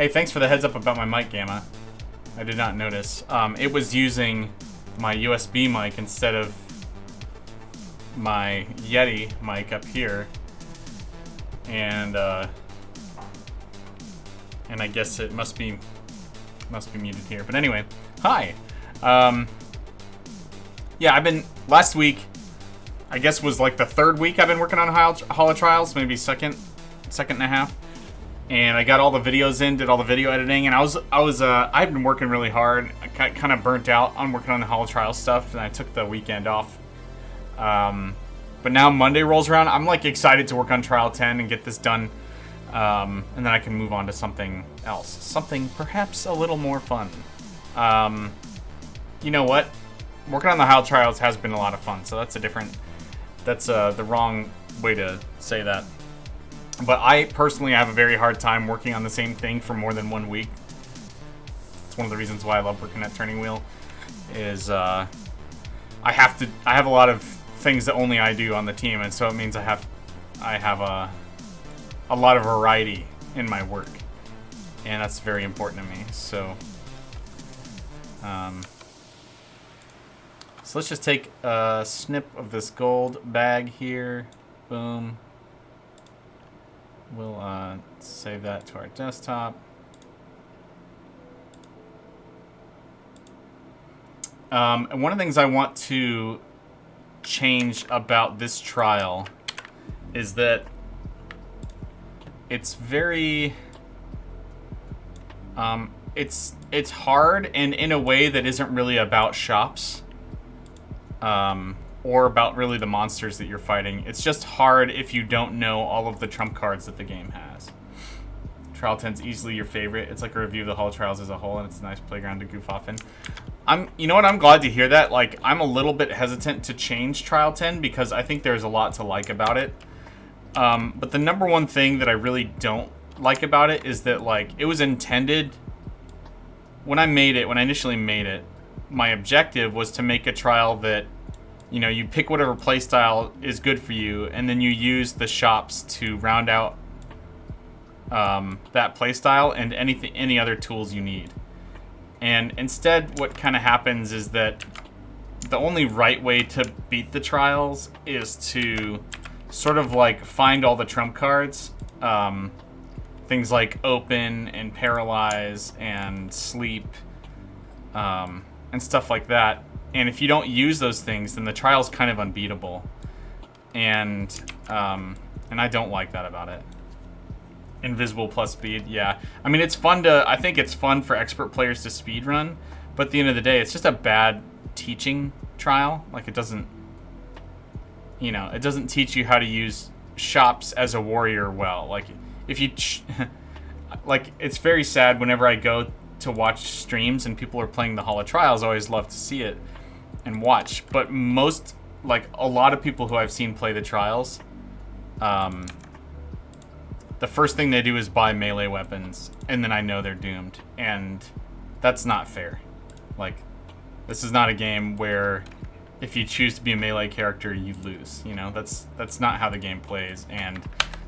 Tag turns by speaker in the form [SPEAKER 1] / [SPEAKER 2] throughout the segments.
[SPEAKER 1] Hey, thanks for the heads up about my mic, Gamma. I did not notice. It was using my USB mic instead of my Yeti mic up here. And I guess it must be muted here. But anyway, hi. Yeah, last week, I guess was like the third week I've been working on Holo Trials, maybe second and a half. And I got all the videos in, did all the video editing, and I've been working really hard. I got kind of burnt out on working on the Holo Trials stuff, and I took the weekend off. But now Monday rolls around, I'm like excited to work on Trial 10 and get this done. And then I can move on to something else. Something perhaps a little more fun. You know what? Working on the Holo Trials has been a lot of fun, so that's the wrong way to say that. But I personally have a very hard time working on the same thing for more than 1 week. It's one of the reasons why I love working at Turning Wheel. Is I have a lot of things that only I do on the team, and so it means I have a lot of variety in my work, and that's very important to me. So let's just take a snip of this gold bag here. Boom. We'll save that to our desktop. And one of the things I want to change about this trial is that it's very it's hard, and in a way that isn't really about shops or about really the monsters that you're fighting. It's just hard if you don't know all of the trump cards that the game has. Trial 10's easily your favorite. It's like a review of the Holo Trials as a whole, and it's a nice playground to goof off in. You know what, I'm glad to hear that. Like, I'm a little bit hesitant to change Trial 10 because I think there's a lot to like about it. But the number one thing that I really don't like about it is that, like, it was intended... When I initially made it, my objective was to make a trial that, you know, you pick whatever playstyle is good for you, and then you use the shops to round out that playstyle and any other tools you need. And instead, what kind of happens is that the only right way to beat the trials is to sort of like find all the trump cards. Things like open and paralyze and sleep and stuff like that. And if you don't use those things, then the trial's kind of unbeatable. And I don't like that about it. Invisible plus speed, yeah. I mean, it's fun I think it's fun for expert players to speedrun, but at the end of the day, it's just a bad teaching trial. Like, it doesn't teach you how to use shops as a warrior well. Like, if you... like, it's very sad whenever I go to watch streams and people are playing the Holo Trials. I always love to see it and watch. But a lot of people who I've seen play the trials, the first thing they do is buy melee weapons, and then I know they're doomed. And that's not fair. Like, this is not a game where if you choose to be a melee character, you lose. You know, that's not how the game plays. And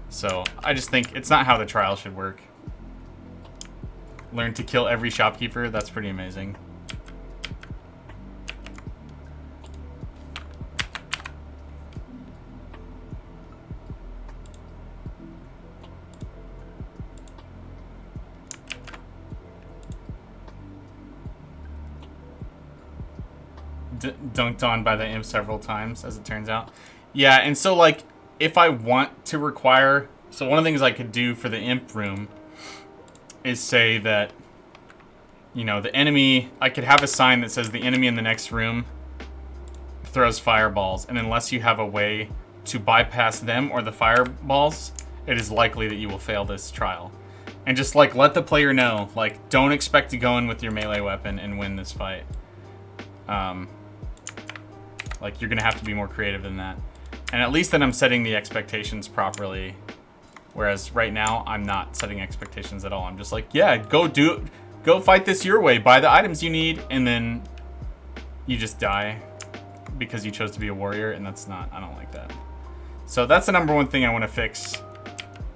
[SPEAKER 1] so I just think it's not how the trial should work. Learn to kill every shopkeeper. That's pretty amazing. Dunked on by the imp several times, as it turns out. Yeah, and so, like, if I want to require... So one of the things I could do for the imp room is say that, you know, the enemy... I could have a sign that says the enemy in the next room throws fireballs, and unless you have a way to bypass them or the fireballs, it is likely that you will fail this trial. And just, like, let the player know, like, don't expect to go in with your melee weapon and win this fight. Like, you're gonna have to be more creative than that. And at least then I'm setting the expectations properly. Whereas right now, I'm not setting expectations at all. I'm just like, yeah, go fight this your way, buy the items you need, and then you just die because you chose to be a warrior, and that's not, I don't like that. So that's the number one thing I want to fix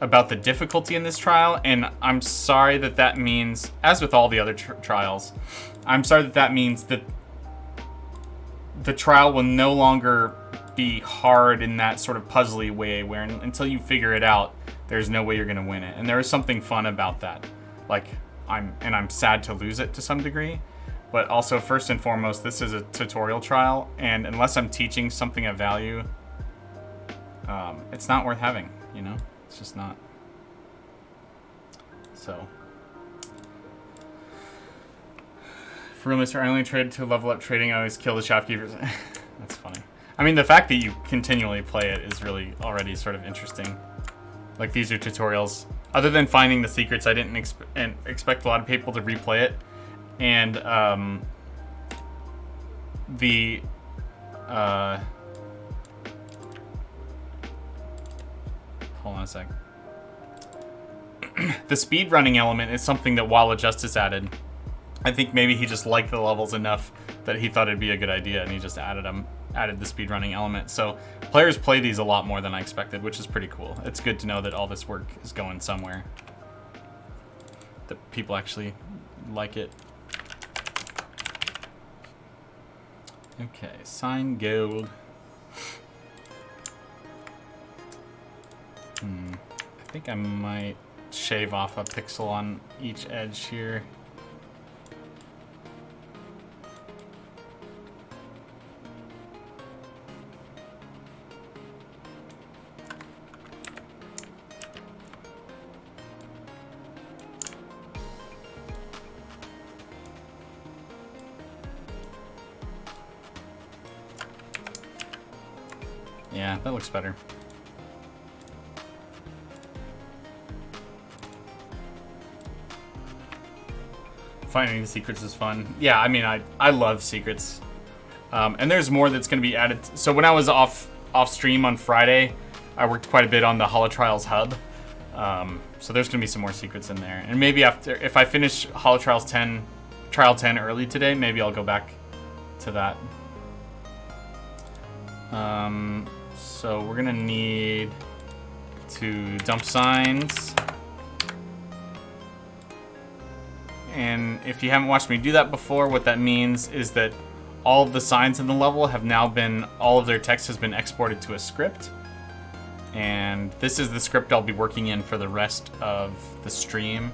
[SPEAKER 1] about the difficulty in this trial, and I'm sorry that that means, as with all the other trials, I'm sorry that that means that the trial will no longer be hard in that sort of puzzly way where until you figure it out, there's no way you're going to win it. And there is something fun about that. Like, I'm sad to lose it to some degree, but also first and foremost, this is a tutorial trial, and unless I'm teaching something of value, it's not worth having, you know? It's just not. So, for real, Mr. I only trade to level up trading. I always kill the shopkeepers. That's funny. I mean, the fact that you continually play it is really already sort of interesting. Like, these are tutorials. Other than finding the secrets, I didn't expect a lot of people to replay it. And hold on a sec. The speed running element is something that Walla Justice added. I think maybe he just liked the levels enough that he thought it'd be a good idea, and he just added the speed running element. So players play these a lot more than I expected, which is pretty cool. It's good to know that all this work is going somewhere, that people actually like it. Okay, sign gold. I think I might shave off a pixel on each edge here. Yeah, that looks better. Finding the secrets is fun. Yeah, I mean, I love secrets. And there's more that's going to be added. So when I was off stream on Friday, I worked quite a bit on the Holo Trials hub. So there's going to be some more secrets in there. And maybe after, if I finish Holo Trials 10, Trial 10 early today, maybe I'll go back to that. So we're gonna need to dump signs. And if you haven't watched me do that before, what that means is that all of the signs in the level have now been, all of their text has been exported to a script. And this is the script I'll be working in for the rest of the stream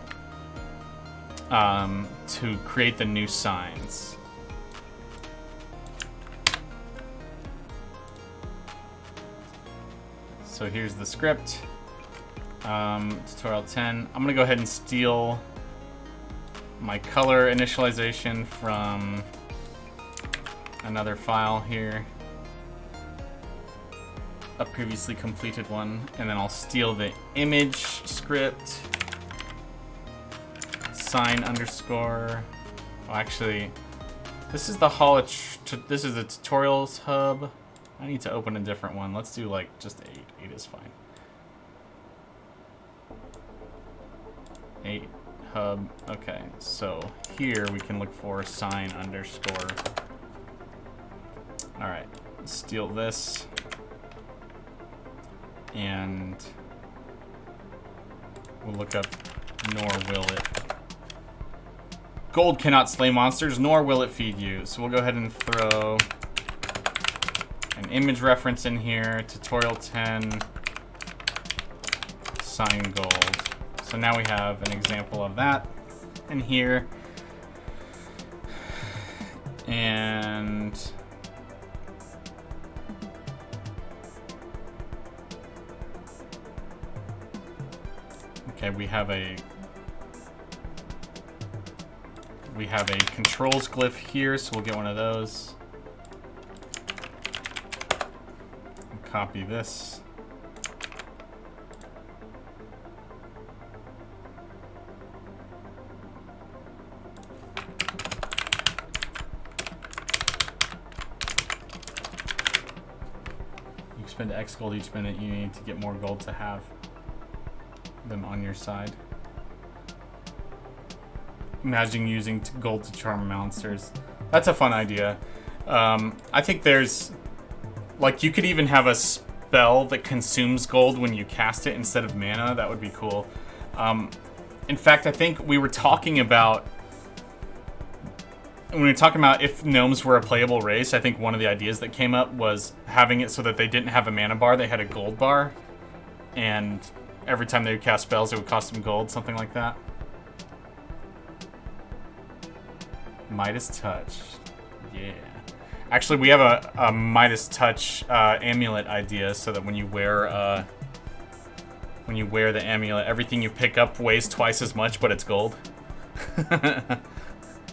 [SPEAKER 1] to create the new signs. So here's the script, tutorial 10. I'm gonna go ahead and steal my color initialization from another file here, a previously completed one, and then I'll steal the image script, sign underscore. Oh, actually, this is the this is the tutorials hub. I need to open a different one. Let's do like just 8. 8 is fine. 8 hub. Okay, so here we can look for sign underscore. All right, steal this, and we'll look up nor will it. Gold cannot slay monsters, nor will it feed you. So we'll go ahead and throw an image reference in here, tutorial 10, sign gold. So now we have an example of that in here. And okay, we have a controls glyph here, so we'll get one of those. Copy this. You spend X gold each minute. You need to get more gold to have them on your side. Imagine using gold to charm monsters. That's a fun idea. I think there's, like, you could even have spell that consumes gold when you cast it instead of mana. That would be cool. In fact, I think we were talking about... When we were talking about if gnomes were a playable race, I think one of the ideas that came up was having it so that they didn't have a mana bar, they had a gold bar. And every time they would cast spells, it would cost them gold, something like that. Midas Touch. Yeah. Actually, we have a Midas Touch amulet idea, so that when you wear the amulet, everything you pick up weighs twice as much, but it's gold.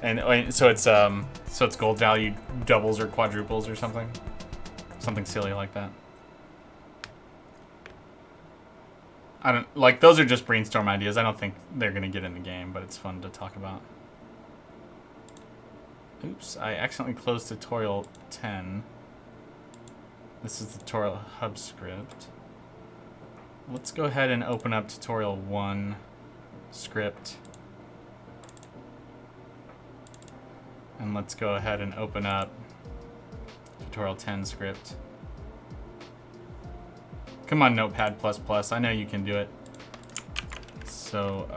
[SPEAKER 1] And so it's gold value doubles or quadruples or something. Something silly like that. I don't like, those are just brainstorm ideas. I don't think they're gonna get in the game, but it's fun to talk about. Oops, I accidentally closed tutorial 10. This is the tutorial hub script. Let's go ahead and open up tutorial 1 script. And let's go ahead and open up tutorial 10 script. Come on, Notepad++. I know you can do it. So,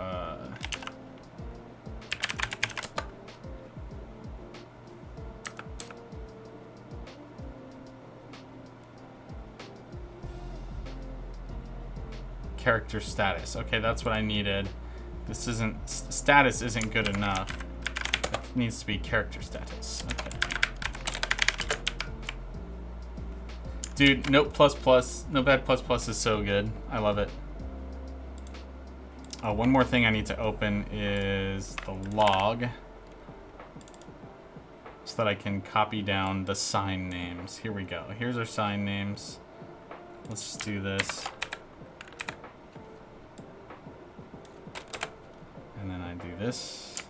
[SPEAKER 1] character status. Okay, that's what I needed. This isn't... Status isn't good enough. It needs to be character status. Okay. Dude, Notepad++ is so good. I love it. One more thing I need to open is the log, so that I can copy down the sign names. Here we go. Here's our sign names. Let's just do this. And then I do this.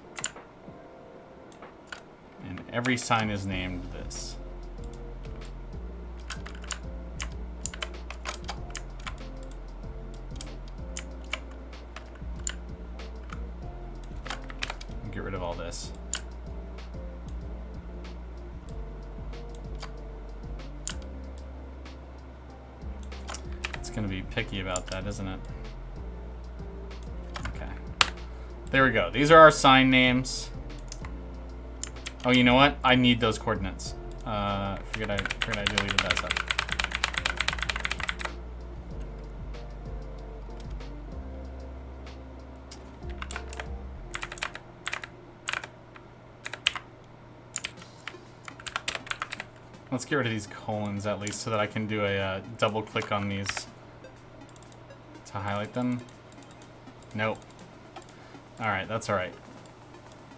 [SPEAKER 1] And every sign is named this. Get rid of all this. It's gonna be picky about that, isn't it? Okay. There we go. These are our sign names. Oh, you know what? I need those coordinates. Forget I deleted that stuff. Let's get rid of these colons at least so that I can do a double click on these to highlight them. Nope. Alright, that's alright.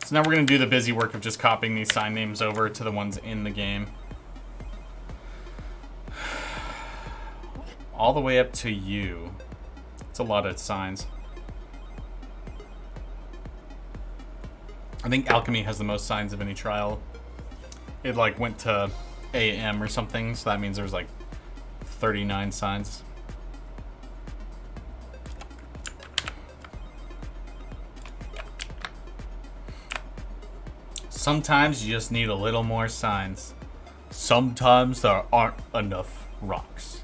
[SPEAKER 1] So now we're going to do the busy work of just copying these sign names over to the ones in the game. All the way up to U. It's a lot of signs. I think Alchemy has the most signs of any trial. It like went to AM or something, so that means there's like 39 signs. Sometimes you just need a little more signs. Sometimes there aren't enough rocks.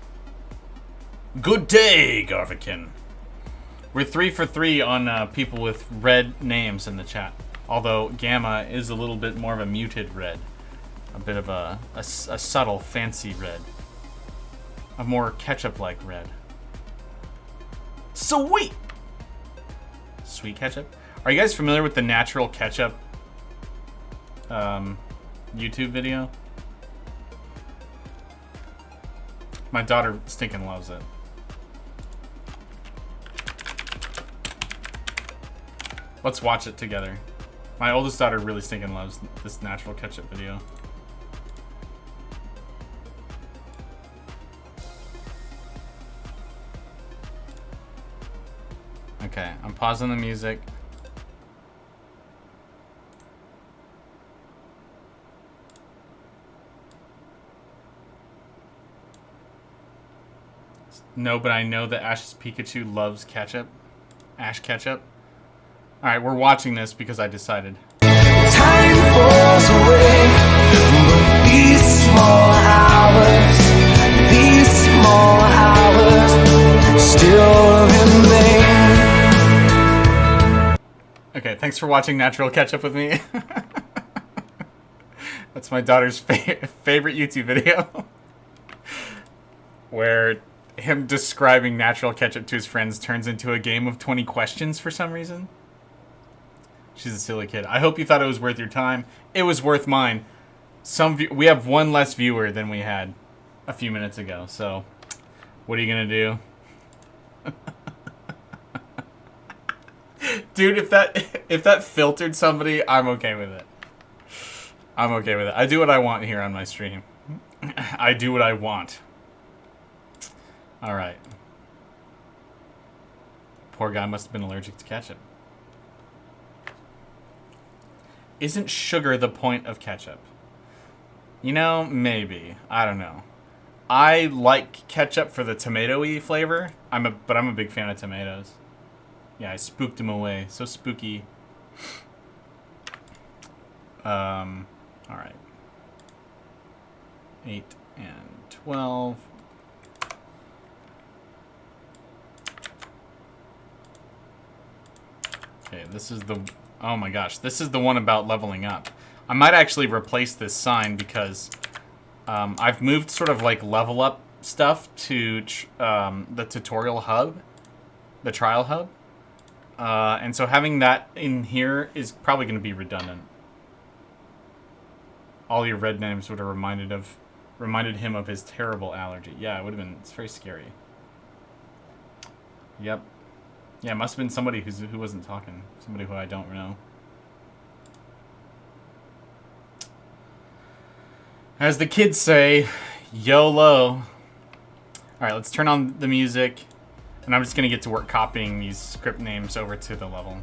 [SPEAKER 1] Good day, Garvikin. We're 3 for 3 on people with red names in the chat. Although Gamma is a little bit more of a muted red. A bit of a subtle, fancy red. A more ketchup-like red. Sweet! Sweet ketchup? Are you guys familiar with the natural ketchup YouTube video? My daughter stinking loves it. Let's watch it together. My oldest daughter really stinking loves this natural ketchup video. Okay, I'm pausing the music. No, but I know that Ash's Pikachu loves ketchup. Ash ketchup. Alright, we're watching this because I decided.
[SPEAKER 2] Time falls away, but these small hours still remain.
[SPEAKER 1] Okay, thanks for watching Natural Ketchup with me. That's my daughter's favorite YouTube video. Where him describing natural ketchup to his friends turns into a game of 20 questions for some reason. She's a silly kid. I hope you thought it was worth your time. It was worth mine. We have one less viewer than we had a few minutes ago, so what are you gonna do? Dude, if that filtered somebody, I'm okay with it. I'm okay with it. I do what I want here on my stream. I do what I want. Alright. Poor guy must have been allergic to ketchup. Isn't sugar the point of ketchup? You know, maybe. I don't know. I like ketchup for the tomato-y flavor. But I'm a big fan of tomatoes. Yeah, I spooked him away. So spooky. Alright. 8 and 12. Okay, this is the... Oh my gosh, this is the one about leveling up. I might actually replace this sign because I've moved sort of like level up stuff to the tutorial hub, the trial hub. And so having that in here is probably going to be redundant. All your red names would have reminded him of his terrible allergy. Yeah, it would have been. It's very scary. Yep. Yeah, it must have been somebody who wasn't talking. Somebody who I don't know. As the kids say, YOLO. Alright, let's turn on the music. And I'm just going to get to work copying these script names over to the level.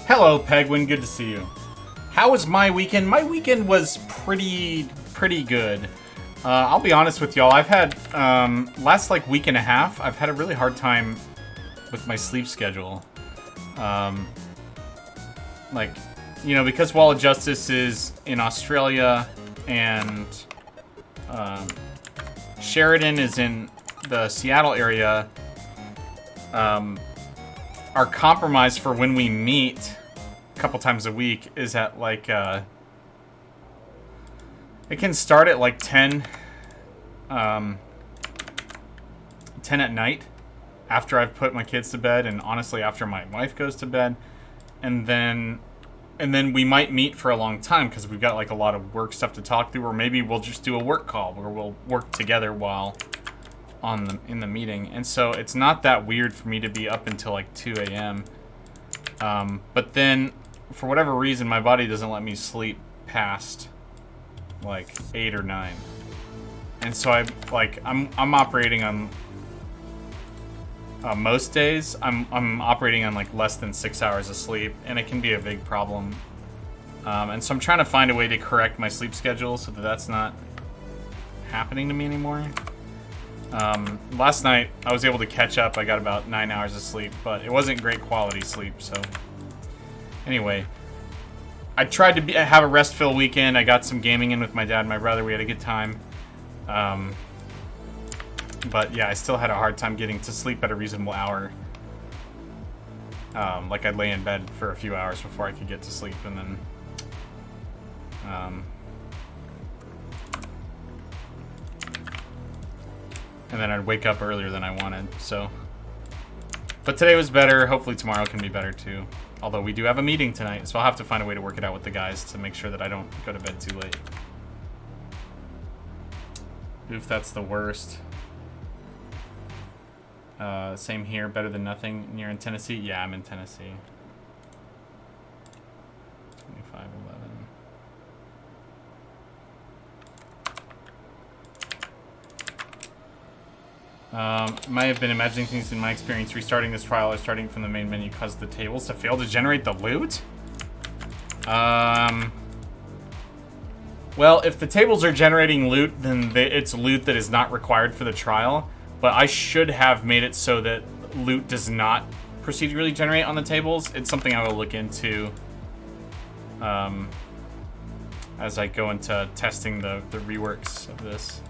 [SPEAKER 1] Hello, Pegwin. Good to see you. How was my weekend? My weekend was pretty good. I'll be honest with y'all. I've had last like week and a half. I've had a really hard time with my sleep schedule. Like, you know, because Wall of Justice is in Australia and Sheridan is in the Seattle area. Our compromise for when we meet a couple times a week is at like it can start at like 10 at night after I've put my kids to bed, and honestly after my wife goes to bed, and then we might meet for a long time because we've got like a lot of work stuff to talk through, or maybe we'll just do a work call where we'll work together while in the meeting. And so it's not that weird for me to be up until like 2 a.m. But then for whatever reason my body doesn't let me sleep past like 8 or 9. And so I'm operating on most days I'm operating on like less than 6 hours of sleep, and it can be a big problem. And so I'm trying to find a way to correct my sleep schedule so that that's not happening to me anymore. Last night I was able to catch up. I got about 9 hours of sleep, but it wasn't great quality sleep. So anyway, I tried to have a rest-filled weekend. I got some gaming in with my dad and my brother. We had a good time. But yeah, I still had a hard time getting to sleep at a reasonable hour. Like I'd lay in bed for a few hours before I could get to sleep, and then I'd wake up earlier than I wanted. So, but today was better. Hopefully tomorrow can be better too. Although we do have a meeting tonight, so I'll have to find a way to work it out with the guys to make sure that I don't go to bed too late. Oof, that's the worst. Same here, better than nothing. And you're in Tennessee? Yeah, I'm in Tennessee. 2511. Might have been imagining things in my experience. Restarting this trial or starting from the main menu caused the tables to fail to generate the loot? Well, if the tables are generating loot, then it's loot that is not required for the trial. But I should have made it so that loot does not procedurally generate on the tables. It's something I will look into as I go into testing the reworks of this.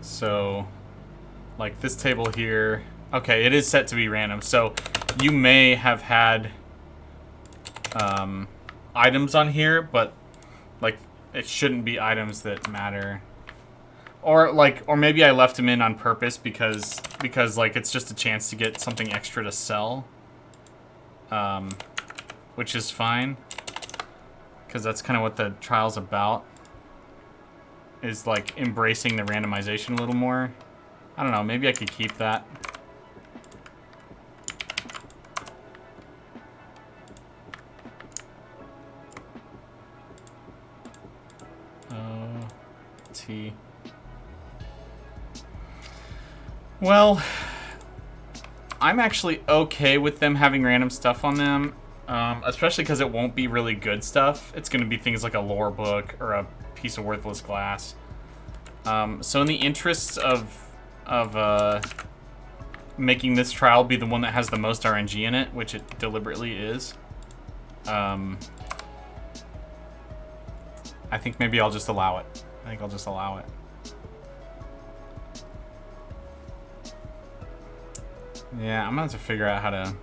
[SPEAKER 1] So, like this table here. Okay, it is set to be random. So, you may have had items on here, but like it shouldn't be items that matter. Or maybe I left them in on purpose because like it's just a chance to get something extra to sell. Which is fine. Because that's kind of what the trial's about. Is like embracing the randomization a little more. I don't know, maybe I could keep that. T. Well, I'm actually okay with them having random stuff on them, especially because it won't be really good stuff. It's going to be things like a lore book or a piece of worthless glass. So in the interests of making this trial be the one that has the most RNG in it, which it deliberately is, I think maybe I'll just allow it. I think I'll just allow it. Yeah, I'm gonna have to figure out how to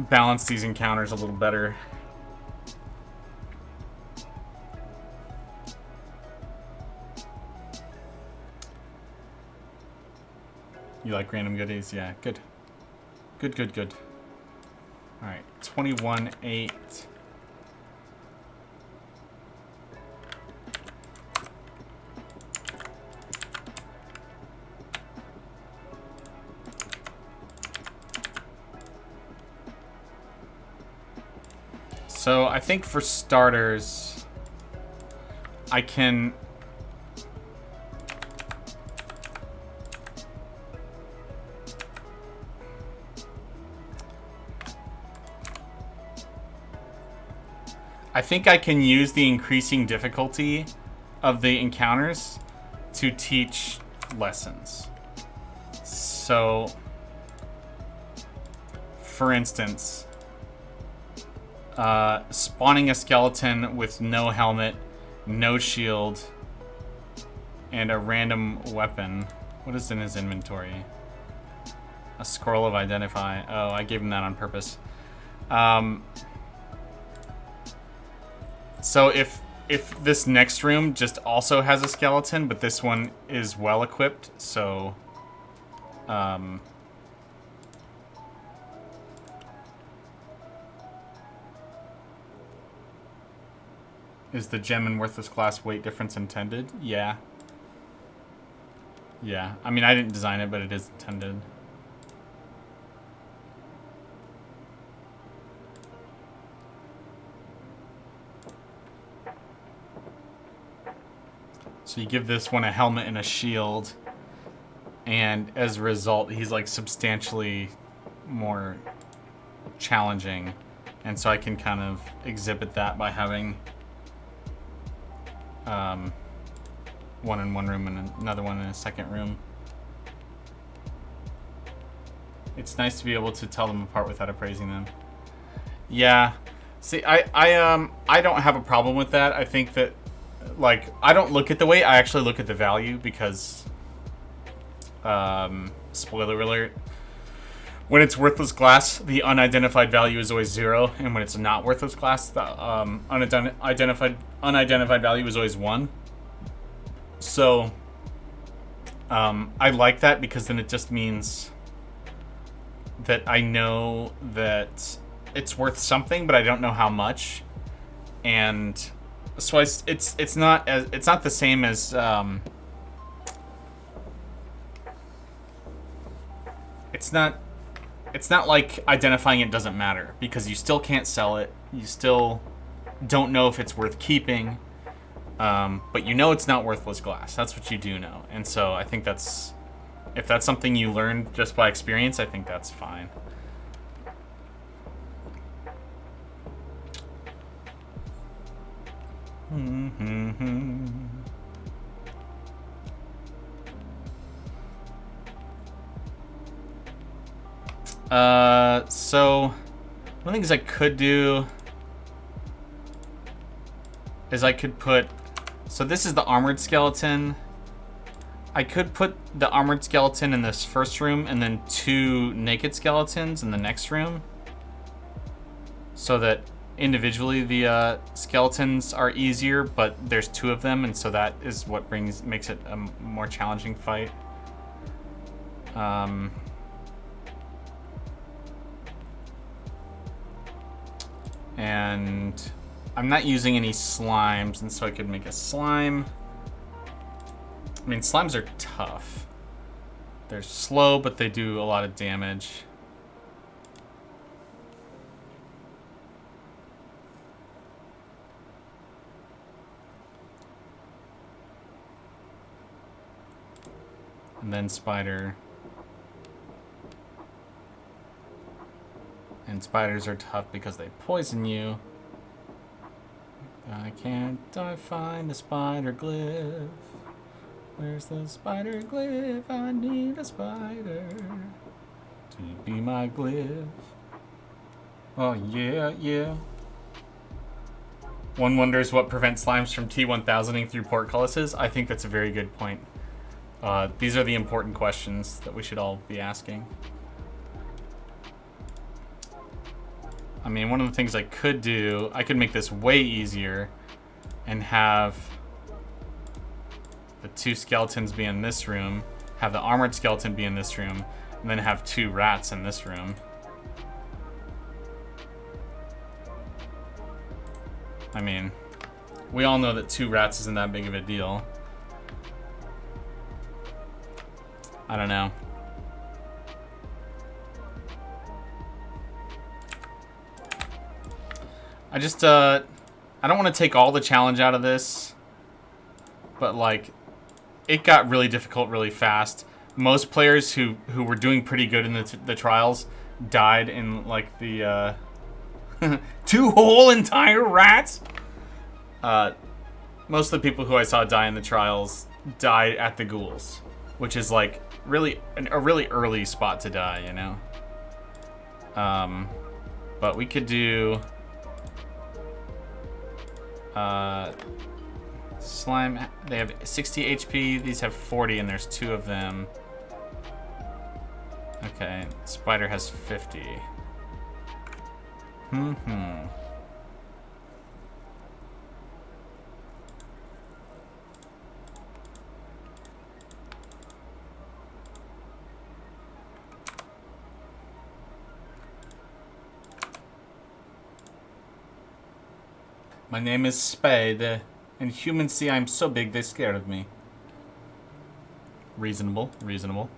[SPEAKER 1] balance these encounters a little better. You like random goodies? Yeah, good. Good. Alright, 21-8. So I think for starters, I can... I think I can use the increasing difficulty of the encounters to teach lessons. So, for instance, spawning a skeleton with no helmet, no shield, and a random weapon. What is in his inventory? A scroll of identify. Oh, I gave him that on purpose. So if this next room just also has a skeleton, but this one is well equipped, so is the gem and worthless class weight difference intended? Yeah. Yeah. I mean, I didn't design it, but it is intended. So you give this one a helmet and a shield, and as a result, he's like substantially more challenging. And so I can kind of exhibit that by having one in one room and another one in a second room. It's nice to be able to tell them apart without appraising them. Yeah. See, I don't have a problem with that. I think that, like, I don't look at the weight, I actually look at the value because, spoiler alert, when it's worthless glass, the unidentified value is always 0, and when it's not worthless glass, the unidentified value is always 1. So, I like that because then it just means that I know that it's worth something, but I don't know how much, and so it's not the same as it's not like identifying it doesn't matter, because you still can't sell it, you still don't know if it's worth keeping, but you know it's not worthless glass. That's what you do know, and so I think that's, if that's something you learn just by experience, I think that's fine. So one of the things I could do is I could put, so this is the armored skeleton. I could put the armored skeleton in this first room and then 2 naked skeletons in the next room, so that individually the skeletons are easier, but there's 2 of them, and so that is what makes it a more challenging fight. And I'm not using any slimes, and so I could make a slime. I mean, slimes are tough. They're slow, but they do a lot of damage. And then spider. And spiders are tough because they poison you. I can't find the spider glyph. Where's the spider glyph? I need a spider to be my glyph. Oh yeah, yeah. One wonders what prevents slimes from T1000ing through portcullises. I think that's a very good point. These are the important questions that we should all be asking. I mean, one of the things I could do, I could make this way easier and have the 2 skeletons be in this room, have the armored skeleton be in this room, and then have 2 rats in this room. I mean, we all know that 2 rats isn't that big of a deal. I don't know. I just, I don't want to take all the challenge out of this. but like it got really difficult really fast. Most players who were doing pretty good in the trials died in like the 2 whole entire rats. Most of the people who I saw die in the trials died at the ghouls, which is like really a really early spot to die, you know. But we could do slime. They have 60 HP. These have 40, and there's 2 of them. Okay, spider has 50. My name is Spade, and humans see I'm so big they scared of me. Reasonable, reasonable.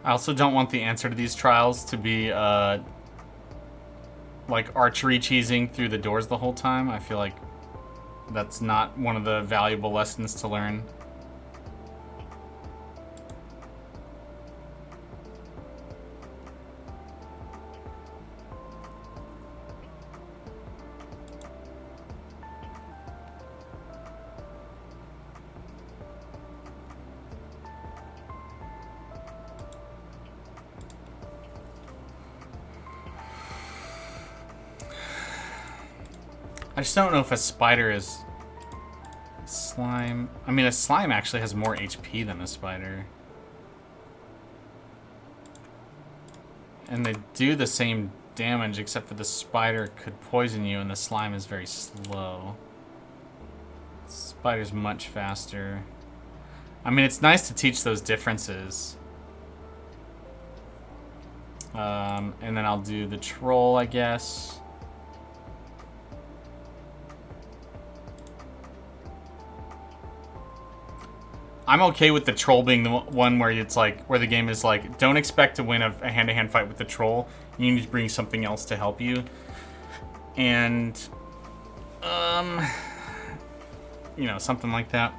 [SPEAKER 1] I also don't want the answer to these trials to be, like, archery cheesing through the doors the whole time. I feel like that's not one of the valuable lessons to learn. I just don't know if a spider is slime. I mean, a slime actually has more HP than a spider. And they do the same damage, except for the spider could poison you and the slime is very slow. Spider's much faster. I mean, it's nice to teach those differences. And then I'll do the troll, I guess. I'm okay with the troll being the one where it's like, where the game is like, don't expect to win a hand-to-hand fight with the troll. You need to bring something else to help you. And, you know, something like that.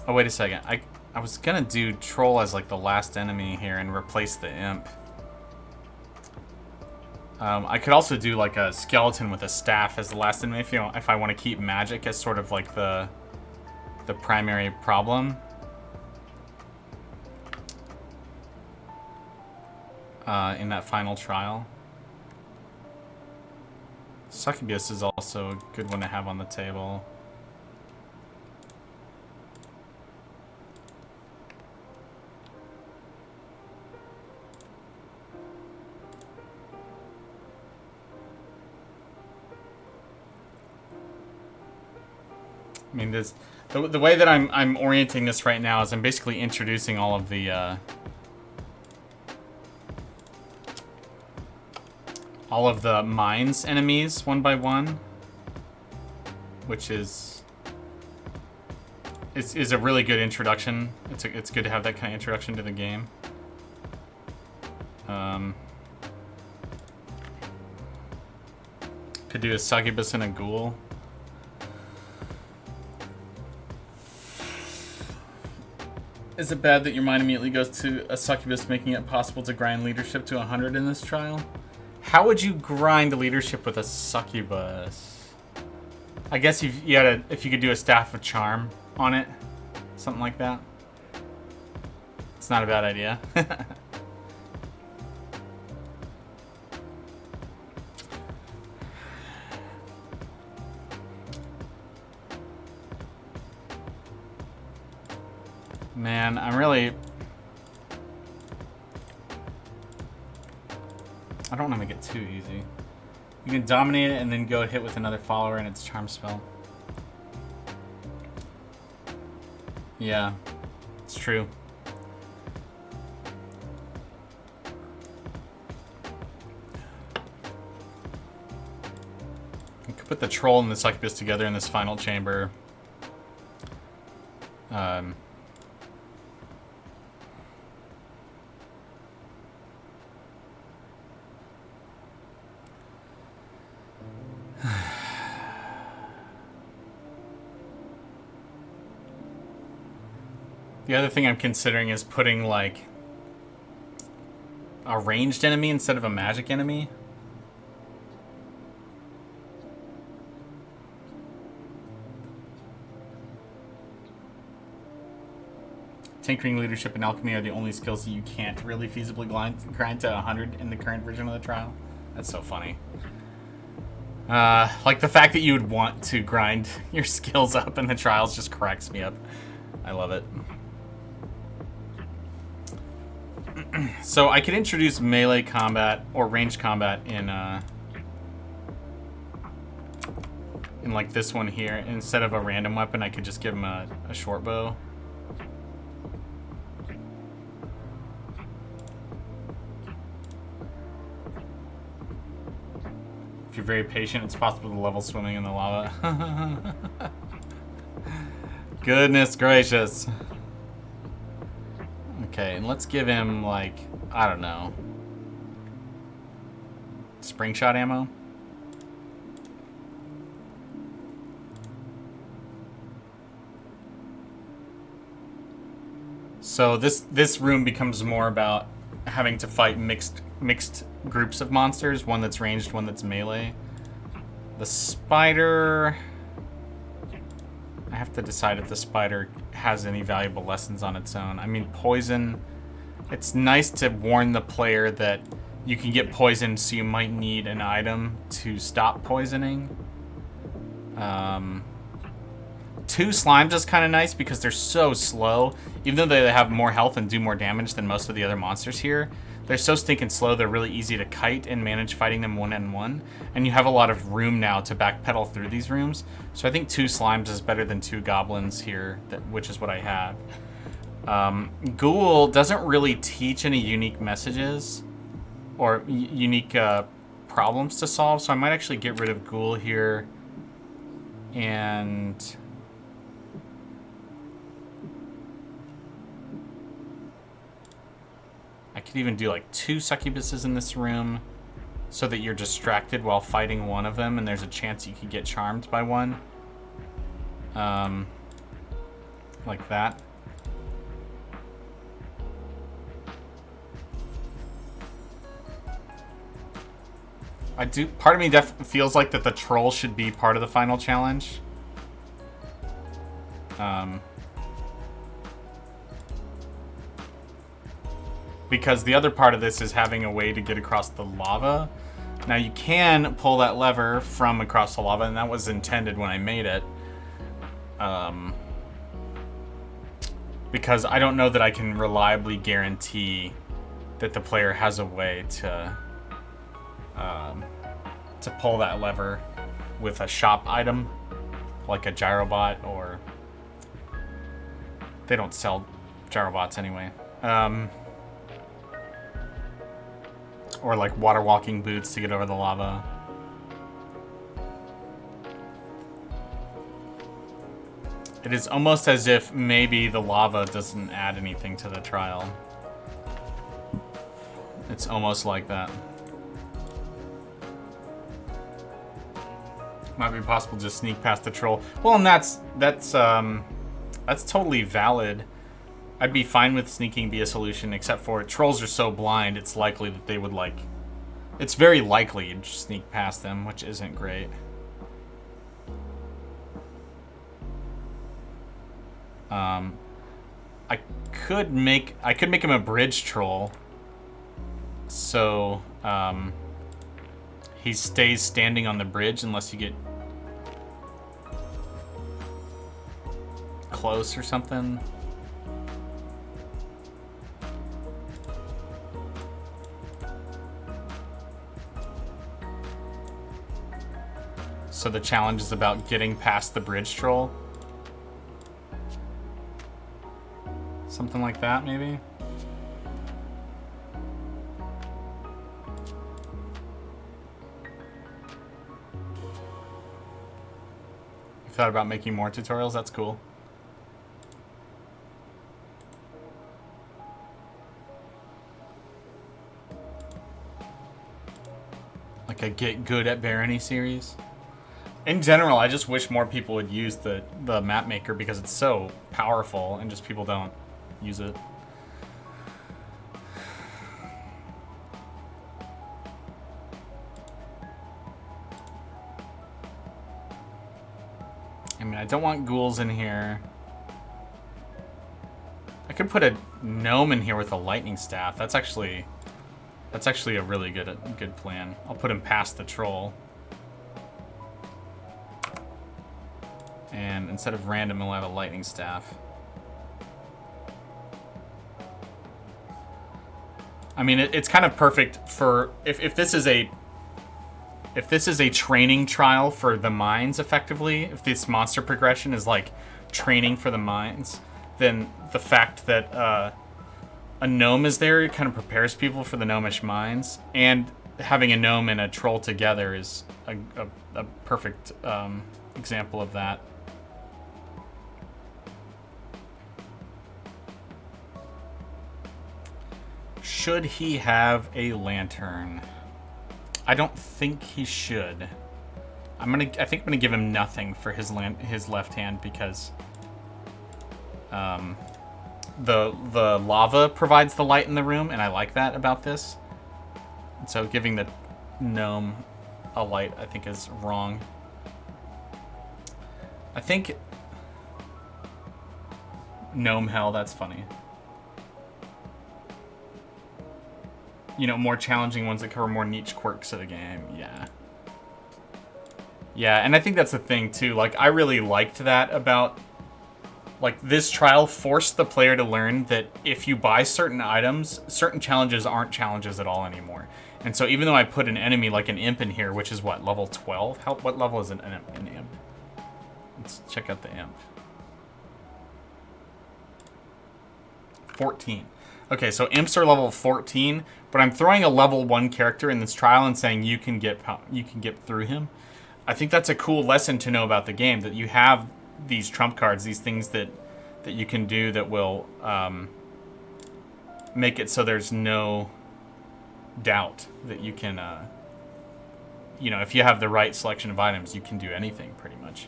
[SPEAKER 1] Oh, wait a second. I was gonna do troll as like the last enemy here and replace the imp. I could also do like a skeleton with a staff as the last enemy if I want to keep magic as sort of like the primary problem. In that final trial. Succubus is also a good one to have on the table. I mean, the way that I'm orienting this right now is I'm basically introducing all of the mines enemies one by one, which is a really good introduction. It's good to have that kind of introduction to the game. Could do a succubus and a ghoul. Is it bad that your mind immediately goes to a succubus, making it possible to grind leadership to 100 in this trial? How would you grind leadership with a succubus? I guess if you could do a staff of charm on it, something like that. It's not a bad idea. Man, I don't want to make it too easy. You can dominate it and then go hit with another follower and its charm spell. Yeah, it's true. You could put the troll and the succubus together in this final chamber. Um, the other thing I'm considering is putting, like, a ranged enemy instead of a magic enemy. Tinkering, leadership, and alchemy are the only skills that you can't really feasibly grind to 100 in the current version of the trial. That's so funny. Like, the fact that you would want to grind your skills up in the trials just cracks me up. I love it. So I could introduce melee combat or ranged combat in like this one here. Instead of a random weapon, I could just give him a short bow. If you're very patient, it's possible to level swimming in the lava. Goodness gracious. Okay, and let's give him, like, I don't know, spring shot ammo. So this room becomes more about having to fight mixed groups of monsters, one that's ranged, one that's melee. The spider, I have to decide if the spider has any valuable lessons on its own. I mean, poison, it's nice to warn the player that you can get poisoned, so you might need an item to stop poisoning. 2 slimes is kind of nice because they're so slow. Even though they have more health and do more damage than most of the other monsters here, they're so stinking slow, they're really easy to kite and manage fighting them one-on-one. And you have a lot of room now to backpedal through these rooms. So I think 2 slimes is better than 2 goblins here, which is what I have. Ghoul doesn't really teach any unique messages or unique problems to solve, so I might actually get rid of Ghoul here. And I could even do like 2 succubuses in this room so that you're distracted while fighting one of them and there's a chance you could get charmed by one. Like that. Part of me feels like that the troll should be part of the final challenge. Because the other part of this is having a way to get across the lava. Now you can pull that lever from across the lava, and that was intended when I made it. Because I don't know that I can reliably guarantee that the player has a way to pull that lever with a shop item, like a gyrobot, or they don't sell gyrobots anyway. Or like water walking boots to get over the lava. It is almost as if maybe the lava doesn't add anything to the trial. It's almost like that. Might be possible to just sneak past the troll. Well, and that's totally valid. I'd be fine with sneaking be a solution, except for trolls are so blind, it's likely that they would, like... It's very likely you'd just sneak past them, which isn't great. I could make him a bridge troll. So, he stays standing on the bridge unless you get close or something. So the challenge is about getting past the bridge troll. Something like that, maybe? You thought about making more tutorials? That's cool. like a get good at Barony series. In general, I just wish more people would use the map maker because it's so powerful and just people don't use it. I mean, I don't want ghouls in here. I could put a gnome in here with a lightning staff. That's actually a really good plan. I'll put him past the troll. And instead of random, he'll have a lightning staff. I mean, it's kind of perfect for if this is a training trial for the mines, effectively. If this monster progression is like training for the mines, then the fact that a gnome is there, it kind of prepares people for the gnomish mines, and having a gnome and a troll together is a perfect example of that. Should he have a lantern? I don't think he should. I think I'm gonna give him nothing for his left hand because the lava provides the light in the room, and I like that about this. And so giving the gnome a light, I think, is wrong. I think gnome hell. That's funny. You know, more challenging ones that cover more niche quirks of the game. Yeah. Yeah, and I think that's the thing, too. Like, I really liked that about... Like, this trial forced the player to learn that if you buy certain items, certain challenges aren't challenges at all anymore. And so even though I put an enemy like an imp in here, which is, what, level 12? What level is an imp? Let's check out the imp. 14. Okay, so imps are level 14, but I'm throwing a level 1 character in this trial and saying you can get through him. I think that's a cool lesson to know about the game, that you have these trump cards, these things that you can do that will make it so there's no doubt that you can, you know, if you have the right selection of items, you can do anything pretty much.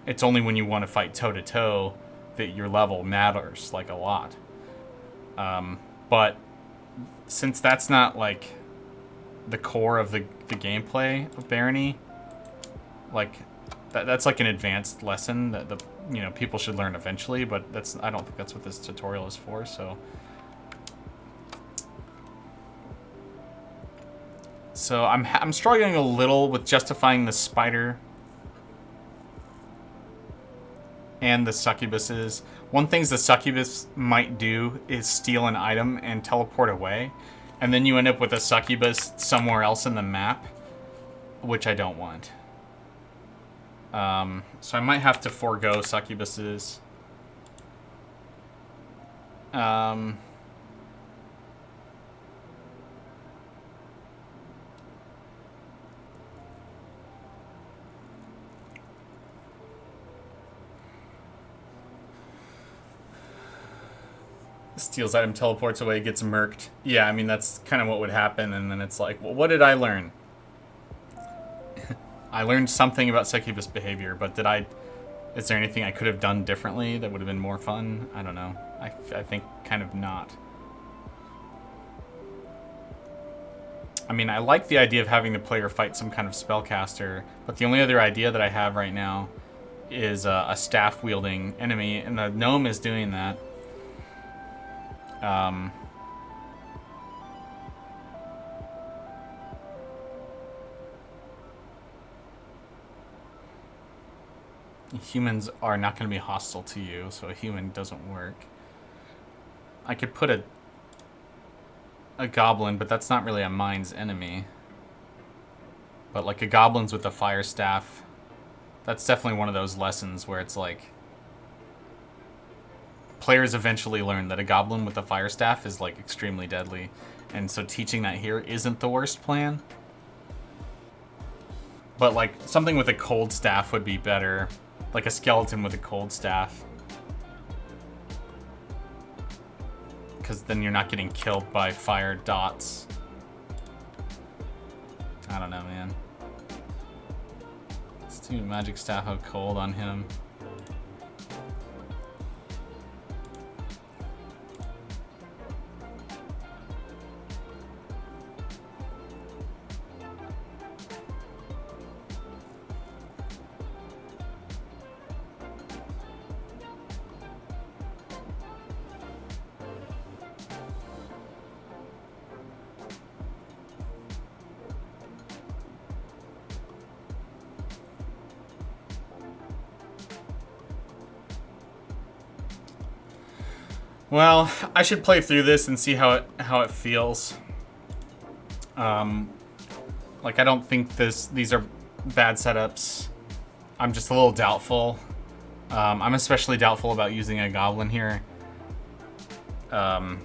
[SPEAKER 1] It's only when you want to fight toe-to-toe that your level matters, like, a lot. But since that's not like the core of the gameplay of Barony, like that's like an advanced lesson that people should learn eventually. But I don't think that's what this tutorial is for. So I'm struggling a little with justifying the spider and the succubuses. One thing the succubus might do is steal an item and teleport away, and then you end up with a succubus somewhere else in the map, which I don't want. So I might have to forego succubuses. Steals item, teleports away, gets murked. Yeah, I mean, that's kind of what would happen, and then it's like, well, what did I learn? I learned something about succubus behavior, but is there anything I could have done differently that would have been more fun? I don't know. I think kind of not. I mean, I like the idea of having the player fight some kind of spellcaster, but the only other idea that I have right now is a staff-wielding enemy, and the gnome is doing that. Humans are not going to be hostile to you, so a human doesn't work. I could put a goblin, but that's not really a mine's enemy. But like a goblin's with a fire staff, that's definitely one of those lessons where it's like players eventually learn that a goblin with a fire staff is like extremely deadly, and so teaching that here isn't the worst plan. But like something with a cold staff would be better, like a skeleton with a cold staff, because then you're not getting killed by fire dots. I don't know, man. Let's do Magic Staff of Cold on him. Well, I should play through this and see how it feels. Like, I don't think these are bad setups. I'm just a little doubtful. I'm especially doubtful about using a goblin here. I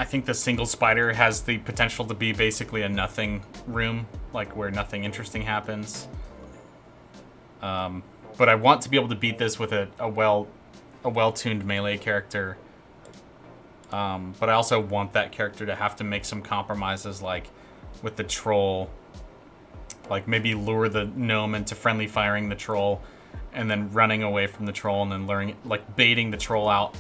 [SPEAKER 1] think the single spider has the potential to be basically a nothing room, like where nothing interesting happens. But I want to be able to beat this with a well-tuned melee character. But I also want that character to have to make some compromises, like with the troll. Like maybe lure the gnome into friendly firing the troll, and then running away from the troll, and then baiting the troll out.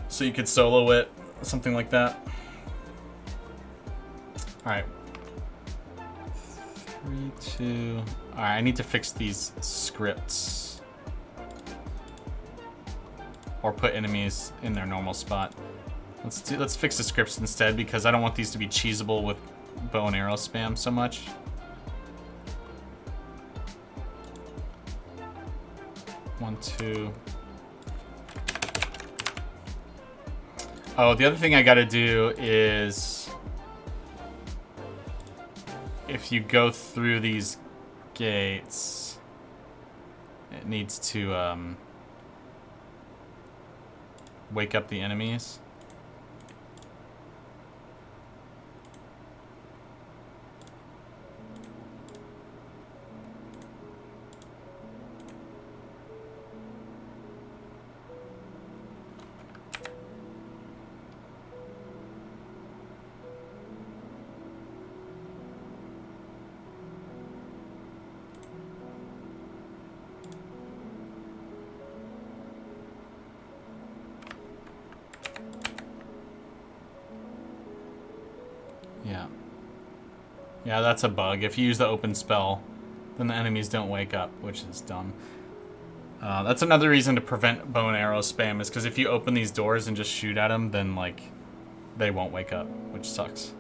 [SPEAKER 1] So you could solo it, something like that. Alright. 3, 2... Alright, I need to fix these scripts. Or put enemies in their normal spot. Let's fix the scripts instead, because I don't want these to be cheesable with bow and arrow spam so much. One, two. Oh, the other thing I gotta do is, if you go through these gates, it needs to wake up the enemies. Yeah, that's a bug. If you use the open spell, then the enemies don't wake up, which is dumb. That's another reason to prevent bow and arrow spam, is because if you open these doors and just shoot at them, then, like, they won't wake up, which sucks.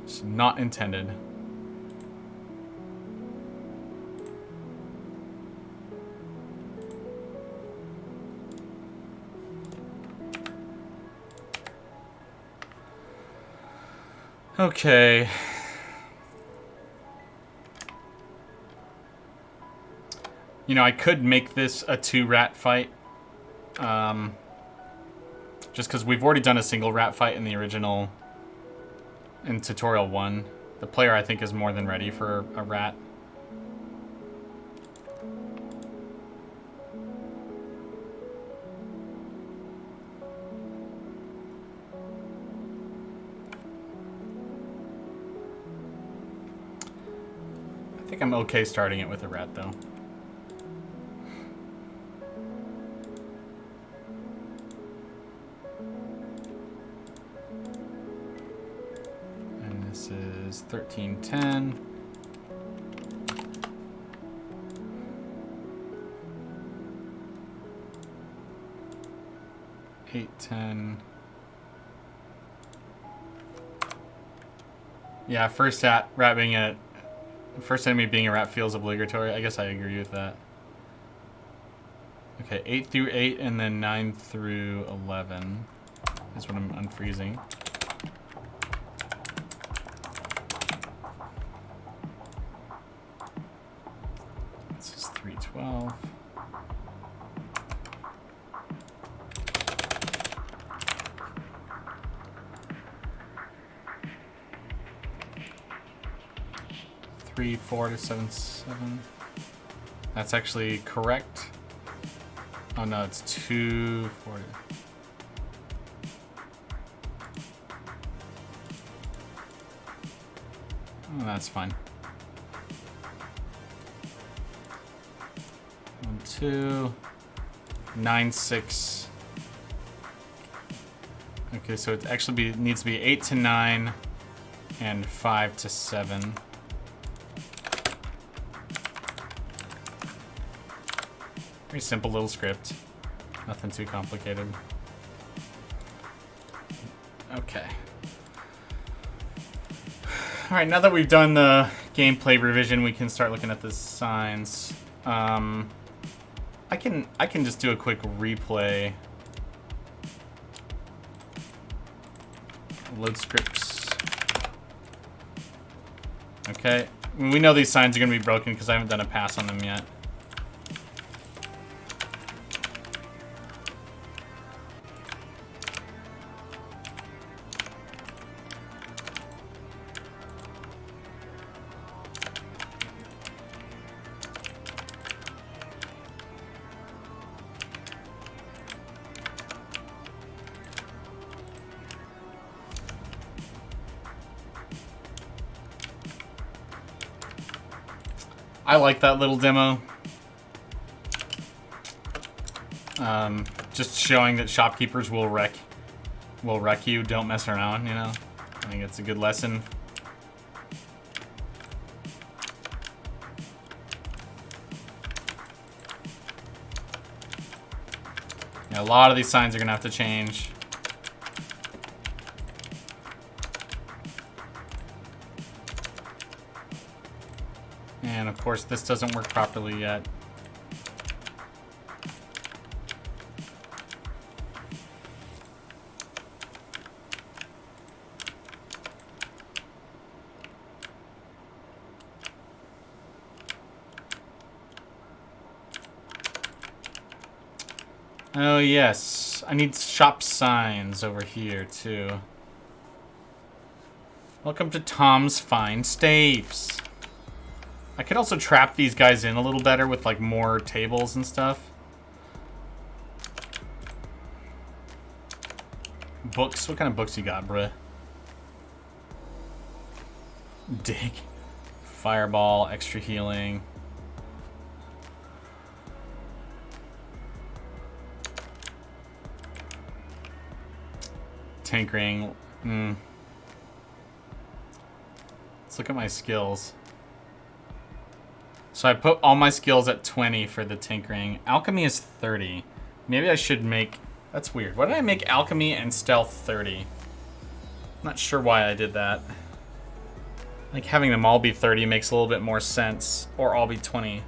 [SPEAKER 1] It's not intended. Okay. You know, I could make this a 2-rat fight. Just because we've already done a single rat fight in the original, in tutorial 1. The player, I think, is more than ready for a rat. I think I'm okay starting it with a rat, though. And this is 1310. $8.10. Yeah, first rat being a first enemy being a rat feels obligatory. I guess I agree with that. Okay, 8 through 8 and then 9 through 11 is what I'm unfreezing. This is 312. Three, 4 to 7, 7. That's actually correct. Oh no, it's 240. Oh, that's fine. 1, 2, 9, 6. Okay, so it actually needs to be 8 to 9 and 5 to 7. Very simple little script. Nothing too complicated. Okay. Alright, now that we've done the gameplay revision, we can start looking at the signs. I can just do a quick replay. Load scripts. Okay. We know these signs are going to be broken because I haven't done a pass on them yet. I like that little demo. Just showing that shopkeepers will wreck you. Don't mess around, you know. I think it's a good lesson. Yeah, a lot of these signs are gonna have to change. And of course, this doesn't work properly yet. Oh yes, I need shop signs over here too. Welcome to Tom's Fine Stapes. I could also trap these guys in a little better with like more tables and stuff. Books, what kind of books you got, bruh? Dig. Fireball, extra healing. Tinkering. Let's look at my skills. So I put all my skills at 20 for the tinkering. Alchemy is 30. Maybe I should make... That's weird. Why did I make alchemy and stealth 30? I'm not sure why I did that. Like having them all be 30 makes a little bit more sense. Or all be 20.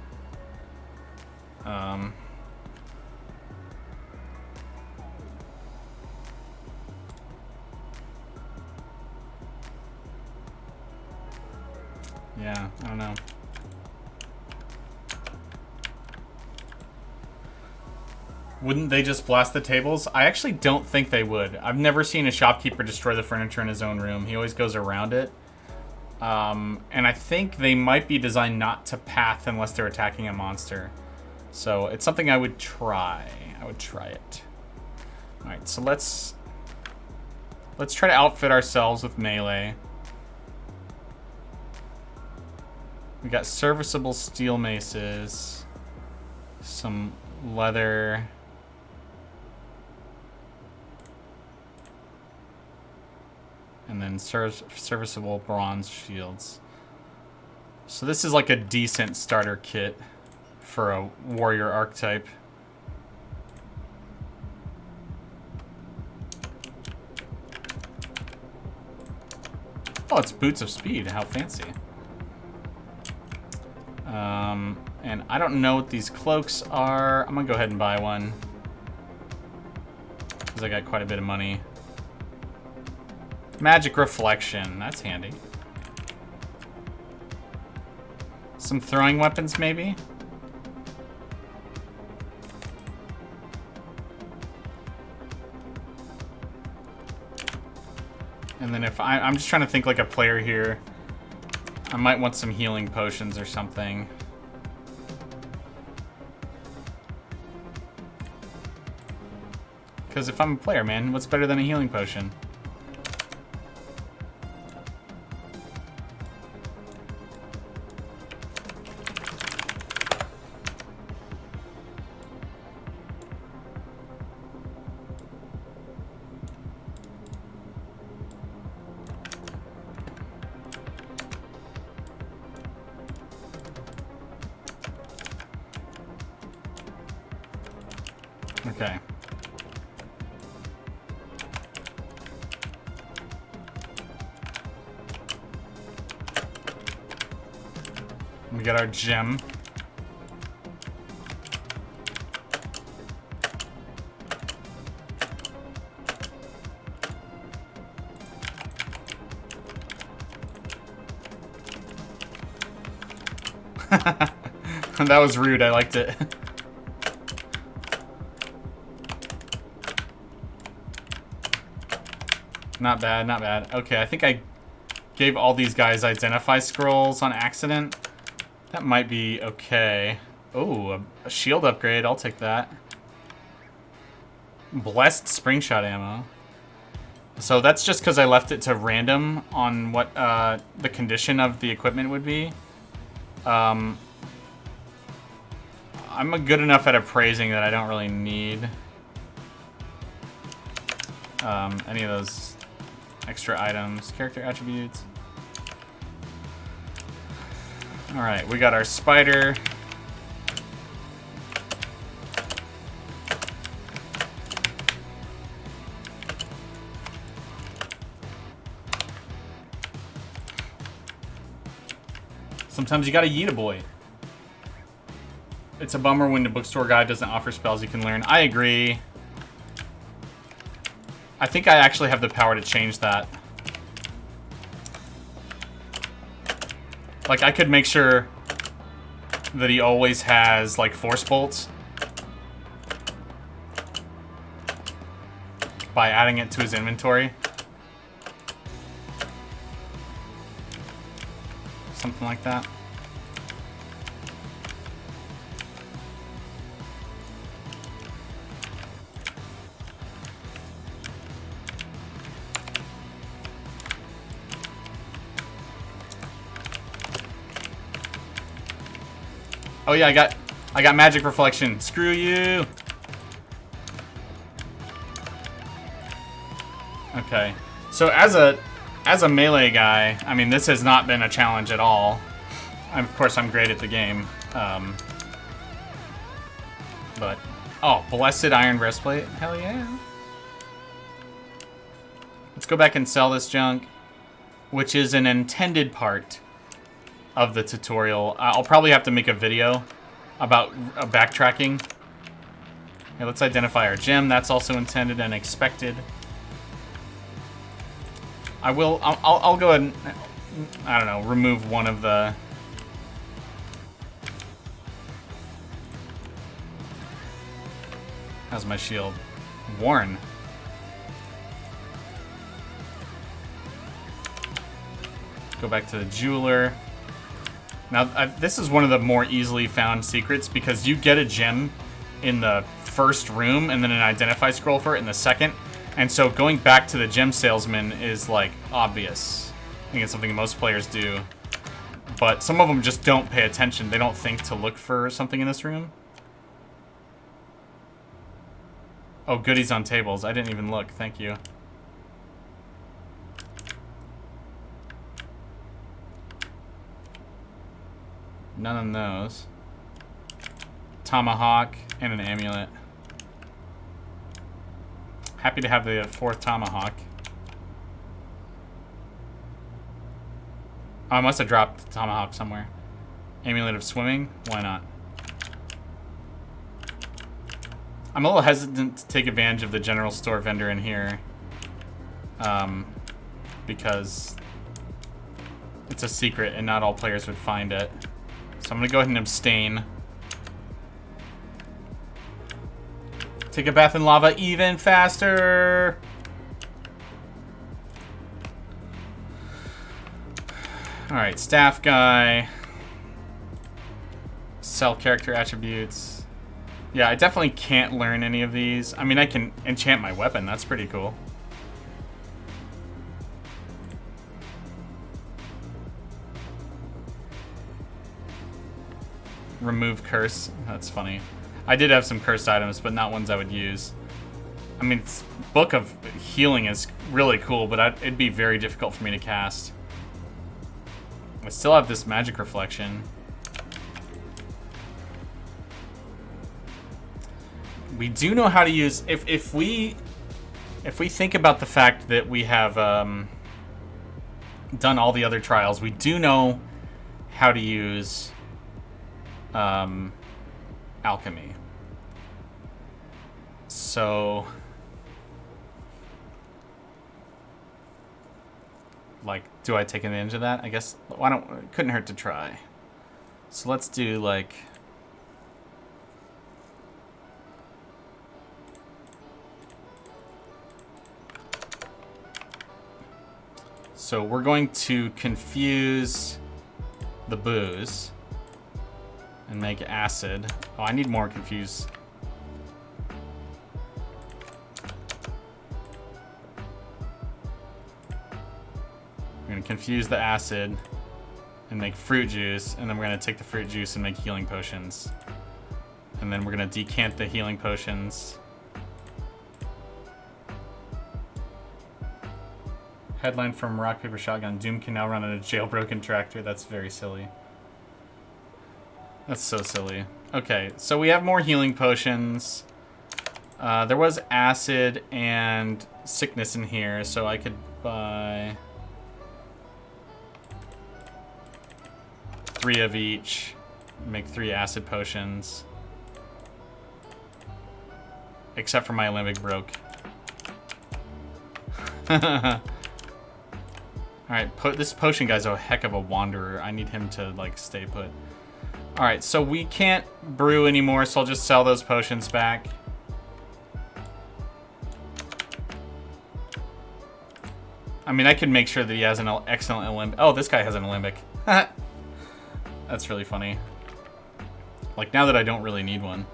[SPEAKER 1] Yeah, I don't know. Wouldn't they just blast the tables? I actually don't think they would. I've never seen a shopkeeper destroy the furniture in his own room. He always goes around it. And I think they might be designed not to path unless they're attacking a monster. So it's something I would try. I would try it. Alright, so let's try to outfit ourselves with melee. We got serviceable steel maces. Some leather. And then serviceable bronze shields. So this is like a decent starter kit for a warrior archetype. Oh, it's boots of speed. How fancy. And I don't know what these cloaks are. I'm gonna go ahead and buy one, because I got quite a bit of money. Magic reflection, that's handy. Some throwing weapons, maybe? And then if I'm just trying to think like a player here. I might want some healing potions or something. Because if I'm a player, man, what's better than a healing potion? Okay. We got our gem. That was rude. I liked it. Not bad, not bad. Okay, I think I gave all these guys identify scrolls on accident. That might be okay. Oh, a shield upgrade. I'll take that. Blessed spring shot ammo. So that's just because I left it to random on what the condition of the equipment would be. I'm good enough at appraising that I don't really need any of those extra items. Character attributes. Alright, we got our spider. Sometimes you gotta yeet a boy. It's a bummer when the bookstore guide doesn't offer spells you can learn. I agree. I think I actually have the power to change that. Like, I could make sure that he always has, like, force bolts by adding it to his inventory. Something like that. Oh yeah, I got magic reflection. Screw you. Okay. So as a melee guy, I mean, this has not been a challenge at all. Of course, I'm great at the game. But oh, blessed iron breastplate. Hell yeah. Let's go back and sell this junk, which is an intended part of the tutorial. I'll probably have to make a video about backtracking. Okay, let's identify our gem. That's also intended and expected. I'll go ahead and, I don't know, remove one of the... How's my shield? Worn. Go back to the jeweler. Now, this is one of the more easily found secrets because you get a gem in the first room and then an identify scroll for it in the second. And so going back to the gem salesman is, like, obvious. I think it's something most players do. But some of them just don't pay attention. They don't think to look for something in this room. Oh, goodies on tables. I didn't even look. Thank you. None of those. Tomahawk and an amulet. Happy to have the fourth tomahawk. Oh, I must have dropped the tomahawk somewhere. Amulet of swimming? Why not? I'm a little hesitant to take advantage of the general store vendor in here. Because it's a secret and not all players would find it. So I'm going to go ahead and abstain. Take a bath in lava even faster. Alright, staff guy. Sell character attributes. Yeah, I definitely can't learn any of these. I mean, I can enchant my weapon. That's pretty cool. Remove curse. That's funny. I did have some cursed items, but not ones I would use. I mean, Book of Healing is really cool, but it'd be very difficult for me to cast. I still have this magic reflection. We do know how to use... If we think about the fact that we have done all the other trials, we do know how to use alchemy. So... like, do I take advantage of that? I guess, why don't... it couldn't hurt to try. So let's do, like... so we're going to confuse the booze and make acid. Oh, I need more confuse. We're going to confuse the acid and make fruit juice, and then we're going to take the fruit juice and make healing potions. And then we're going to decant the healing potions. Headline from Rock, Paper, Shotgun. Doom can now run on a jailbroken tractor. That's very silly. That's so silly. Okay, so we have more healing potions. There was acid and sickness in here, so I could buy 3 of each. Make 3 acid potions. Except for my alembic broke. Alright, this potion guy's a heck of a wanderer. I need him to, like, stay put. Alright, so we can't brew anymore, so I'll just sell those potions back. I mean, I could make sure that he has an excellent alembic. Oh, this guy has an alembic. That's really funny. Like, now that I don't really need one.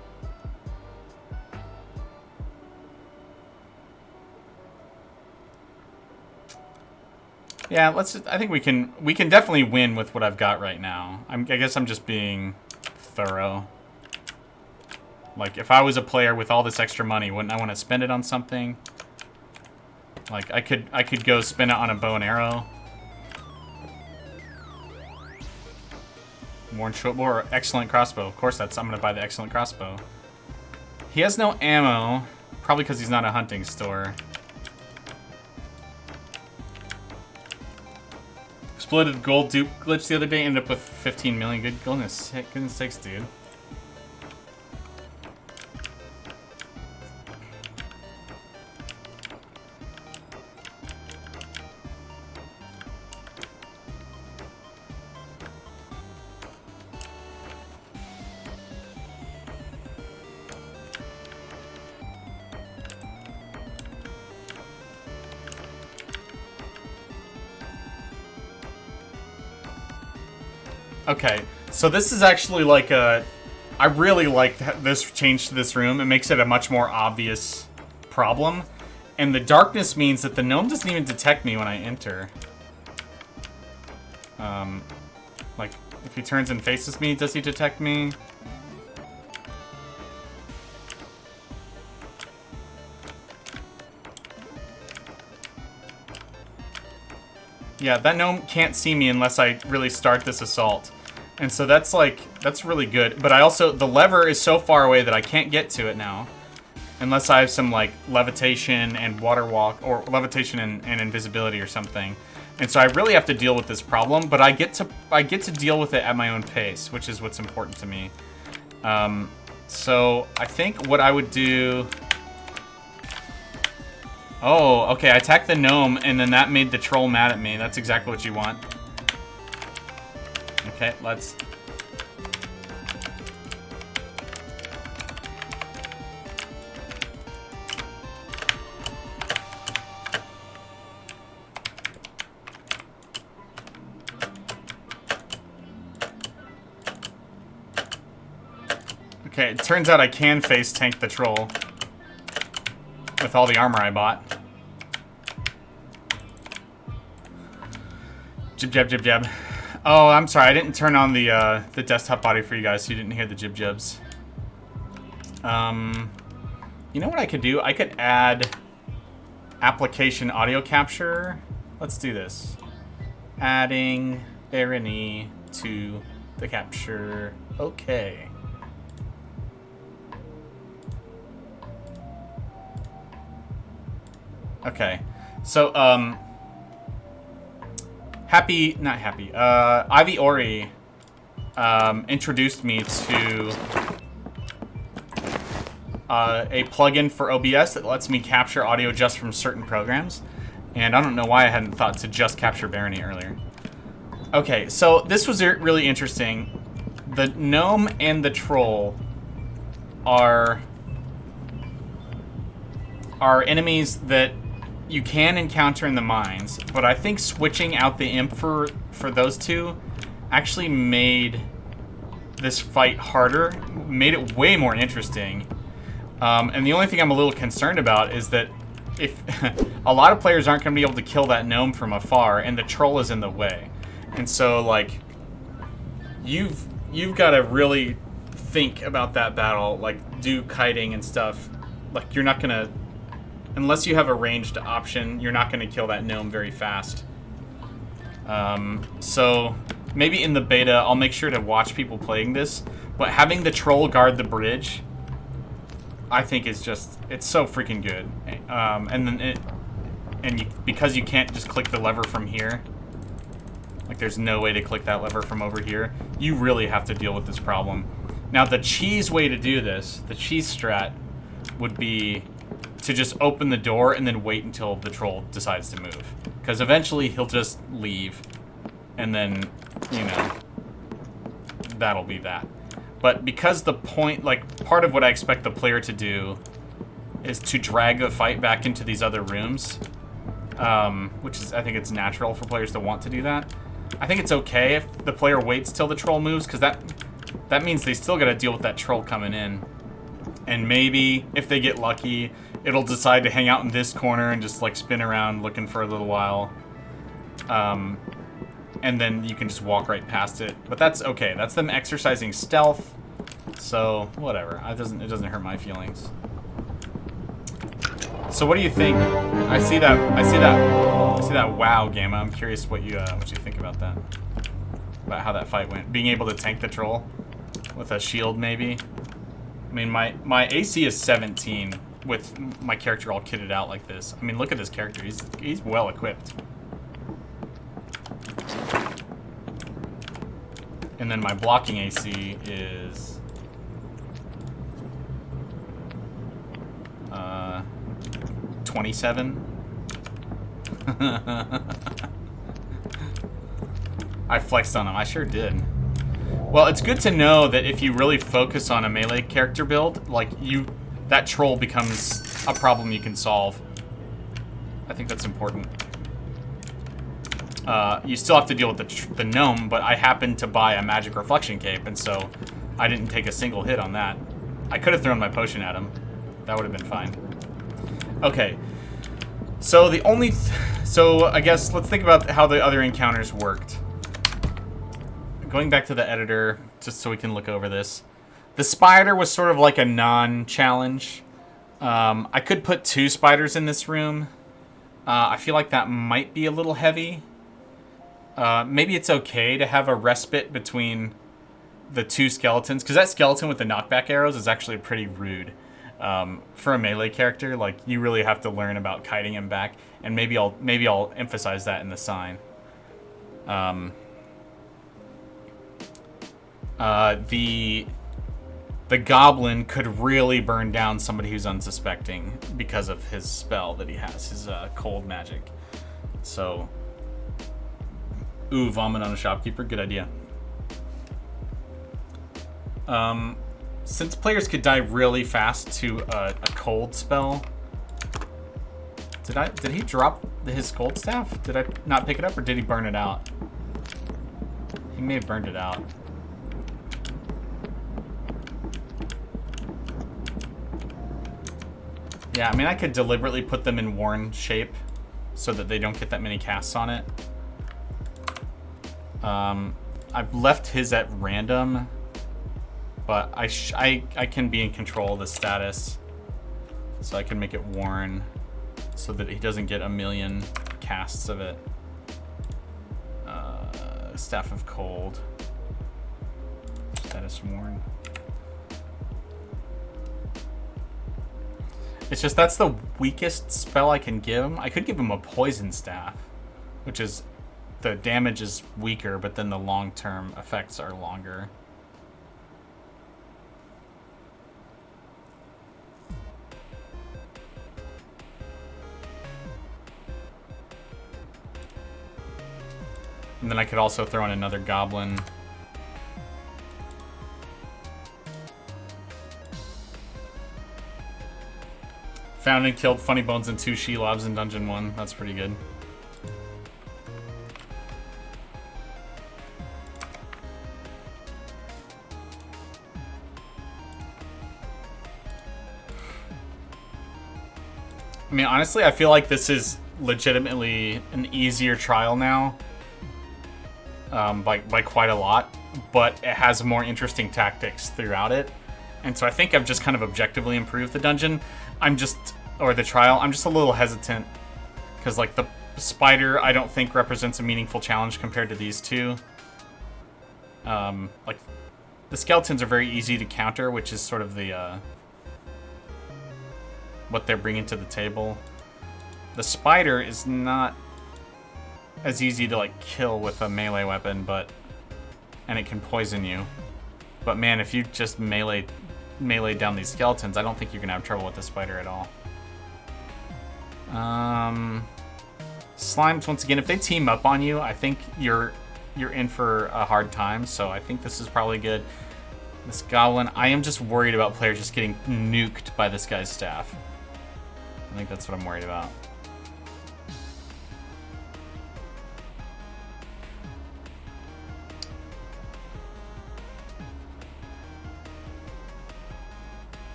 [SPEAKER 1] Yeah, I think we can definitely win with what I've got right now. I guess I'm just being thorough. Like, if I was a player with all this extra money, wouldn't I want to spend it on something? Like, I could go spend it on a bow and arrow. Worn short bow or excellent crossbow. Of course, I'm gonna buy the excellent crossbow. He has no ammo, probably because he's not a hunting store. Exploited gold dupe glitch the other day, ended up with 15 million. Goodness sakes, dude. Okay, so this is actually like a... I really like this change to this room. It makes it a much more obvious problem. And the darkness means that the gnome doesn't even detect me when I enter. Like, if he turns and faces me, does he detect me? Yeah, that gnome can't see me unless I really start this assault. And so that's really good. But I also, the lever is so far away that I can't get to it now. Unless I have some, like, levitation and water walk, or levitation and invisibility or something. And so I really have to deal with this problem, but I get to deal with it at my own pace, which is what's important to me. So I think what I would do... Oh, okay, I attacked the gnome, and then that made the troll mad at me. That's exactly what you want. Okay, let's... Okay, it turns out I can face tank the troll with all the armor I bought. Jib jab jib jab. Oh, I'm sorry, I didn't turn on the desktop audio for you guys, so you didn't hear the jib jabs. You know what I could do? I could add application audio capture. Let's do this. Adding Barony to the capture. Okay. Okay. So, Ivy Ori introduced me to a plugin for OBS that lets me capture audio just from certain programs. And I don't know why I hadn't thought to just capture Barony earlier. Okay, so this was really interesting. The gnome and the troll are enemies that you can encounter in the mines, but I think switching out the imp for those two actually made this fight harder, made it way more interesting. And the only thing I'm a little concerned about is that if a lot of players aren't going to be able to kill that gnome from afar, and the troll is in the way. And so, like, you've got to really think about that battle, like, do kiting and stuff. Like, you're not going to, unless you have a ranged option, you're not going to kill that gnome very fast. So, maybe in the beta, I'll make sure to watch people playing this, but having the troll guard the bridge, I think is just, it's so freaking good. And then because you can't just click the lever from here, like there's no way to click that lever from over here, you really have to deal with this problem. Now the cheese way to do this, the cheese strat, would be to just open the door and then wait until the troll decides to move. Because eventually he'll just leave, and then, you know, that'll be that. But because the point, like, part of what I expect the player to do is to drag the fight back into these other rooms, which is, I think it's natural for players to want to do that. I think it's okay if the player waits till the troll moves, because that means they still got to deal with that troll coming in. And maybe, if they get lucky, it'll decide to hang out in this corner and just, like, spin around looking for a little while. And then you can just walk right past it. But that's okay. That's them exercising stealth. So, whatever. It doesn't hurt my feelings. So what do you think? I see that wow, Gamma. I'm curious what you think about that. About how that fight went. Being able to tank the troll with a shield, maybe. I mean, my AC is 17 with my character all kitted out like this. I mean, look at this character. He's well equipped. And then my blocking AC is 27. I flexed on him. I sure did. Well, it's good to know that if you really focus on a melee character build, like that troll becomes a problem you can solve. I think that's important. You still have to deal with the gnome, but I happened to buy a magic reflection cape, and so I didn't take a single hit on that. I could have thrown my potion at him. That would have been fine. Okay. So so I guess let's think about how the other encounters worked. Going back to the editor, just so we can look over this. The spider was sort of like a non-challenge. I could put 2 spiders in this room. I feel like that might be a little heavy. Maybe it's okay to have a respite between the 2 skeletons, because that skeleton with the knockback arrows is actually pretty rude. For a melee character, like, you really have to learn about kiting him back, and maybe I'll emphasize that in the sign. The goblin could really burn down somebody who's unsuspecting because of his spell that he has, his cold magic. So, ooh, vomit on a shopkeeper, good idea. Since players could die really fast to a cold spell, did he drop his cold staff? Did I not pick it up, or did he burn it out? He may have burned it out. Yeah, I mean, I could deliberately put them in worn shape so that they don't get that many casts on it. I've left his at random, but I can be in control of the status, so I can make it worn so that he doesn't get a million casts of it. Staff of Cold. Status worn. It's just that's the weakest spell I can give him. I could give him a Poison Staff, which is the damage is weaker, but then the long-term effects are longer. And then I could also throw in another Goblin. Found and killed Funny Bones and 2 Shelobs in Dungeon 1. That's pretty good. I mean, honestly, I feel like this is legitimately an easier trial now. By quite a lot. But it has more interesting tactics throughout it. And so I think I've just kind of objectively improved the dungeon. Or the trial, I'm just a little hesitant. Because, like, the spider, I don't think represents a meaningful challenge compared to these two. Like, the skeletons are very easy to counter, which is sort of the, what they're bringing to the table. The spider is not as easy to, like, kill with a melee weapon, and it can poison you. But, man, if you just melee down these skeletons, I don't think you're gonna have trouble with the spider at all. Slimes, once again, if they team up on you, I think you're in for a hard time, so I think this is probably good. This goblin, I am just worried about players just getting nuked by this guy's staff. I think that's what I'm worried about.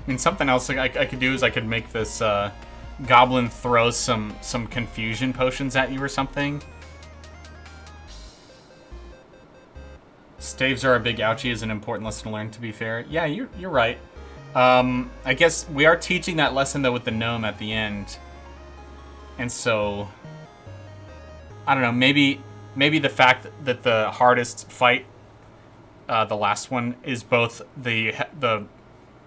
[SPEAKER 1] I mean, something else I could do is I could make this goblin throw some confusion potions at you or something. Staves are a big ouchie is an important lesson to learn, to be fair. Yeah, you're right. I guess we are teaching that lesson, though, with the gnome at the end. And so, I don't know, maybe the fact that the hardest fight, the last one, is both the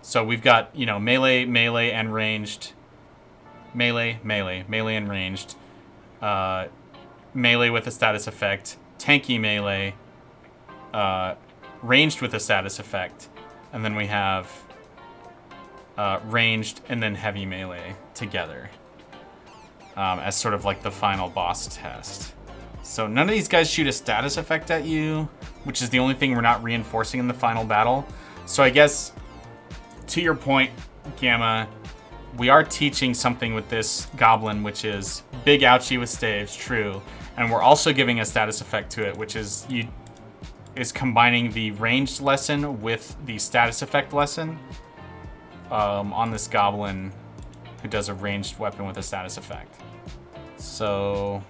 [SPEAKER 1] so we've got, you know, melee, and ranged. Melee, and ranged. Melee with a status effect. Tanky melee. Ranged with a status effect. And then we have ranged and then heavy melee together. As sort of like the final boss test. So none of these guys shoot a status effect at you, which is the only thing we're not reinforcing in the final battle. So I guess, to your point, Gamma, we are teaching something with this goblin, which is big ouchie with staves, true. And we're also giving a status effect to it, which is combining the ranged lesson with the status effect lesson on this goblin who does a ranged weapon with a status effect. So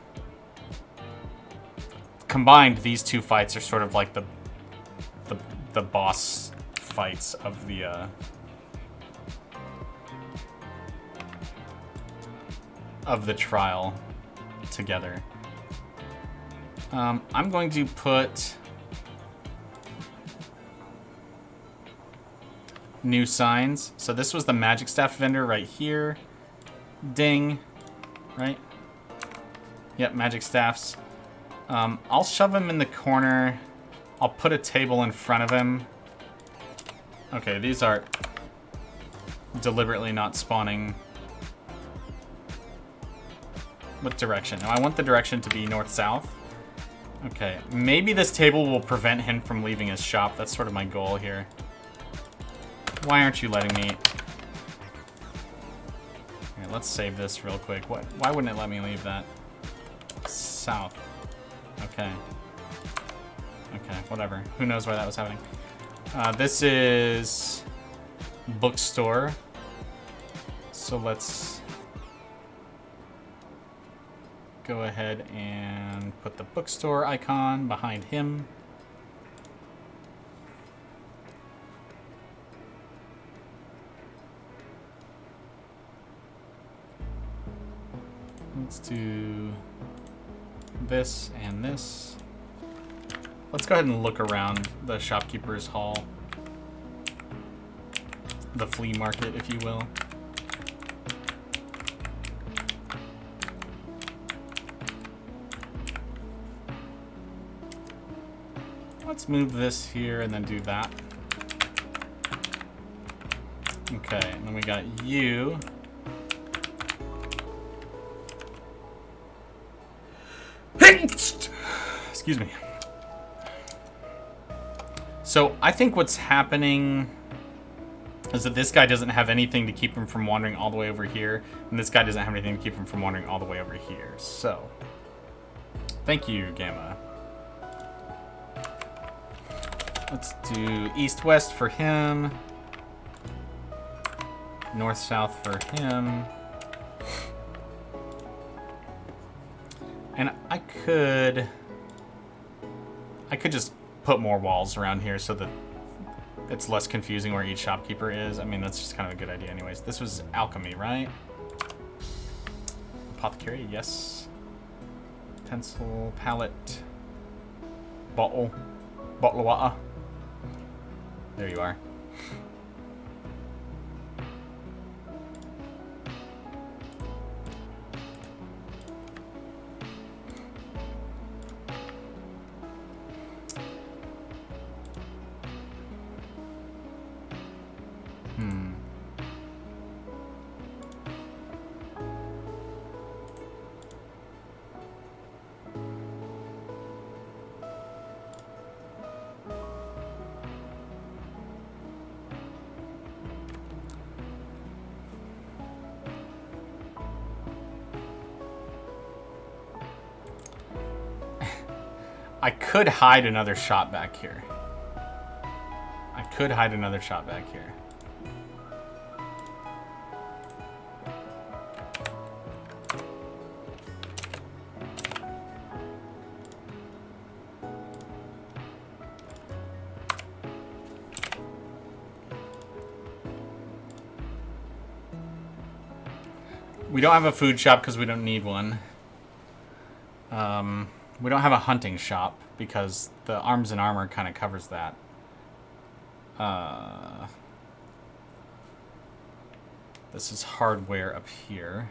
[SPEAKER 1] combined, these two fights are sort of like the boss fights of the trial together. I'm going to put new signs. So this was the magic staff vendor right here. Ding. Right? Yep, magic staffs. I'll shove him in the corner. I'll put a table in front of him. Okay, these are deliberately not spawning. What direction? No, I want the direction to be north-south. Okay, maybe this table will prevent him from leaving his shop. That's sort of my goal here. Why aren't you letting me? Okay, let's save this real quick. Why wouldn't it let me leave that? South. Okay. Okay, whatever. Who knows why that was happening. This is bookstore. So let's go ahead and put the bookstore icon behind him. Let's do this and this. Let's go ahead and look around the Shopkeepers Hall. The flea market, if you will. Let's move this here and then do that. Okay, and then we got you. Excuse me. So I think what's happening is that this guy doesn't have anything to keep him from wandering all the way over here, and this guy doesn't have anything to keep him from wandering all the way over here. So, thank you, Gamma. Let's do east-west for him. North-south for him. And I could just put more walls around here so that it's less confusing where each shopkeeper is. I mean, that's just kind of a good idea anyways. This was alchemy, right? Apothecary, yes. Pencil, palette, bottle of water. There you are. I could hide another shot back here. We don't have a food shop because we don't need one. We don't have a hunting shop because the arms and armor kind of covers that. This is hardware up here.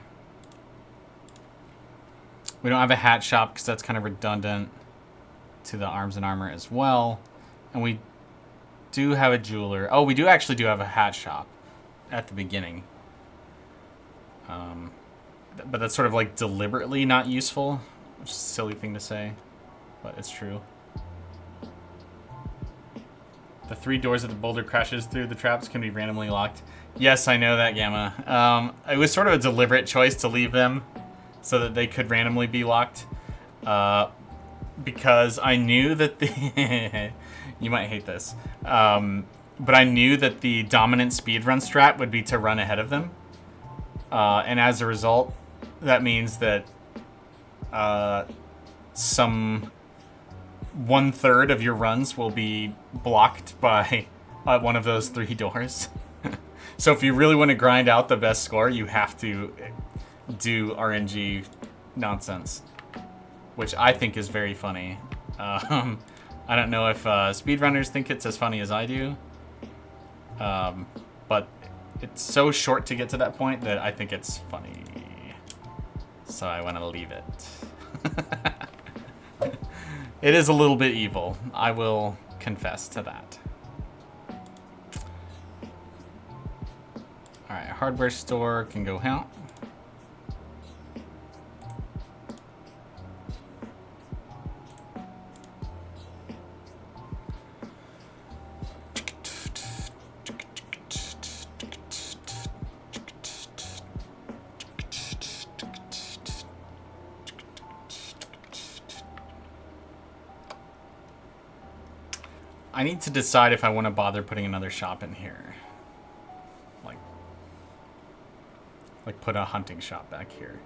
[SPEAKER 1] We don't have a hat shop because that's kind of redundant to the arms and armor as well. And we do have a jeweler. Oh, we do actually have a hat shop at the beginning. But that's sort of like deliberately not useful. Which is a silly thing to say, but it's true. The 3 doors that the boulder crashes through the traps can be randomly locked. Yes, I know that, Gamma. It was sort of a deliberate choice to leave them so that they could randomly be locked. Because I knew that the... you might hate this. But I knew that the dominant speedrun strat would be to run ahead of them. And as a result, that means that some 1/3 of your runs will be blocked by one of those 3 doors. So if you really want to grind out the best score, you have to do RNG nonsense, which I think is very funny. I don't know if speedrunners think it's as funny as I do, but it's so short to get to that point that I think it's funny. So I want to leave it. It is a little bit evil. I will confess to that. Alright, hardware store can go out. I need to decide if I want to bother putting another shop in here. Like put a hunting shop back here.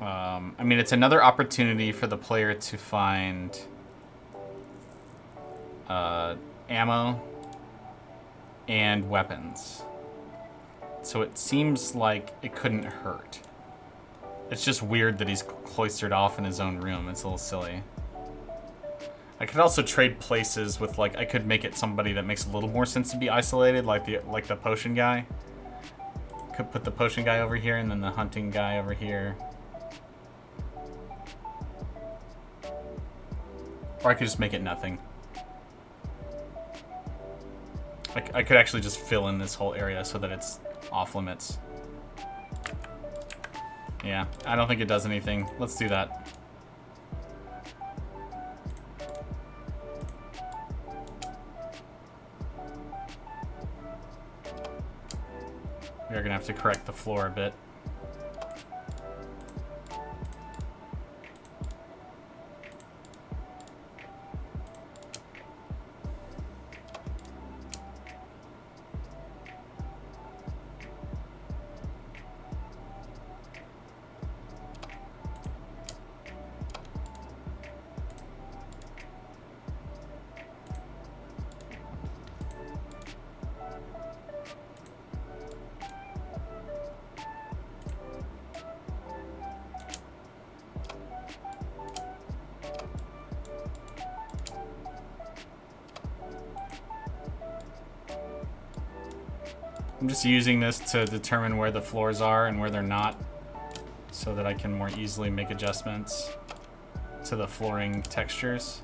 [SPEAKER 1] I mean, it's another opportunity for the player to find ammo and weapons. So it seems like it couldn't hurt. It's just weird that he's cloistered off in his own room. It's a little silly. I could also trade places with, like, I could make it somebody that makes a little more sense to be isolated, like the potion guy. Could put the potion guy over here and then the hunting guy over here. Or I could just make it nothing. I could actually just fill in this whole area so that it's off limits. Yeah, I don't think it does anything. Let's do that. We are gonna have to correct the floor a bit. I'm just using this to determine where the floors are and where they're not, so that I can more easily make adjustments to the flooring textures.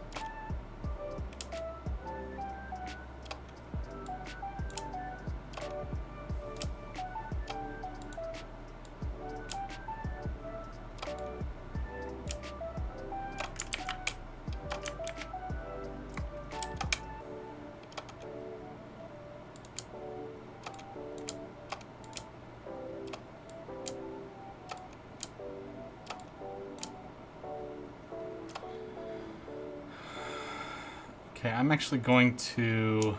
[SPEAKER 1] Okay, I'm actually going to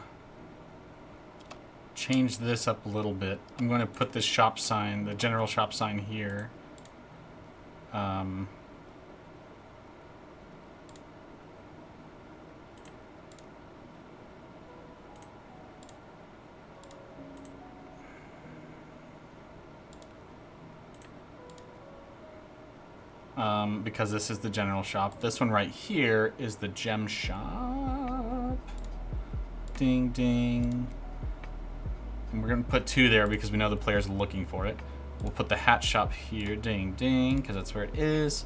[SPEAKER 1] change this up a little bit. I'm going to put this shop sign, the general shop sign here. Because this is the general shop. This one right here is the gem shop. Ding, ding. And we're going to put 2 there because we know the player's looking for it. We'll put the hat shop here. Ding, ding, because that's where it is.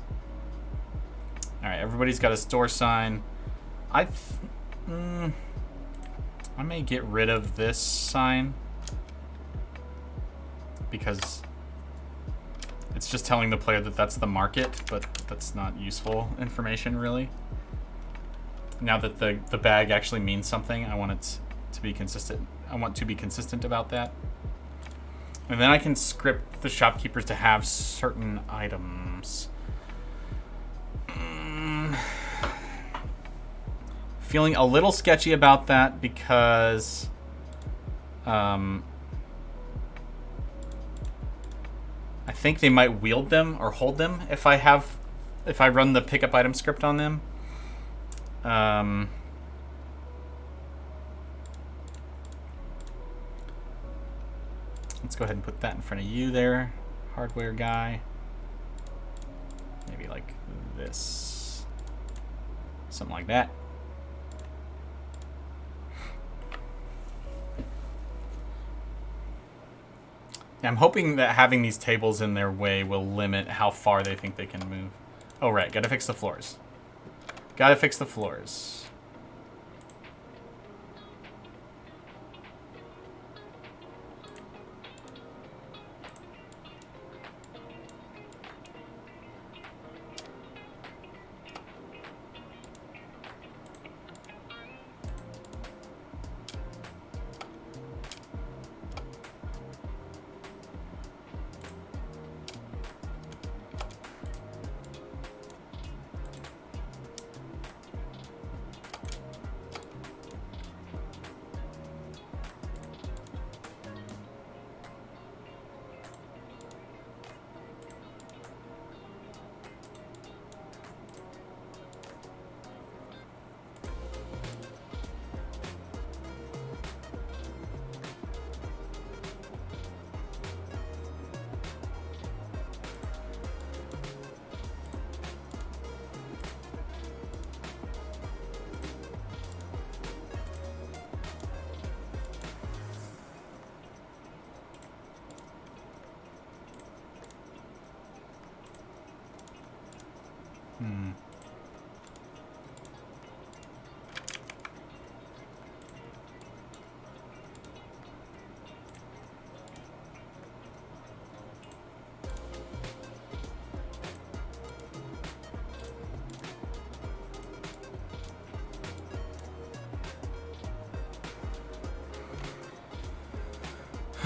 [SPEAKER 1] All right, everybody's got a store sign. I may get rid of this sign because it's just telling the player that that's the market, but that's not useful information, really. Now that the bag actually means something, I want it to be consistent. I want to be consistent about that. And then I can script the shopkeepers to have certain items. Feeling a little sketchy about that because I think they might wield them or hold them if I run the pickup item script on them. Let's go ahead and put that in front of you there, hardware guy. Maybe like this. Something like that. I'm hoping that having these tables in their way will limit how far they think they can move. Oh, right. Gotta fix the floors. Gotta fix the floors.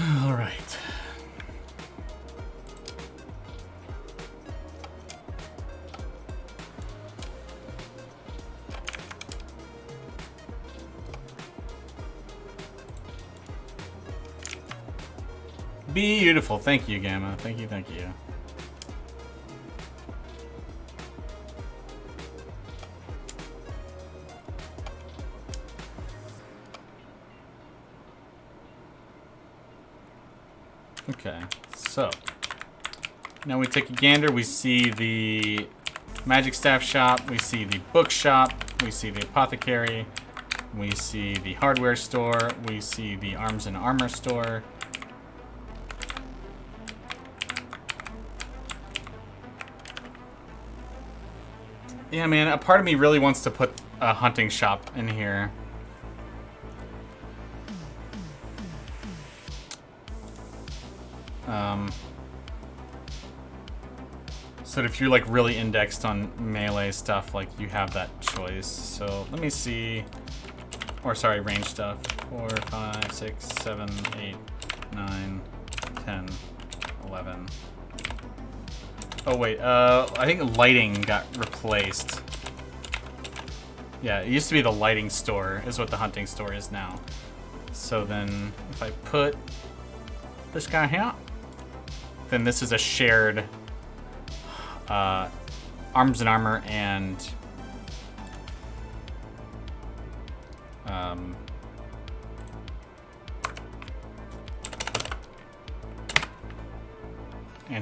[SPEAKER 1] All right. Beautiful. Thank you, Gamma. Thank you, thank you. Okay, so now we take a gander. We see the magic staff shop, we see the bookshop, we see the apothecary, we see the hardware store, we see the arms and armor store. Yeah, man, a part of me really wants to put a hunting shop in here. So if you're like really indexed on melee stuff, like you have that choice. So let me see, or sorry, range stuff. 4, 5, 6, 7, 8, 9, 10, 11. Oh wait, I think lighting got replaced. Yeah, it used to be the lighting store is what the hunting store is now. So then if I put this guy here, then this is a shared arms and armor and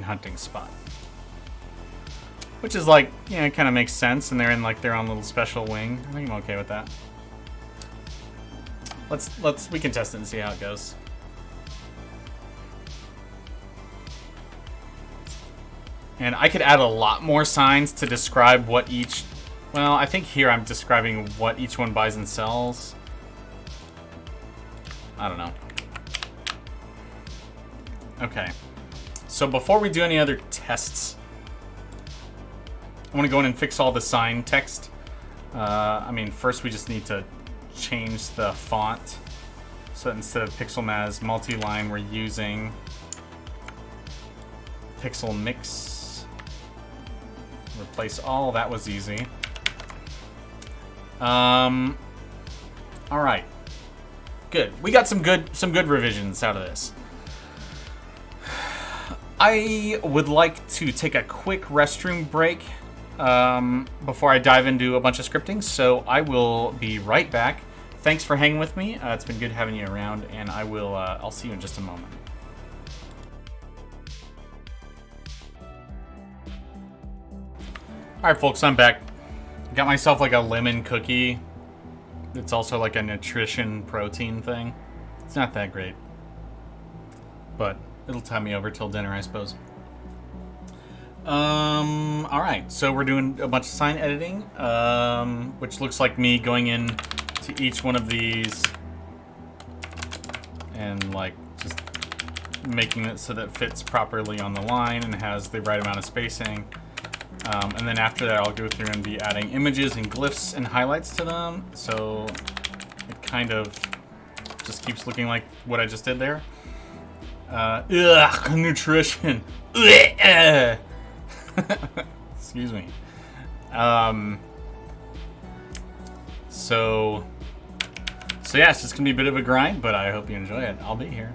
[SPEAKER 1] hunting spot. Which is like, yeah, it kind of makes sense, and they're in like their own little special wing. I think I'm okay with that. We can test it and see how it goes. And I could add a lot more signs to describe what each... Well, I think here I'm describing what each one buys and sells. I don't know. Okay. So before we do any other tests, I want to go in and fix all the sign text. I mean, first we just need to change the font. So instead of Pixelmaz multi-line, we're using Pixel Mix. Replace all. That was easy. All right. Good. We got some good revisions out of this. I would like to take a quick restroom break before I dive into a bunch of scripting, so I will be right back. Thanks for hanging with me. It's been good having you around, and I'll see you in just a moment. All right, folks, I'm back. Got myself like a lemon cookie. It's also like a nutrition protein thing. It's not that great, but it'll tie me over till dinner, I suppose. All right, so we're doing a bunch of sign editing, which looks like me going in to each one of these and like just making it so that it fits properly on the line and has the right amount of spacing. And then after that, I'll go through and be adding images and glyphs and highlights to them, so it kind of just keeps looking like what I just did there. Nutrition. Excuse me. So yeah, it's just gonna be a bit of a grind, but I hope you enjoy it. I'll be here.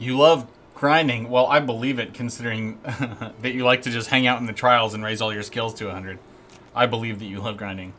[SPEAKER 1] You love grinding. Well, I believe it, considering that you like to just hang out in the trials and raise all your skills to 100. I believe that you love grinding.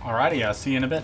[SPEAKER 1] Alrighty, I'll see you in a bit.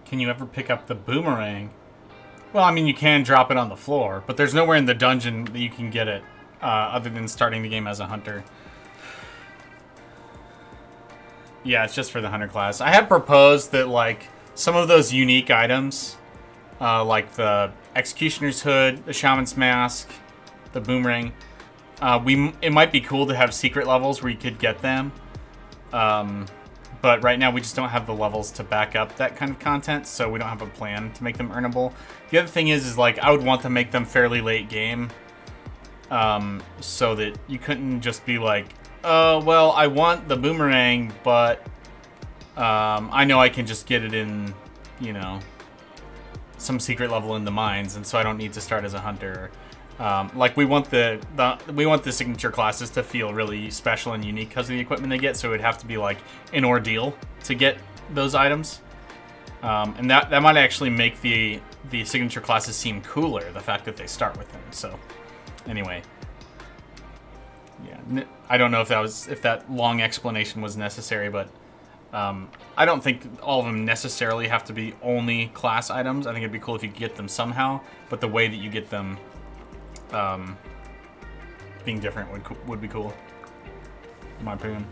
[SPEAKER 1] Can you ever pick up the boomerang? Well, I mean, you can drop it on the floor, but there's nowhere in the dungeon that you can get it other than starting the game as a hunter. Yeah, it's just for the hunter class. I had proposed that, like, some of those unique items, like the executioner's hood, the shaman's mask, the boomerang, it might be cool to have secret levels where you could get them. But right now we just don't have the levels to back up that kind of content, so we don't have a plan to make them earnable. The other thing is like, I would want to make them fairly late game, so that you couldn't just be like, well, I want the boomerang, but I know I can just get it in, you know, some secret level in the mines, and so I don't need to start as a hunter. Like, we want the signature classes to feel really special and unique because of the equipment they get, so it would have to be like an ordeal to get those items. And that might actually make the signature classes seem cooler, the fact that they start with them. So anyway, yeah, I don't know if that long explanation was necessary, but I don't think all of them necessarily have to be only class items. I think it'd be cool if you could get them somehow, but the way that you get them being different would be cool, in my opinion.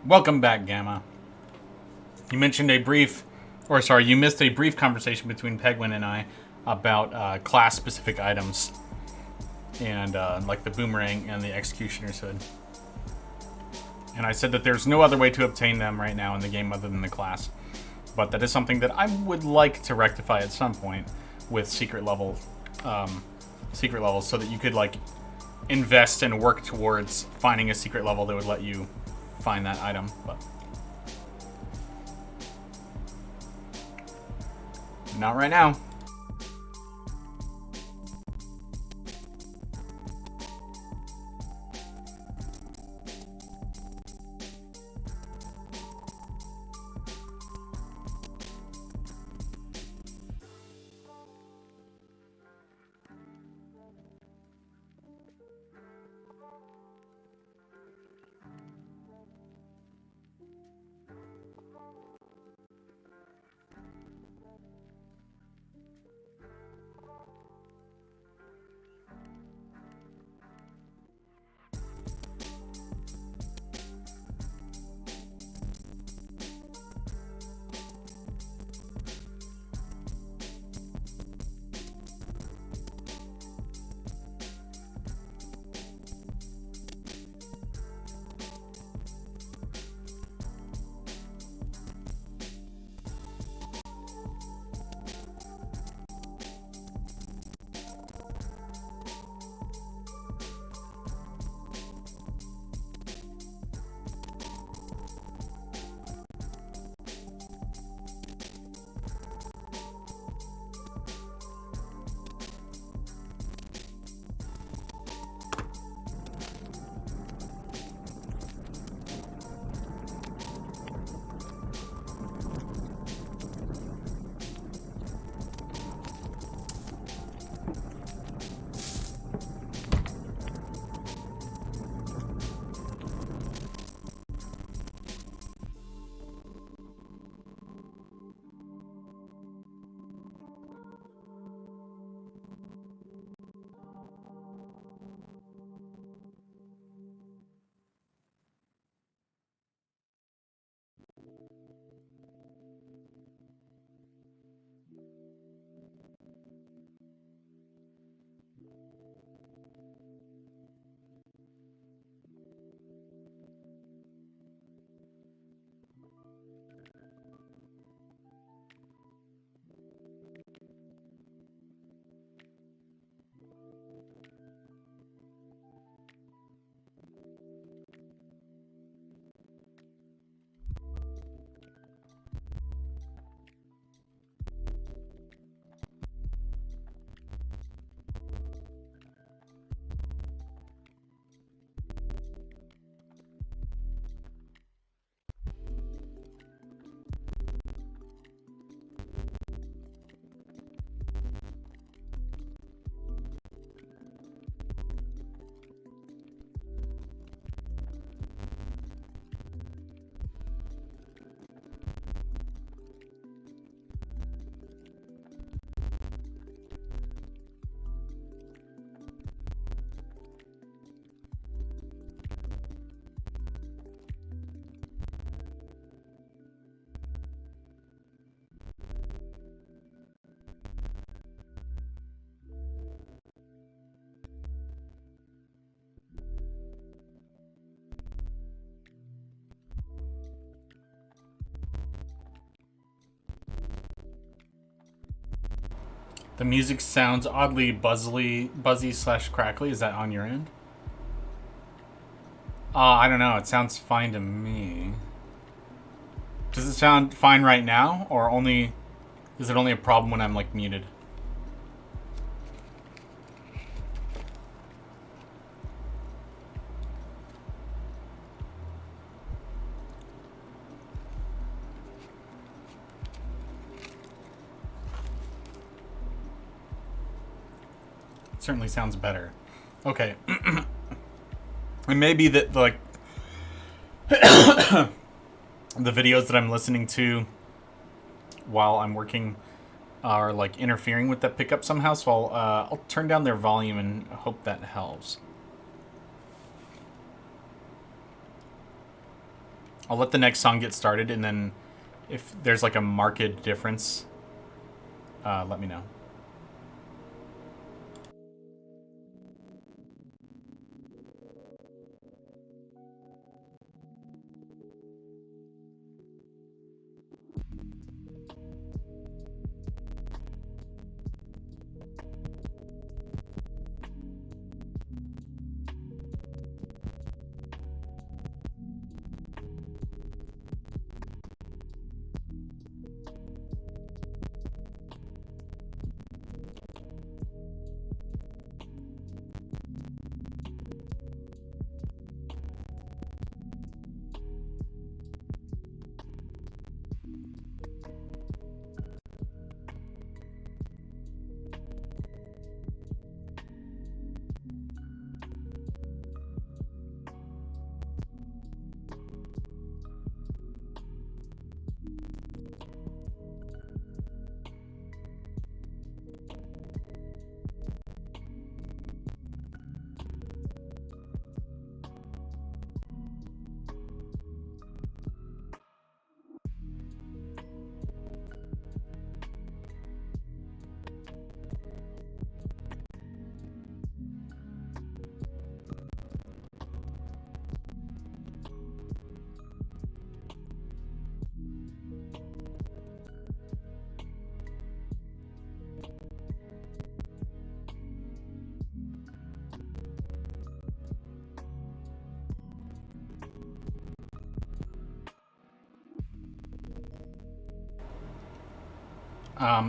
[SPEAKER 1] Welcome back, Gamma. You mentioned you missed a brief conversation between Pegwin and I about class-specific items and like the boomerang and the executioner's hood. And I said that there's no other way to obtain them right now in the game other than the class. But that is something that I would like to rectify at some point with secret levels, so that you could like invest and work towards finding a secret level that would let you find that item. But not right now. The music sounds oddly buzzy slash crackly. Is that on your end? I don't know. It sounds fine to me. Does it sound fine right now, or only? Is it only a problem when I'm like muted? It certainly sounds better. Okay. It may be that like the videos that I'm listening to while I'm working are like interfering with that pickup somehow, so I'll turn down their volume and hope that helps. I'll let the next song get started, and then if there's like a marked difference, let me know.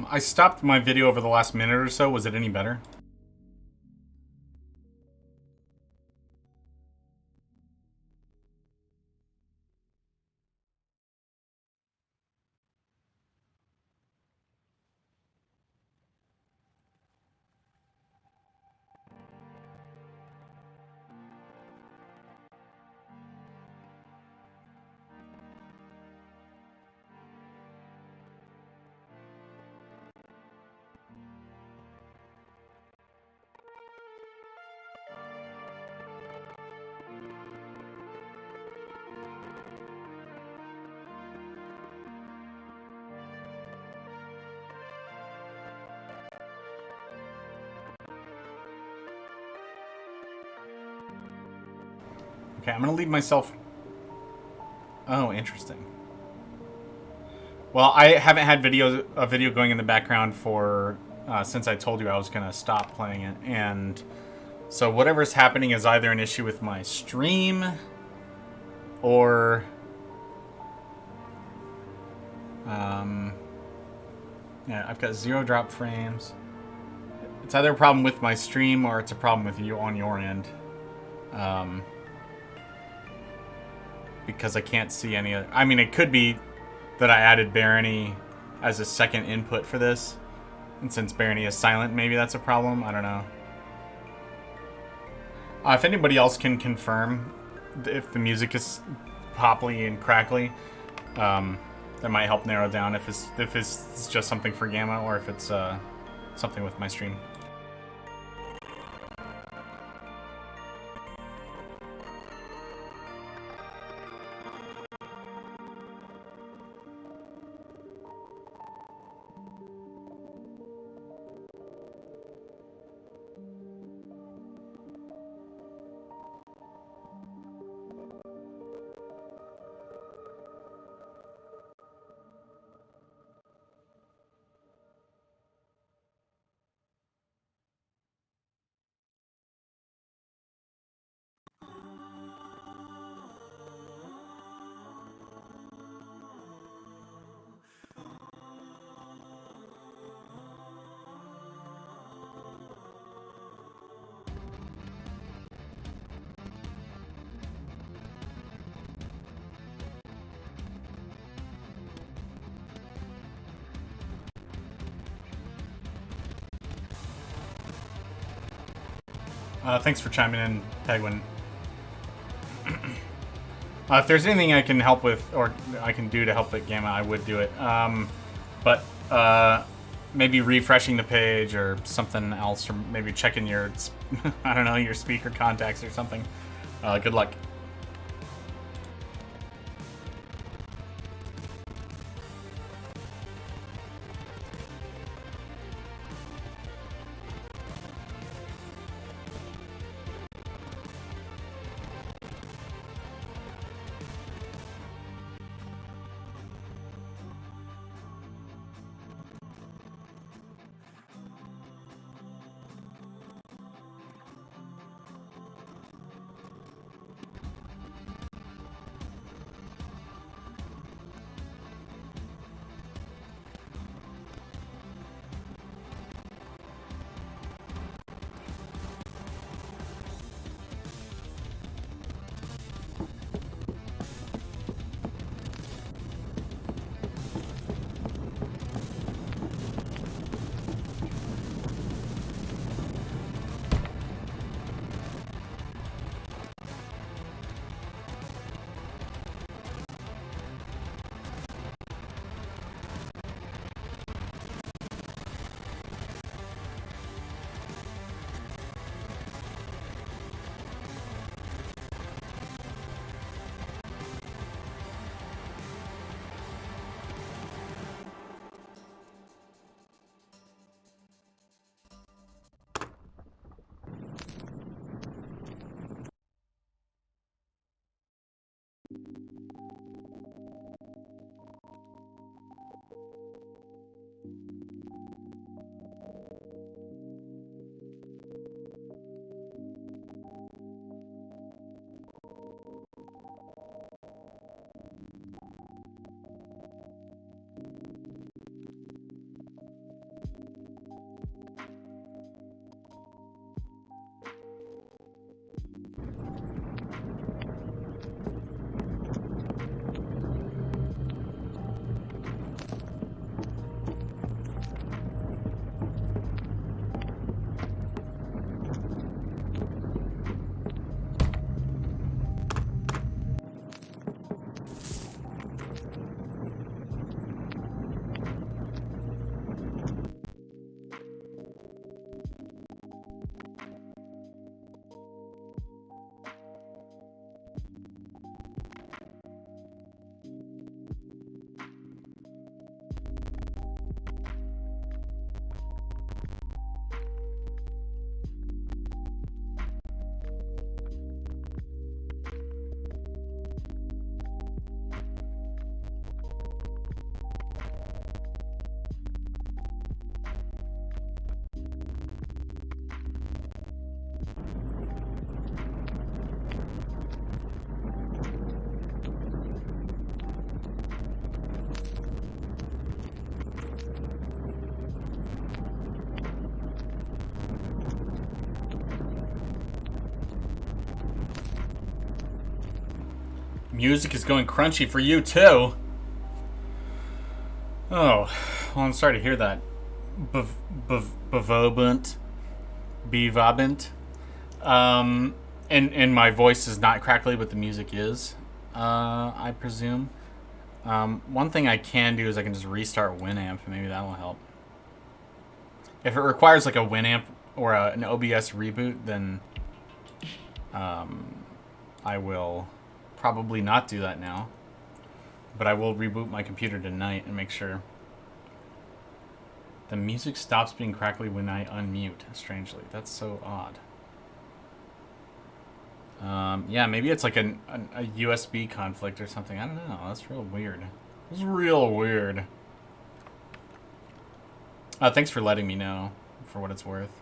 [SPEAKER 1] I stopped my video over the last minute or so. Was it any better? Okay, I'm gonna leave myself... Oh, interesting. Well, I haven't had a video going in the background for since I told you I was gonna stop playing it, and so whatever's happening is either an issue with my stream or yeah, I've got 0 drop frames. It's either a problem with my stream or it's a problem with you on your end. Because I can't see any other... I mean, it could be that I added Barony as a second input for this. And since Barony is silent, maybe that's a problem. I don't know. If anybody else can confirm if the music is popply and crackly, that might help narrow down if it's just something for Gamma or if it's something with my stream. Thanks for chiming in, Pegwin. If there's anything I can help with, or I can do to help at Gamma, I would do it. But maybe refreshing the page or something else, or maybe checking your, I don't know, your speaker contacts or something. Good luck. music is going crunchy for you too. Oh, well, I'm sorry to hear that. Bevobant. And my voice is not crackly, but the music is, I presume. One thing I can do is I can just restart Winamp. Maybe that will help. If it requires like a Winamp or an OBS reboot, then I will probably not do that now. But I will reboot my computer tonight and make sure. The music stops being crackly when I unmute, strangely. That's so odd. Yeah, maybe it's like a USB conflict or something. I don't know. That's real weird. It's real weird. Thanks for letting me know, for what it's worth.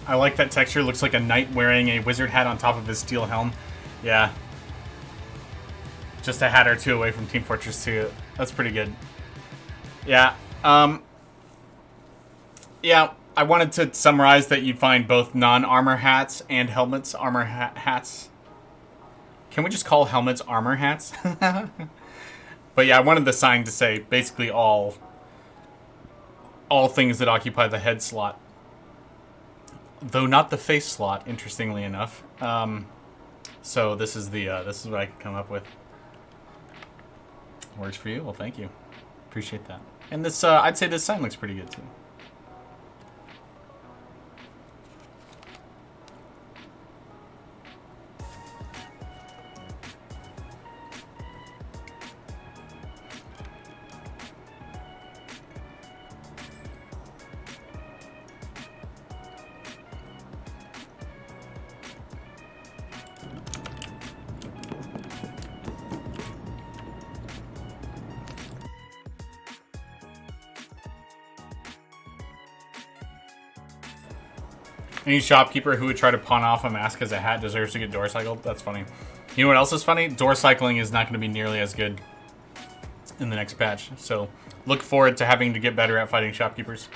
[SPEAKER 1] I like that texture. Looks like a knight wearing a wizard hat on top of his steel helm. Yeah. Just a hat or two away from Team Fortress 2. That's pretty good. Yeah. Yeah, I wanted to summarize that you'd find both non-armor hats and helmets armor hats. Can we just call helmets armor hats? But yeah, I wanted the sign to say basically all things that occupy the head slot. Though not the face slot, interestingly enough. So this is what I could come up with. Works for you? Well, thank you. Appreciate that. And this, I'd say this sign looks pretty good too. Any shopkeeper who would try to pawn off a mask as a hat deserves to get door cycled. That's funny. You know what else is funny? Door cycling is not going to be nearly as good in the next patch. So look forward to having to get better at fighting shopkeepers.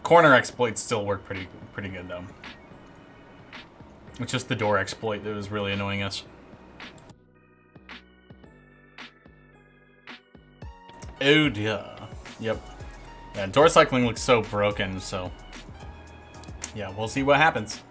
[SPEAKER 1] Corner exploits still work pretty good though. It's just the door exploit that was really annoying us. Oh dear. Yep. Yeah, door cycling looks so broken, so yeah, we'll see what happens.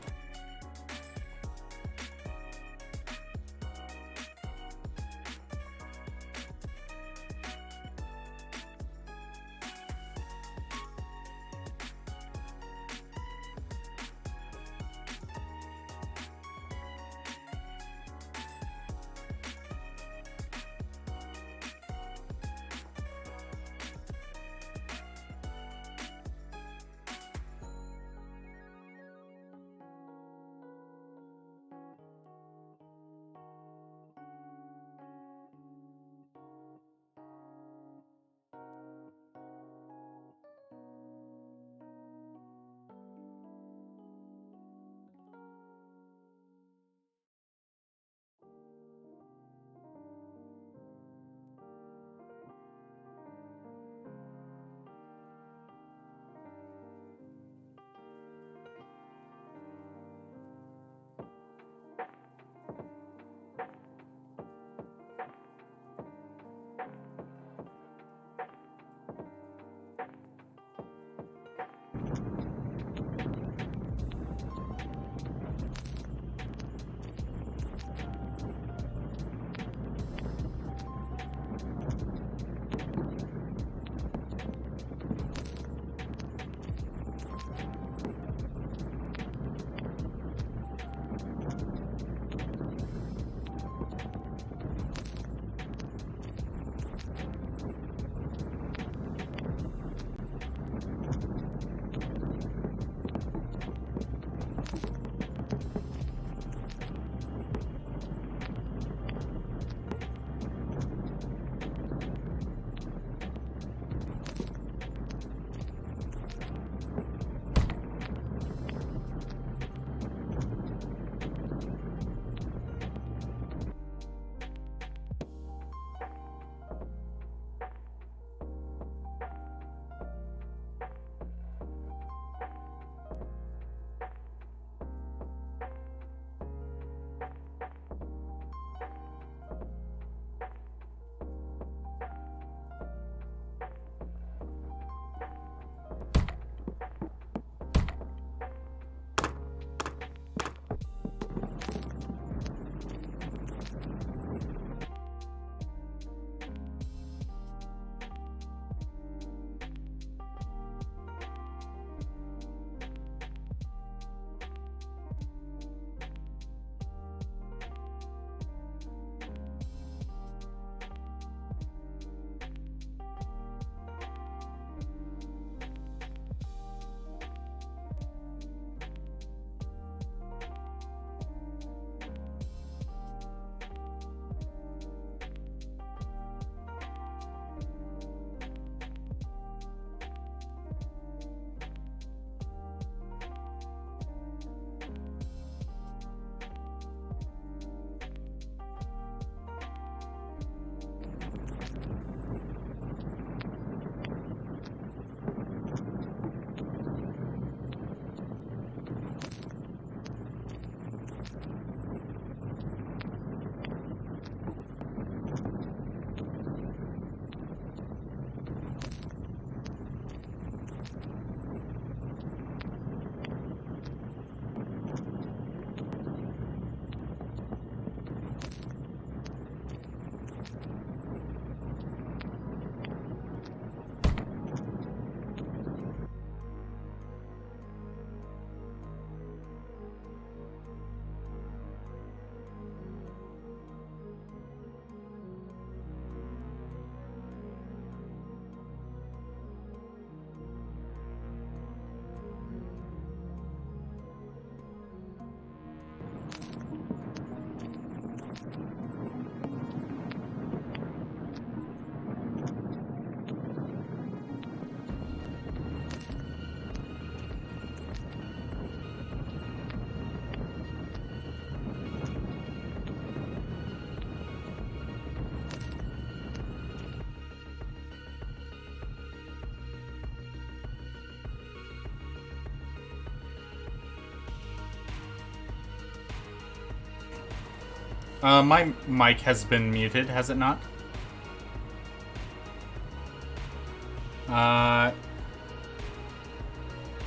[SPEAKER 1] My mic has been muted, has it not?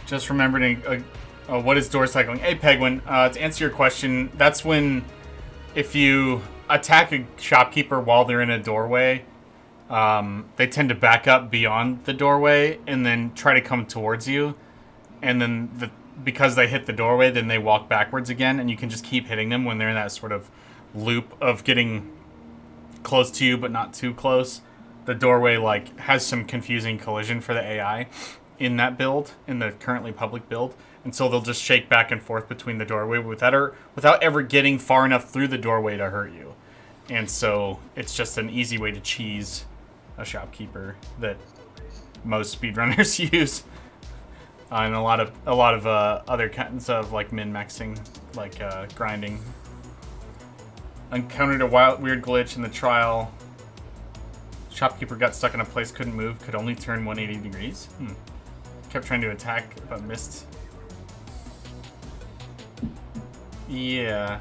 [SPEAKER 1] Just remembering, what is door cycling? Hey, Pegwin, to answer your question, that's when if you attack a shopkeeper while they're in a doorway, they tend to back up beyond the doorway and then try to come towards you. And then because they hit the doorway, then they walk backwards again, and you can just keep hitting them when they're in that sort of loop of getting close to you but not too close. The doorway has some confusing collision for the AI in that build, in the currently public build, and so they'll just shake back and forth between the doorway without ever getting far enough through the doorway to hurt you. And so it's just an easy way to cheese a shopkeeper that most speedrunners use. And a lot of other kinds of min-maxing, grinding. Encountered a weird glitch in the trial. Shopkeeper got stuck in a place, couldn't move, could only turn 180 degrees. Kept trying to attack, but missed. Yeah.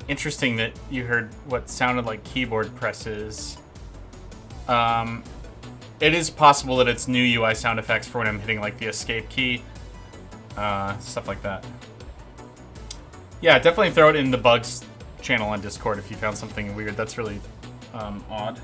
[SPEAKER 1] Interesting that you heard what sounded like keyboard presses. It is possible that it's new UI sound effects for when I'm hitting the escape key. Stuff like that. Yeah, definitely throw it in the bugs channel on Discord if you found something weird. That's really odd.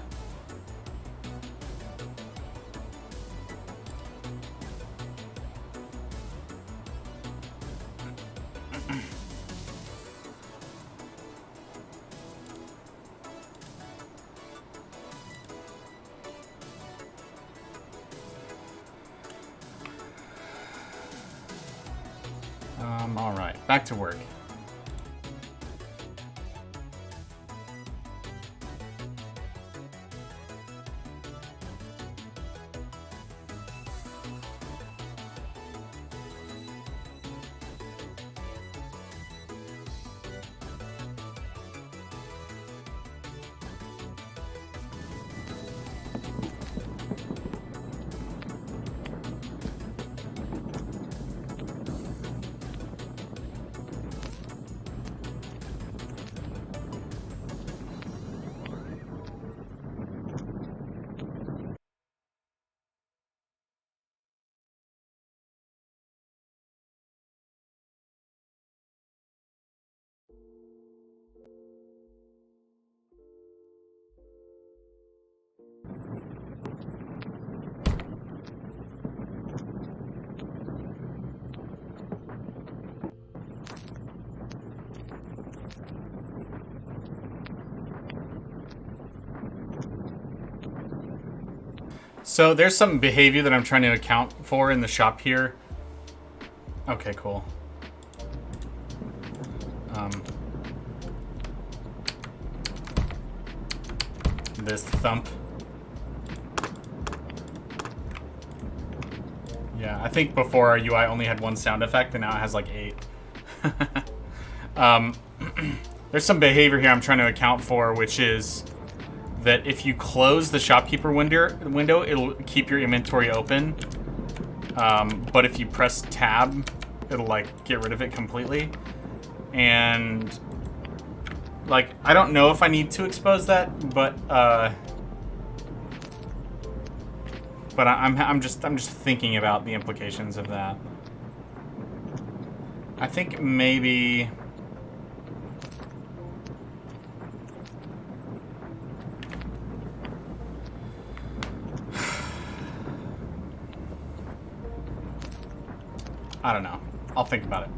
[SPEAKER 1] All right, back to work. So there's some behavior that I'm trying to account for in the shop here. Okay, cool. This thump. Yeah, I think before our UI only had one sound effect, and now it has 8. There's some behavior here I'm trying to account for, which is that if you close the shopkeeper window, it'll keep your inventory open. But if you press tab, it'll get rid of it completely. And I don't know if I need to expose that, but I'm just thinking about the implications of that. I think maybe I don't know. I'll think about it.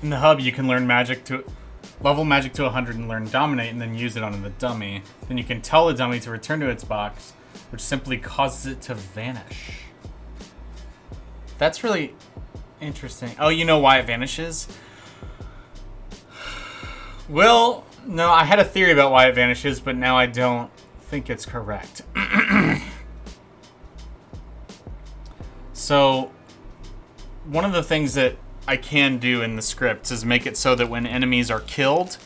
[SPEAKER 1] In the hub, you can learn level magic to 100 and learn Dominate, and then use it on the dummy. Then you can tell the dummy to return to its box, which simply causes it to vanish. That's really interesting. Oh, you know why it vanishes? Well, no, I had a theory about why it vanishes, but now I don't think it's correct. So, one of the things that I can do in the scripts is make it so that when enemies are killed,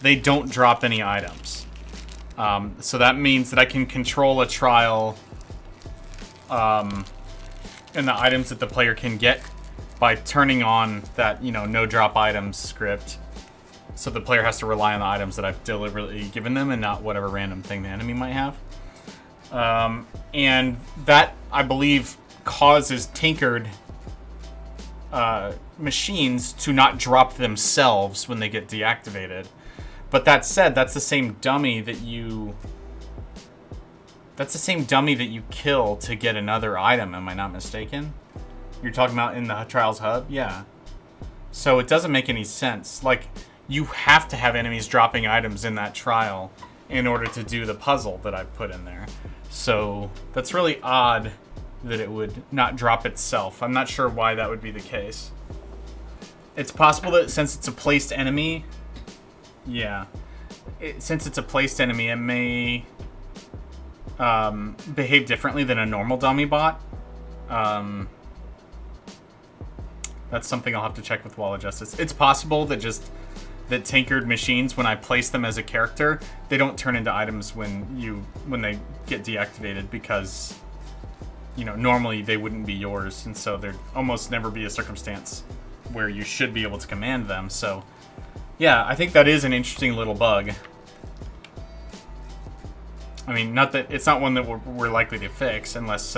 [SPEAKER 1] they don't drop any items. So that means that I can control a trial and the items that the player can get by turning on that, no drop items script. So the player has to rely on the items that I've deliberately given them and not whatever random thing the enemy might have. And that, I believe, causes tinkered machines to not drop themselves when they get deactivated. But that said, that's the same dummy that you kill to get another item, am I not mistaken? You're talking about in the Trials hub? Yeah. So it doesn't make any sense. Like, you have to have enemies dropping items in that trial in order to do the puzzle that I put in there. So that's really odd that it would not drop itself. I'm not sure why that would be the case. It's possible that since it's a placed enemy, since it's a placed enemy, it may behave differently than a normal dummy bot. That's something I'll have to check with Wall of Justice. It's possible that that tinkered machines, when I place them as a character, they don't turn into items when they get deactivated, because normally they wouldn't be yours, and so there'd almost never be a circumstance where you should be able to command them. So yeah, I think that is an interesting little bug. I mean, it's not one that we're likely to fix unless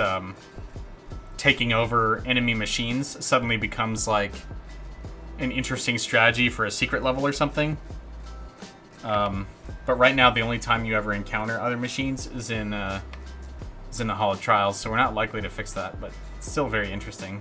[SPEAKER 1] taking over enemy machines suddenly becomes like an interesting strategy for a secret level or something. But right now, the only time you ever encounter other machines is in the Hall of Trials, so we're not likely to fix that, but it's still very interesting.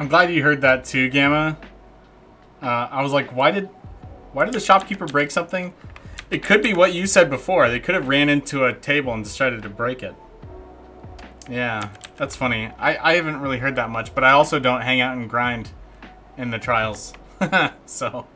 [SPEAKER 1] I'm glad you heard that too, Gamma. I was like, why did the shopkeeper break something? It could be what you said before. They could have ran into a table and decided to break it. Yeah, that's funny. I haven't really heard that much, but I also don't hang out and grind in the trials. So.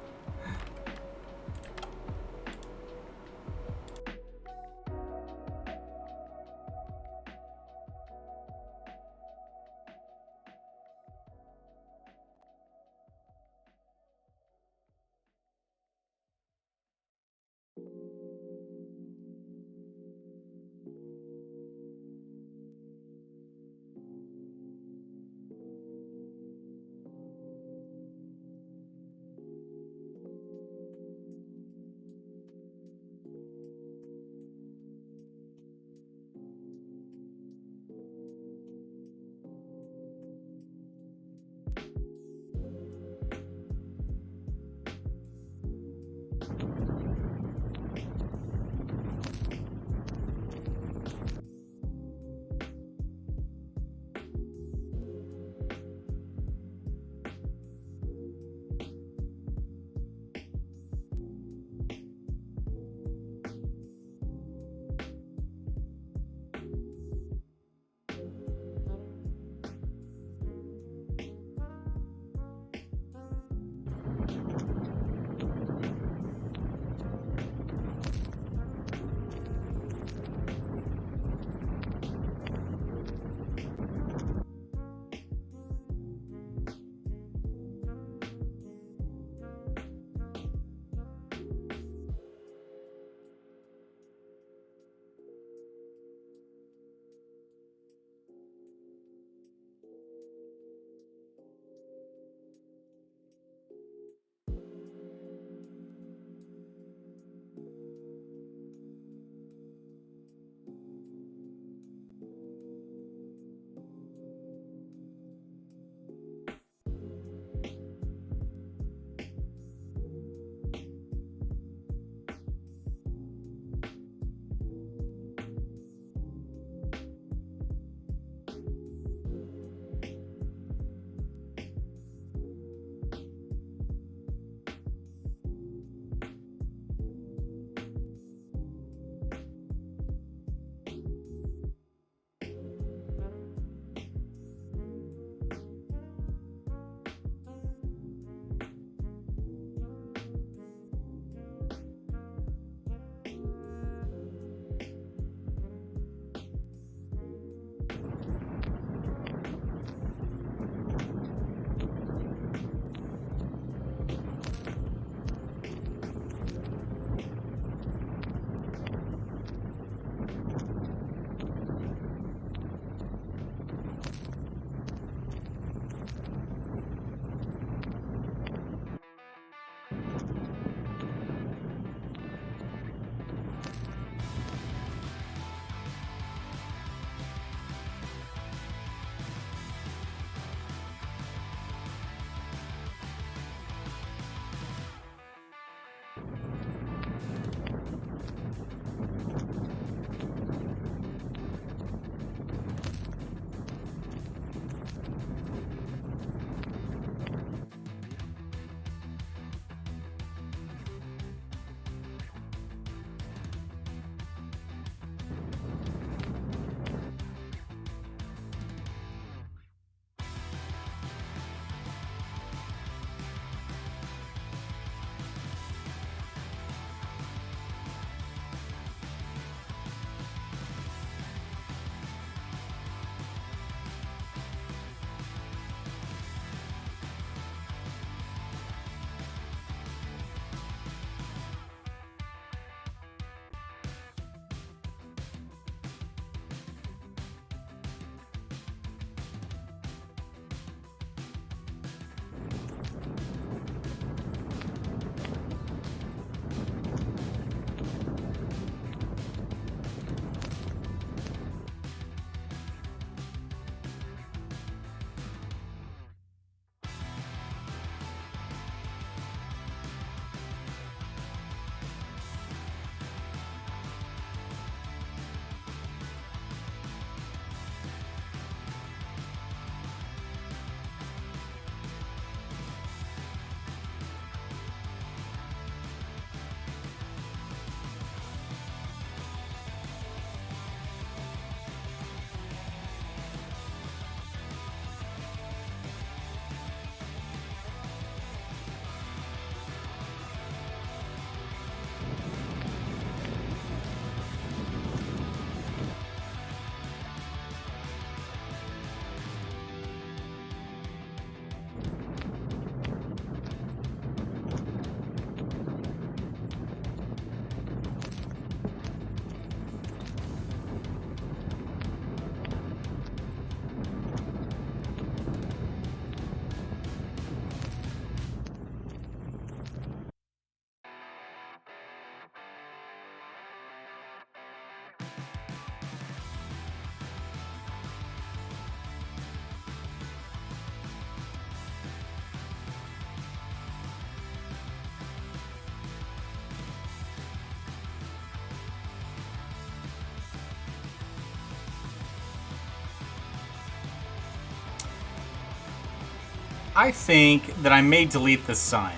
[SPEAKER 1] I think that I may delete this sign.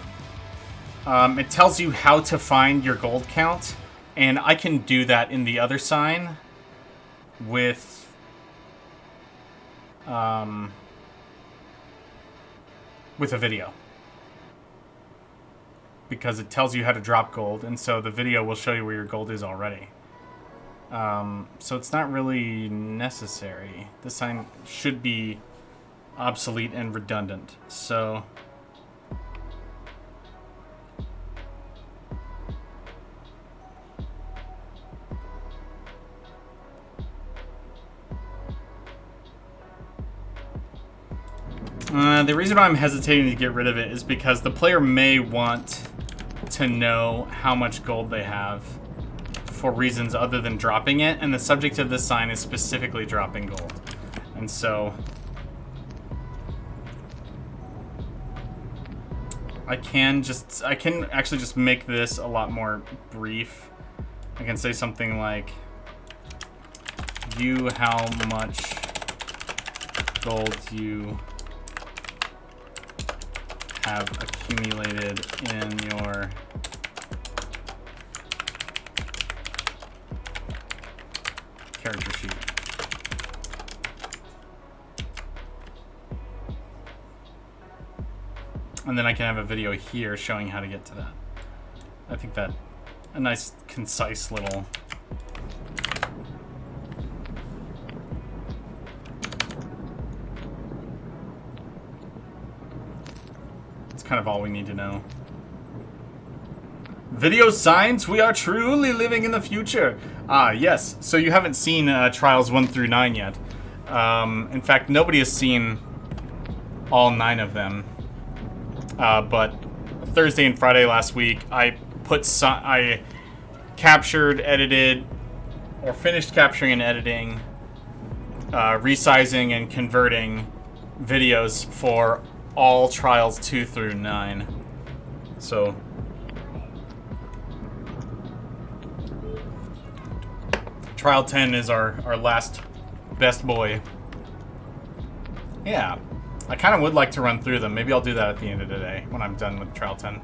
[SPEAKER 1] It tells you how to find your gold count, and I can do that in the other sign with a video. Because it tells you how to drop gold, and so the video will show you where your gold is already. So it's not really necessary. This sign should be obsolete and redundant. So the reason why I'm hesitating to get rid of it is because the player may want to know how much gold they have for reasons other than dropping it, and the subject of this sign is specifically dropping gold. And so I can actually just make this a lot more brief. I can say something like, view how much gold you have accumulated in your character sheet. And then I can have a video here showing how to get to that. I think that a nice, concise little kind of all we need to know. Video signs, we are truly living in the future. Ah, yes. So you haven't seen Trials 1 through 9 yet. In fact, nobody has seen all 9 of them. But Thursday and Friday last week, I captured, edited, or finished capturing and editing, resizing and converting videos for all Trials 2 through 9. So Trial 10 is our last best boy. Yeah, I kind of would like to run through them. Maybe I'll do that at the end of the day when I'm done with Trial 10.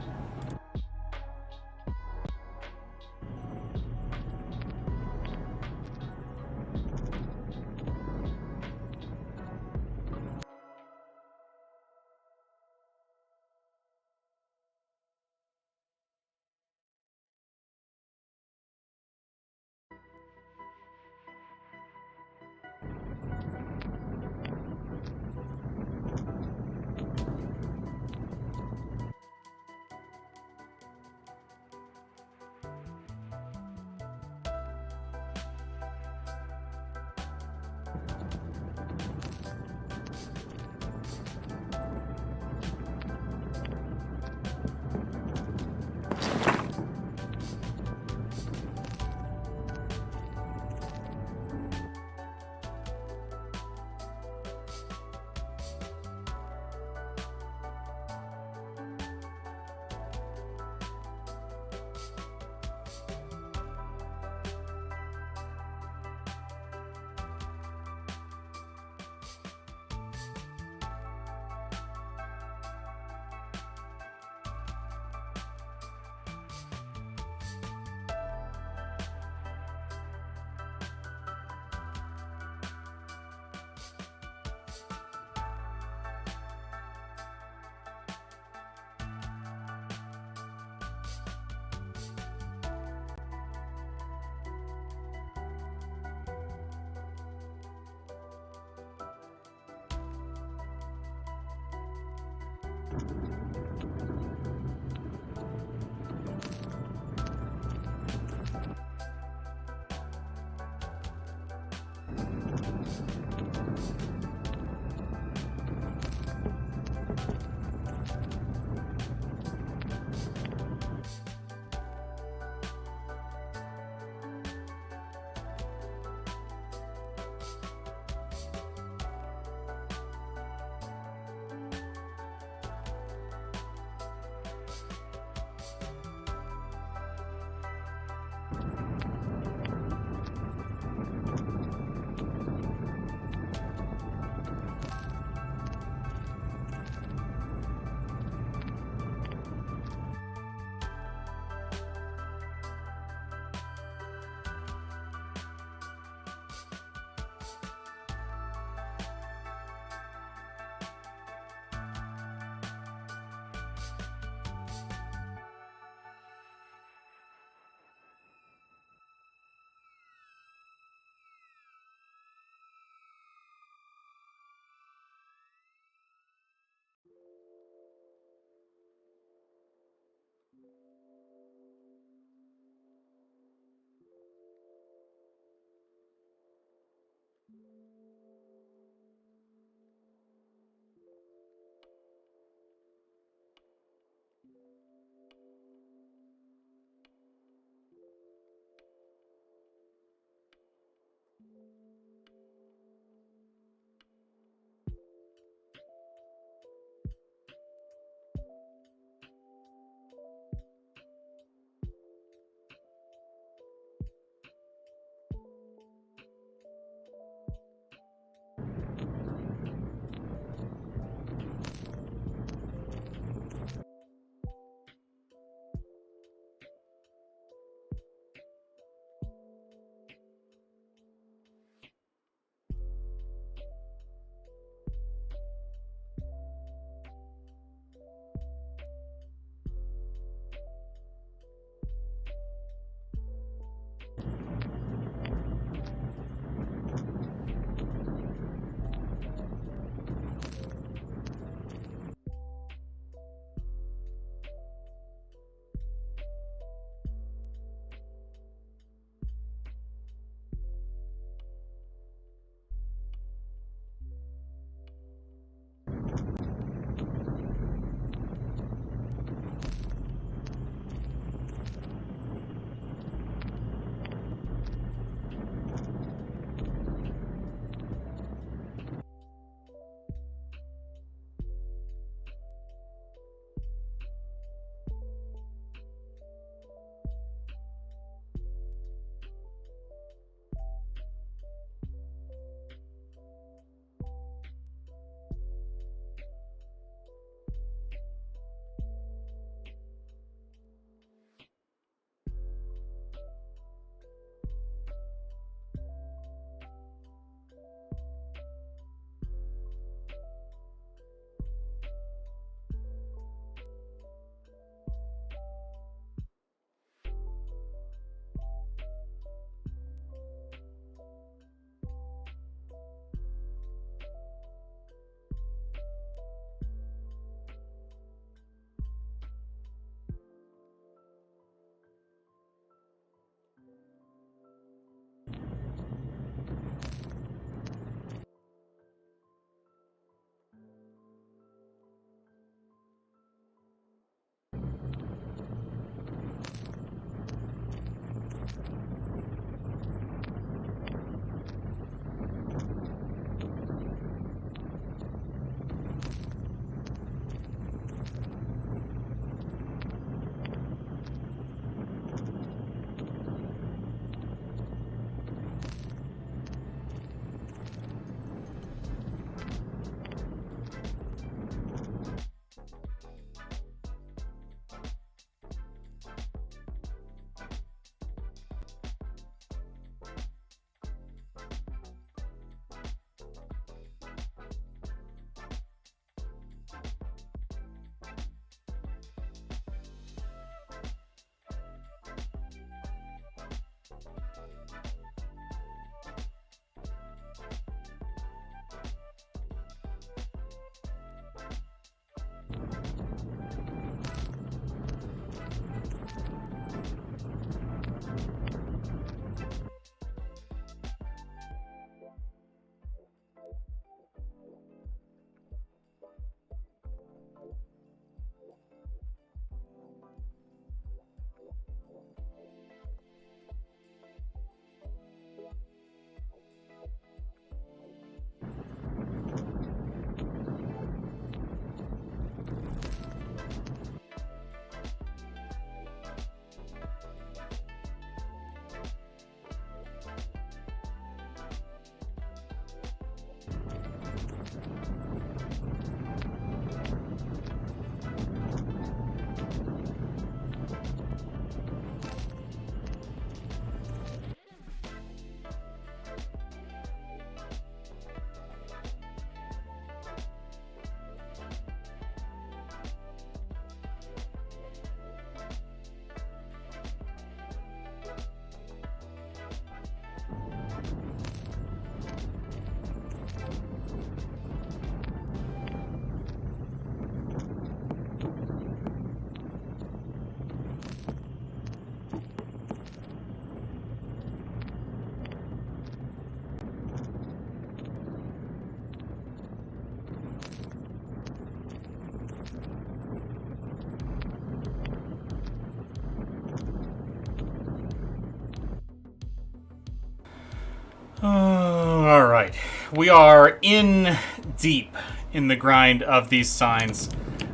[SPEAKER 1] All right, we are in deep in the grind of these signs,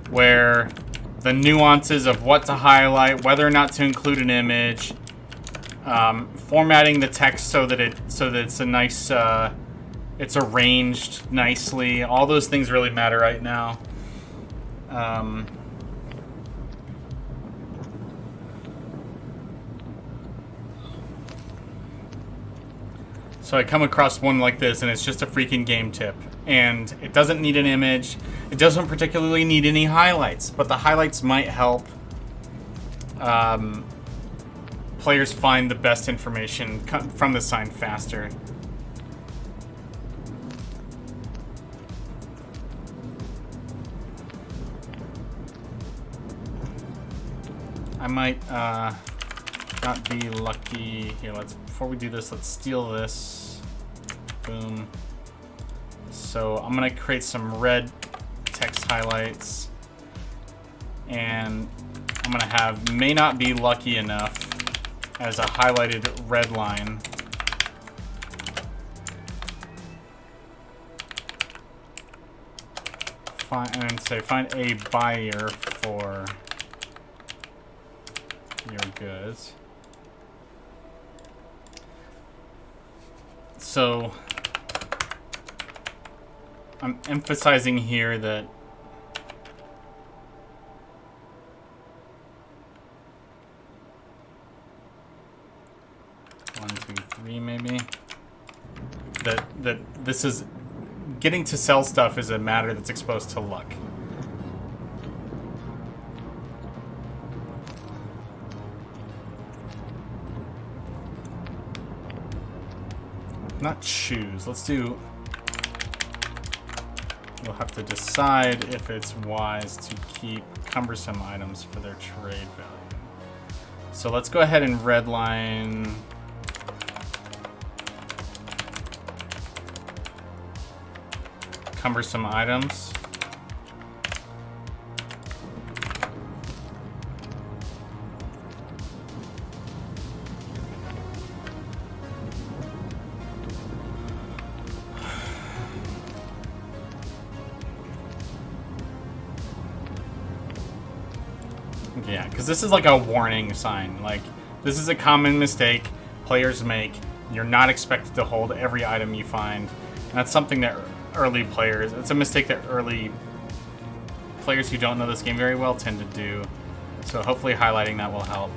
[SPEAKER 1] where the nuances of what to highlight, whether or not to include an image, formatting the text so that it's a nice, it's arranged nicely. All those things really matter right now. So I come across one like this, and it's just a freaking game tip. And it doesn't need an image. It doesn't particularly need any highlights, but the highlights might help players find the best information from the sign faster. I might not be lucky. Here, before we do this, let's steal this. Boom. So I'm gonna create some red text highlights, and I'm gonna have may not be lucky enough as a highlighted red line. Find a buyer for your goods. So I'm emphasizing here that one, two, three, maybe that this is getting to sell stuff is a matter that's exposed to luck. Not choose. Let's do. You'll have to decide if it's wise to keep cumbersome items for their trade value. So let's go ahead and redline. Cumbersome items. Yeah, because this is like a warning sign. Like, this is a common mistake players make. You're not expected to hold every item you find. And that's something that early players, it's a mistake that early players who don't know this game very well tend to do. So hopefully highlighting that will help.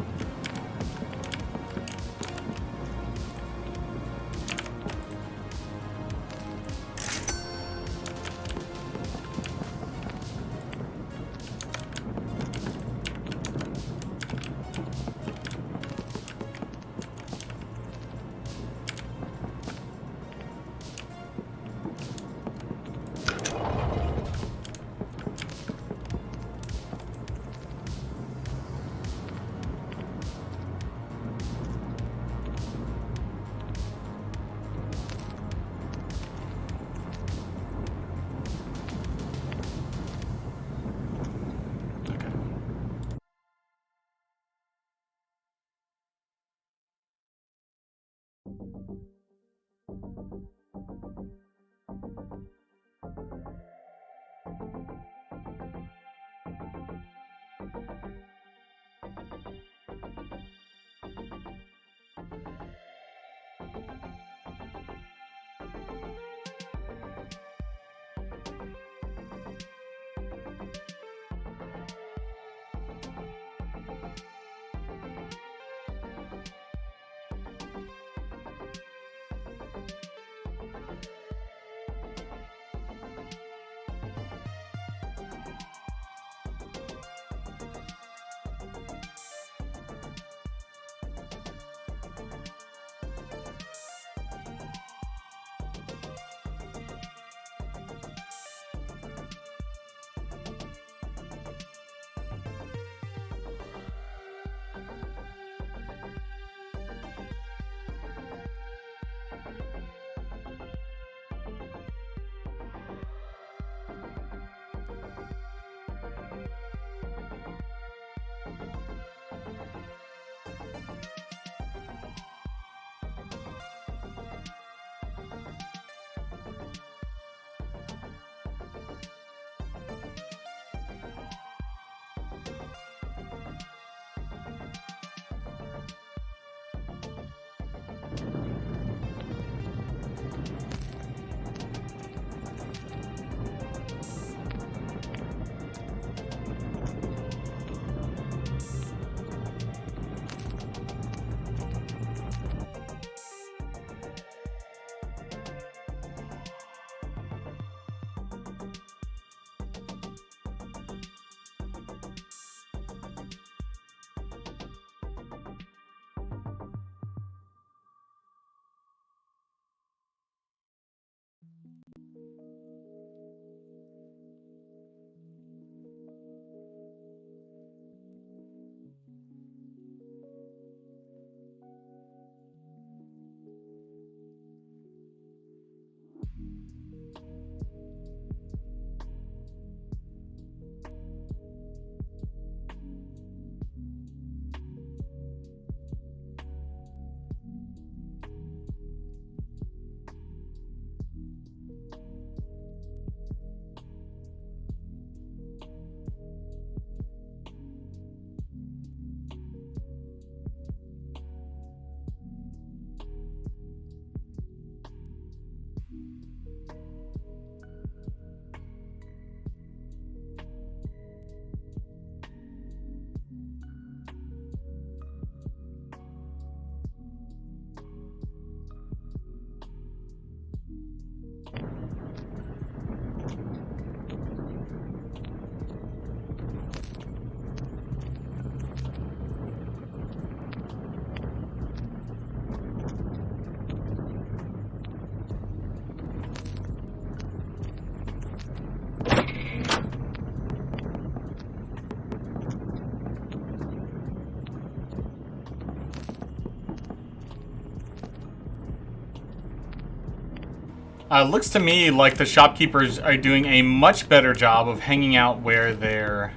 [SPEAKER 1] Looks to me like the shopkeepers are doing a much better job of hanging out where they're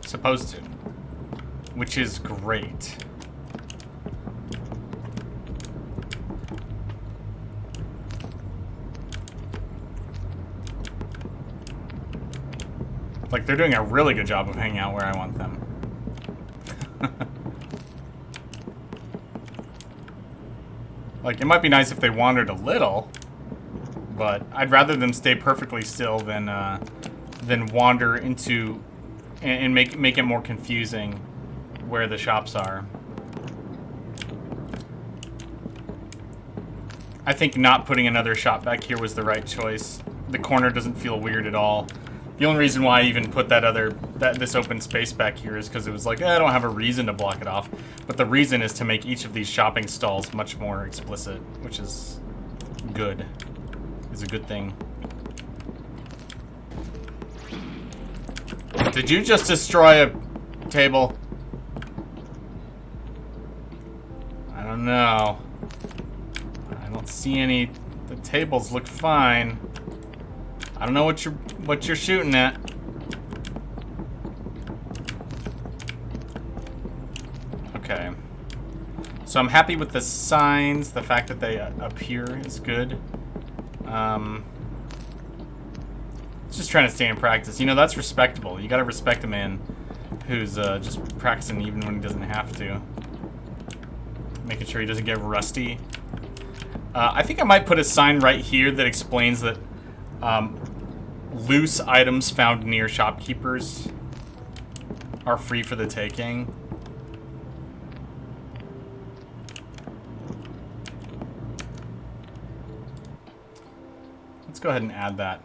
[SPEAKER 1] supposed to, which is great. Like, they're doing a really good job of hanging out where I want them. Like, it might be nice if they wandered a little, but I'd rather them stay perfectly still than wander into and make it more confusing where the shops are. I think not putting another shop back here was the right choice. The corner doesn't feel weird at all. The only reason why I even put this open space back here is because it was like, I don't have a reason to block it off. But the reason is to make each of these shopping stalls much more explicit, which is good. Is a good thing. Did you just destroy a table? I don't know. I don't see any. The tables look fine. I don't know what you're shooting at. Okay. So I'm happy with the signs. The fact that they appear is good. Just trying to stay in practice. You know, that's respectable. You gotta respect a man who's just practicing even when he doesn't have to. Making sure he doesn't get rusty. I think I might put a sign right here that explains that loose items found near shopkeepers are free for the taking. Let's go ahead and add that.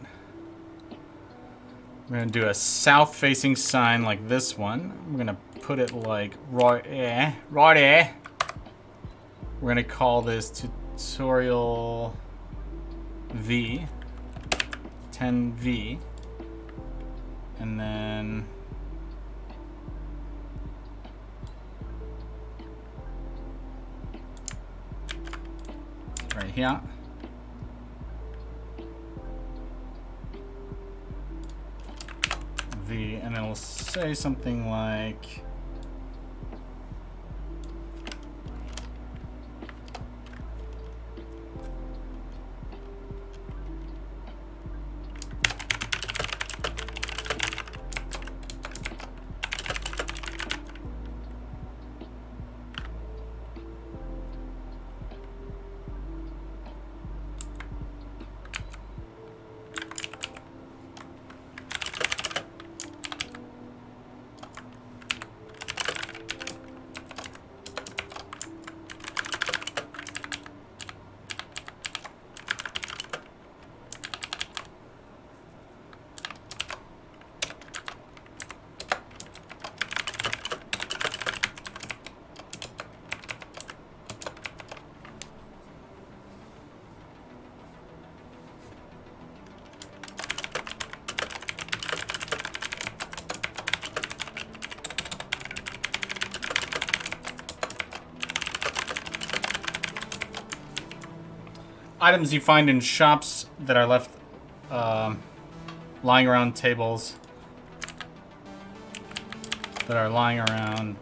[SPEAKER 1] We're going to do a south-facing sign like this one. We're going to put it like right there. We're going to call this tutorial V. 10V. And then right here. V, and then we'll say something like items you find in shops that are left lying around tables that are lying around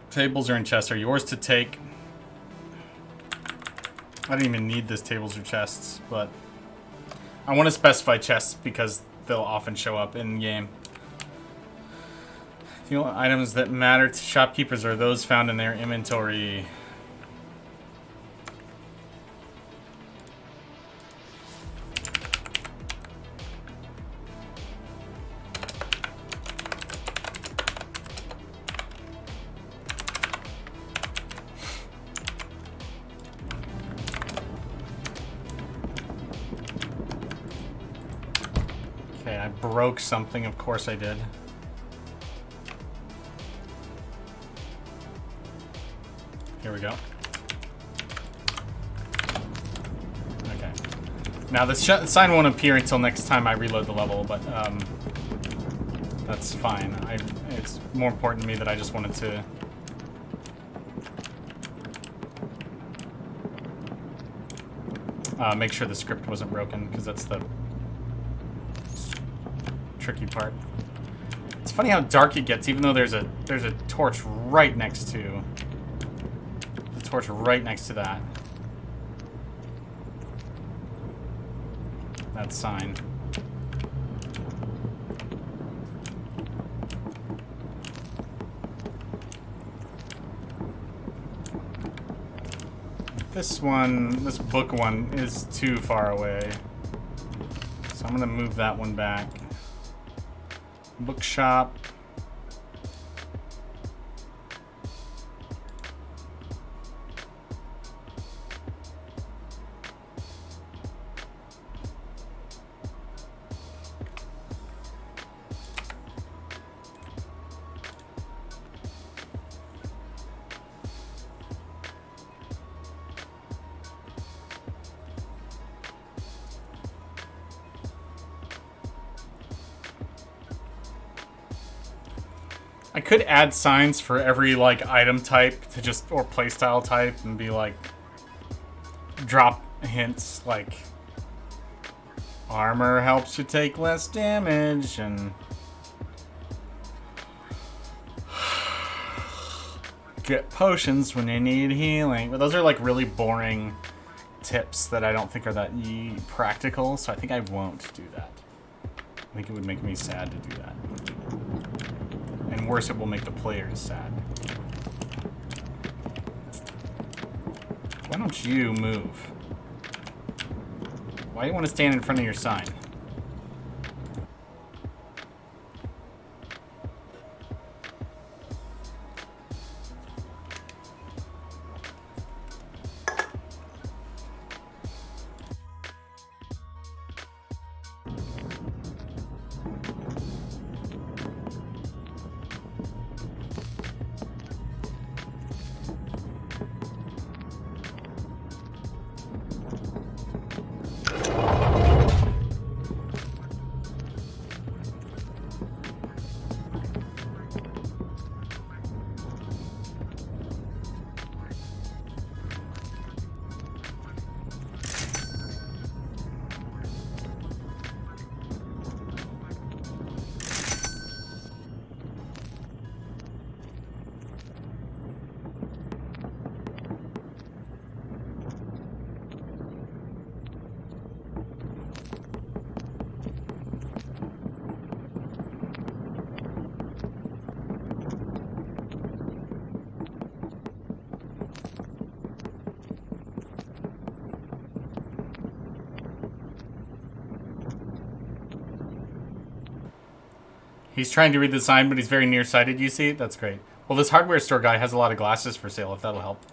[SPEAKER 1] tables or in chests are yours to take. I don't even need this tables or chests, but I want to specify chests because they'll often show up in game. The only items that matter to shopkeepers are those found in their inventory. Okay, I broke something, of course I did. Here we go. Okay. Now the sign won't appear until next time I reload the level, but that's fine. It's more important to me that I just wanted to... make sure the script wasn't broken, because that's the tricky part. It's funny how dark it gets, even though there's a torch right next to that sign. This book one is too far away. So I'm gonna move that one back. Bookshop. I could add signs for every like item type to just, or playstyle type, and be like, drop hints like armor helps you take less damage, and get potions when you need healing. But those are like really boring tips that I don't think are that practical, so I think I won't do that. I think it would make me sad to do that. And worse, it will make the players sad. Why don't you move? Why do you want to stand in front of your sign? He's trying to read the sign, but he's very nearsighted, you see? That's great. Well, this hardware store guy has a lot of glasses for sale, if that'll help.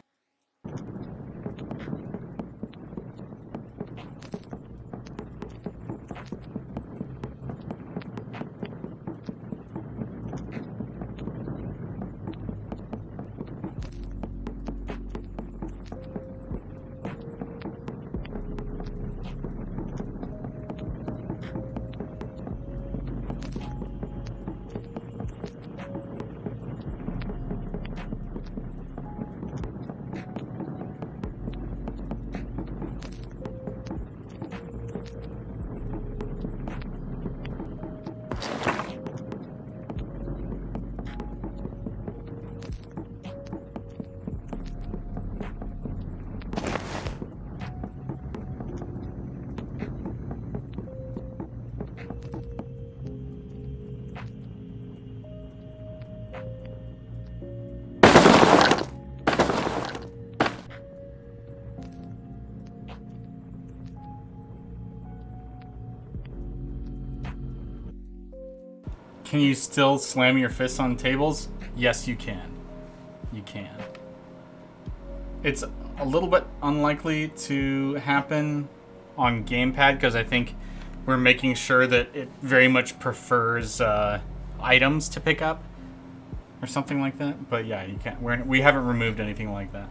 [SPEAKER 1] Can you still slam your fists on tables? Yes, you can. You can. It's a little bit unlikely to happen on gamepad because I think we're making sure that it very much prefers items to pick up or something like that. But yeah, you can't. We haven't removed anything like that.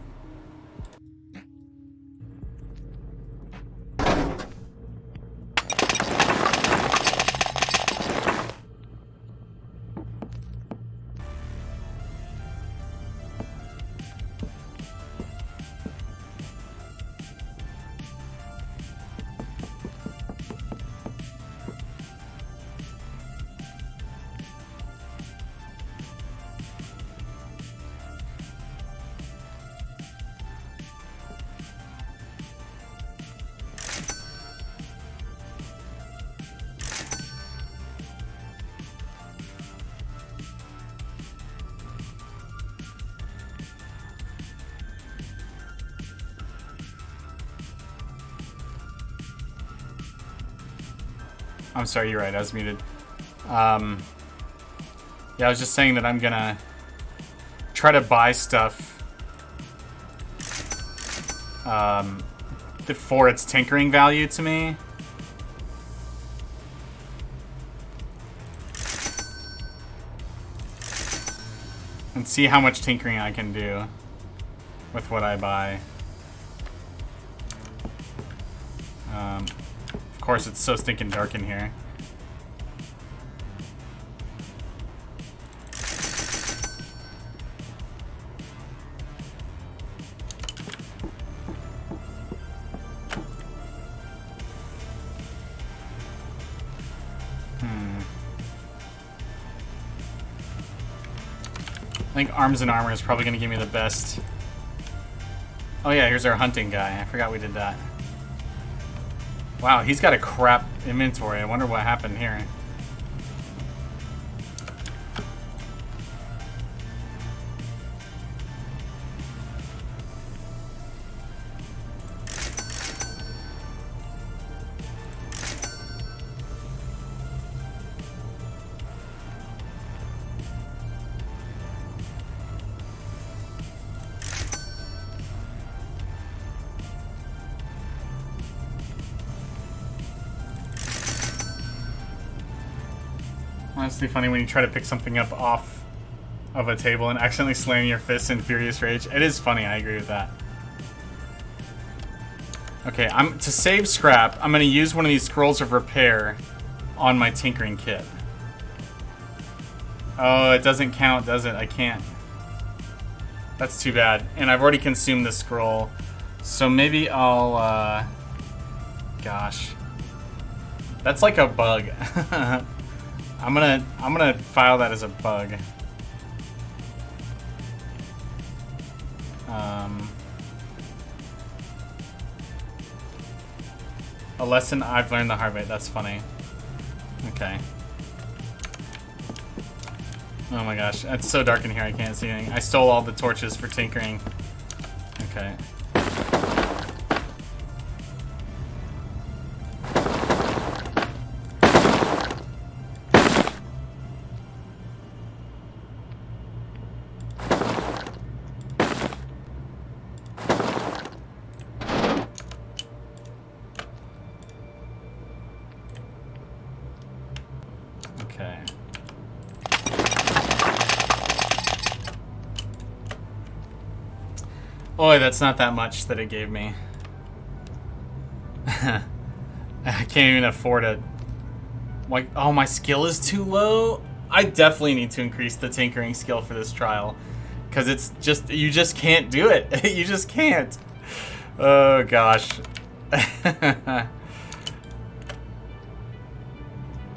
[SPEAKER 1] I'm sorry, you're right, I was muted. Yeah, I was just saying that I'm gonna try to buy stuff for its tinkering value to me. And see how much tinkering I can do with what I buy. Of course, it's so stinking dark in here. I think arms and armor is probably going to give me the best. Oh yeah, here's our hunting guy. I forgot we did that. Wow, he's got a crap inventory. I wonder what happened here. Honestly funny when you try to pick something up off of a table and accidentally slam your fist in furious rage. It is funny, I agree with that. Okay, to save scrap, I'm gonna use one of these scrolls of repair on my tinkering kit. Oh, it doesn't count, does it? I can't. That's too bad. And I've already consumed the scroll. So maybe I'll gosh. That's like a bug. I'm gonna file that as a bug. A lesson I've learned the hard way. That's funny. Okay. Oh my gosh, it's so dark in here I can't see anything. I stole all the torches for tinkering. Okay. Boy, that's not that much that it gave me. I can't even afford it. Like, oh, my skill is too low? I definitely need to increase the tinkering skill for this trial. Because it's just, you just can't do it. You just can't. Oh, gosh.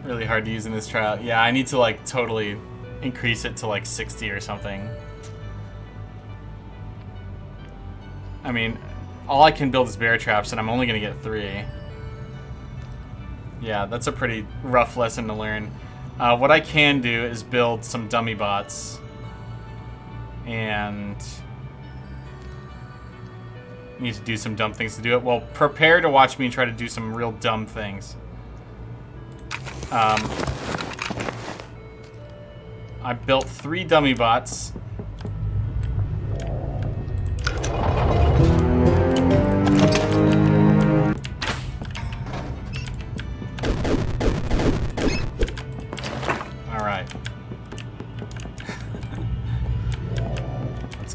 [SPEAKER 1] Really hard to use in this trial. Yeah, I need to, like, totally increase it to, like, 60 or something. I mean, all I can build is bear traps, and I'm only going to get 3. Yeah, that's a pretty rough lesson to learn. What I can do is build some dummy bots. And need to do some dumb things to do it. Well, prepare to watch me try to do some real dumb things. I built 3 dummy bots.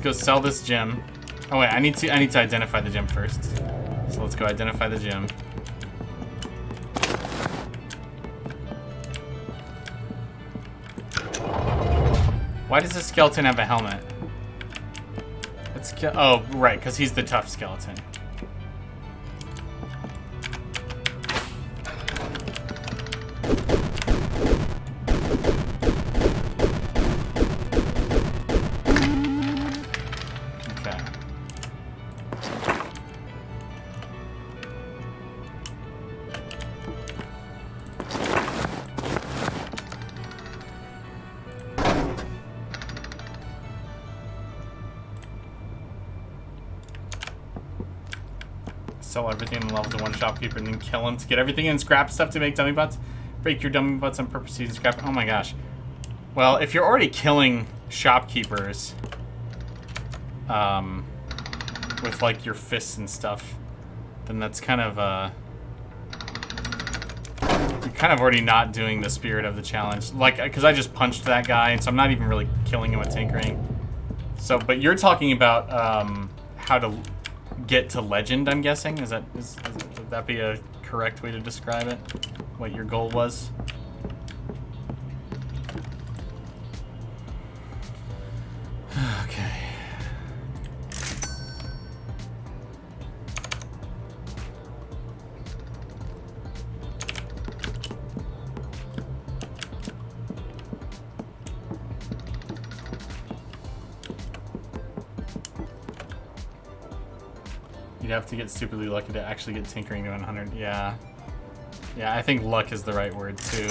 [SPEAKER 1] Go sell this gem. Oh wait, I need to identify the gem first. So let's go identify the gem. Why does the skeleton have a helmet? Oh, right, because he's the tough skeleton. Sell everything in the level to one shopkeeper and then kill him to get everything and scrap stuff to make dummy bots. break your dummy butts on purpose to use scrap. Oh my gosh. Well, if you're already killing shopkeepers, with like your fists and stuff, then that's kind of you're kind of already not doing the spirit of the challenge. Like, because I just punched that guy, and so I'm not even really killing him with tinkering. So, but you're talking about how to get to legend, I'm guessing. Would that be a correct way to describe it? What your goal was? Okay. You'd have to get stupidly lucky to actually get tinkering to 100. Yeah. Yeah, I think luck is the right word, too.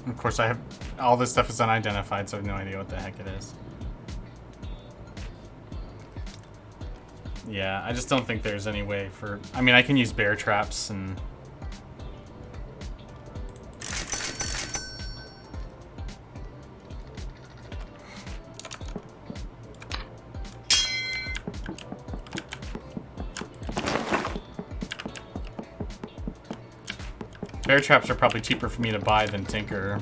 [SPEAKER 1] Of course, I have... all this stuff is unidentified, so I have no idea what the heck it is. Yeah, I just don't think there's any way for... I mean, I can use bear traps and... bear traps are probably cheaper for me to buy than tinker.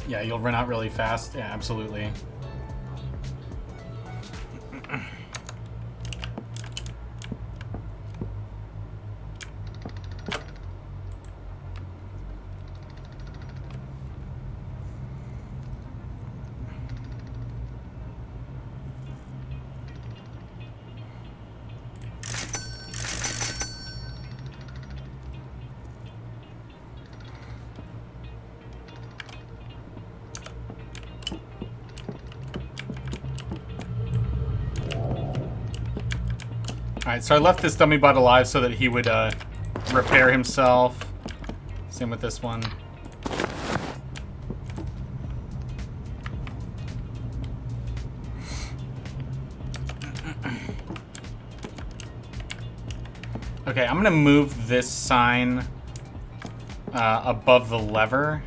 [SPEAKER 1] Yeah, you'll run out really fast. Yeah, absolutely. Alright, so I left this dummy bot alive so that he would repair himself. Same with this one. Okay, I'm gonna move this sign above the lever,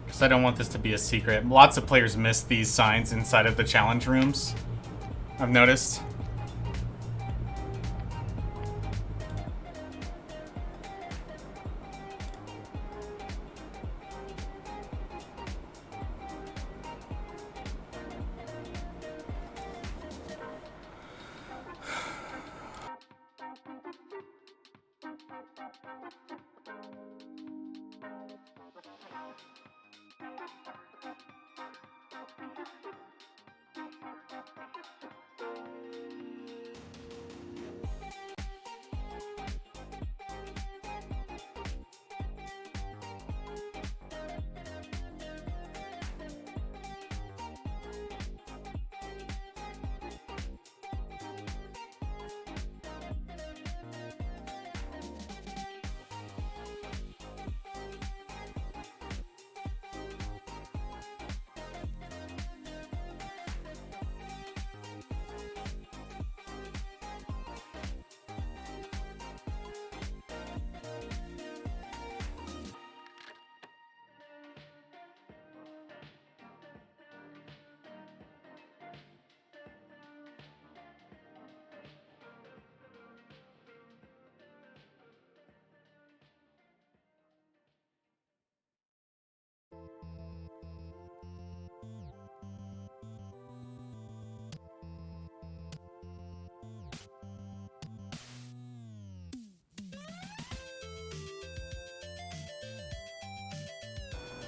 [SPEAKER 1] because I don't want this to be a secret. Lots of players miss these signs inside of the challenge rooms, I've noticed.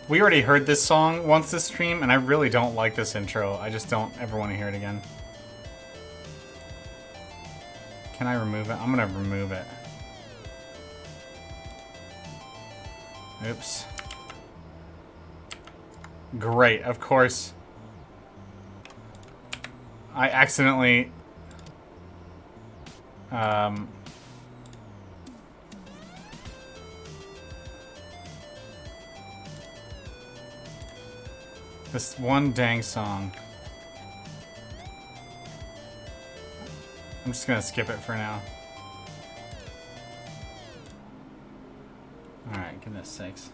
[SPEAKER 1] We already heard this song once this stream, and I really don't like this intro. I just don't ever want to hear it again. Can I remove it? I'm gonna remove it. Oops. Great, of course. I accidentally... this one dang song. I'm just gonna skip it for now. Alright, goodness sakes.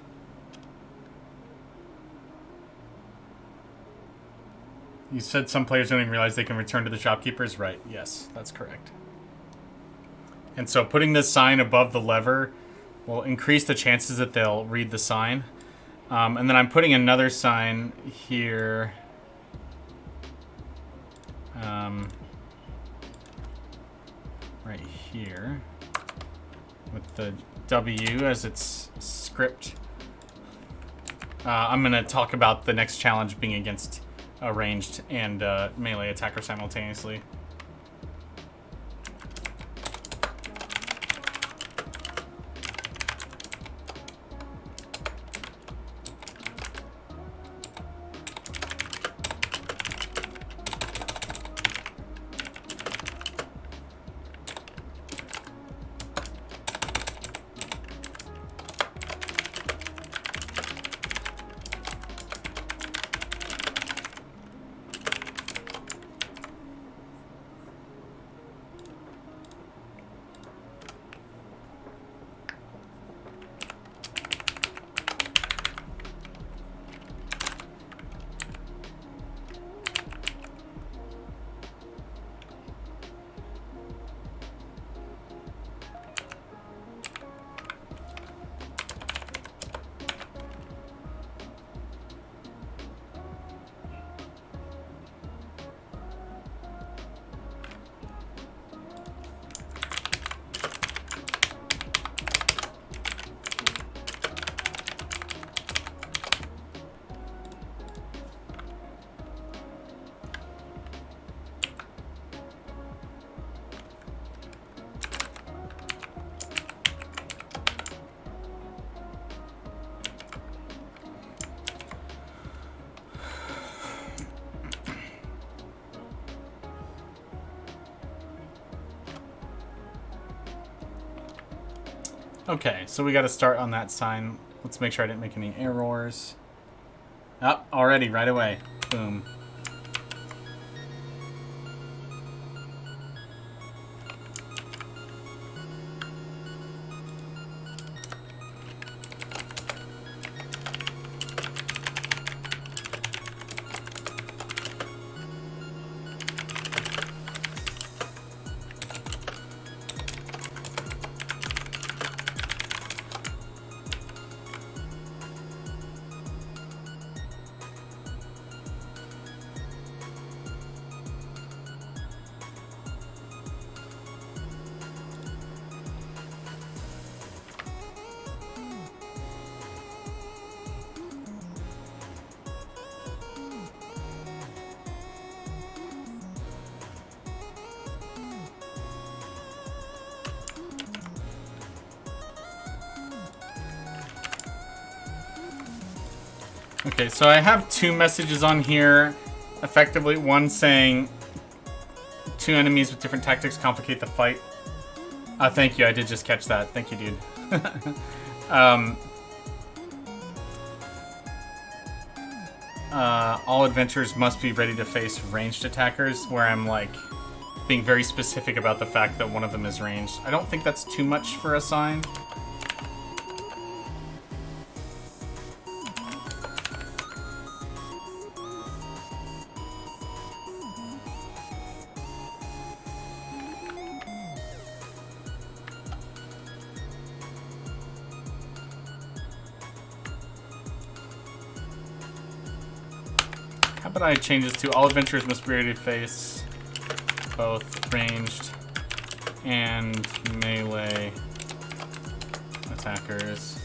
[SPEAKER 1] You said some players don't even realize they can return to the shopkeepers? Right, yes, that's correct. And so putting this sign above the lever will increase the chances that they'll read the sign. And then I'm putting another sign here. Right here. With the W as its script. I'm going to talk about the next challenge being against a ranged and melee attacker simultaneously. Okay, so we got to start on that sign. Let's make sure I didn't make any errors. Oh, already, right away. Boom. Okay, so I have two messages on here, effectively. One saying, two enemies with different tactics complicate the fight. Thank you, I did just catch that. Thank you, dude. All adventurers must be ready to face ranged attackers, where I'm like being very specific about the fact that one of them is ranged. I don't think that's too much for a sign. But I change this to all adventurers must be ready to face both ranged and melee attackers.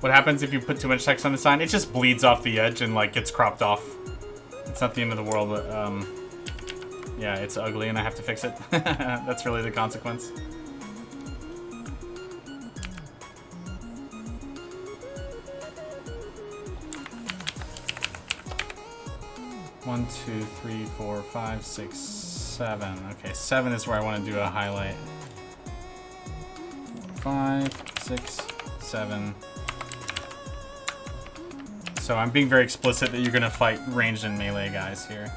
[SPEAKER 1] What happens if you put too much text on the sign? It just bleeds off the edge and like gets cropped off. It's not the end of the world, but yeah, it's ugly and I have to fix it. That's really the consequence. One, two, three, four, five, six, 7. Okay, 7 is where I want to do a highlight. 5, 6, 7. So I'm being very explicit that you're going to fight ranged and melee guys here.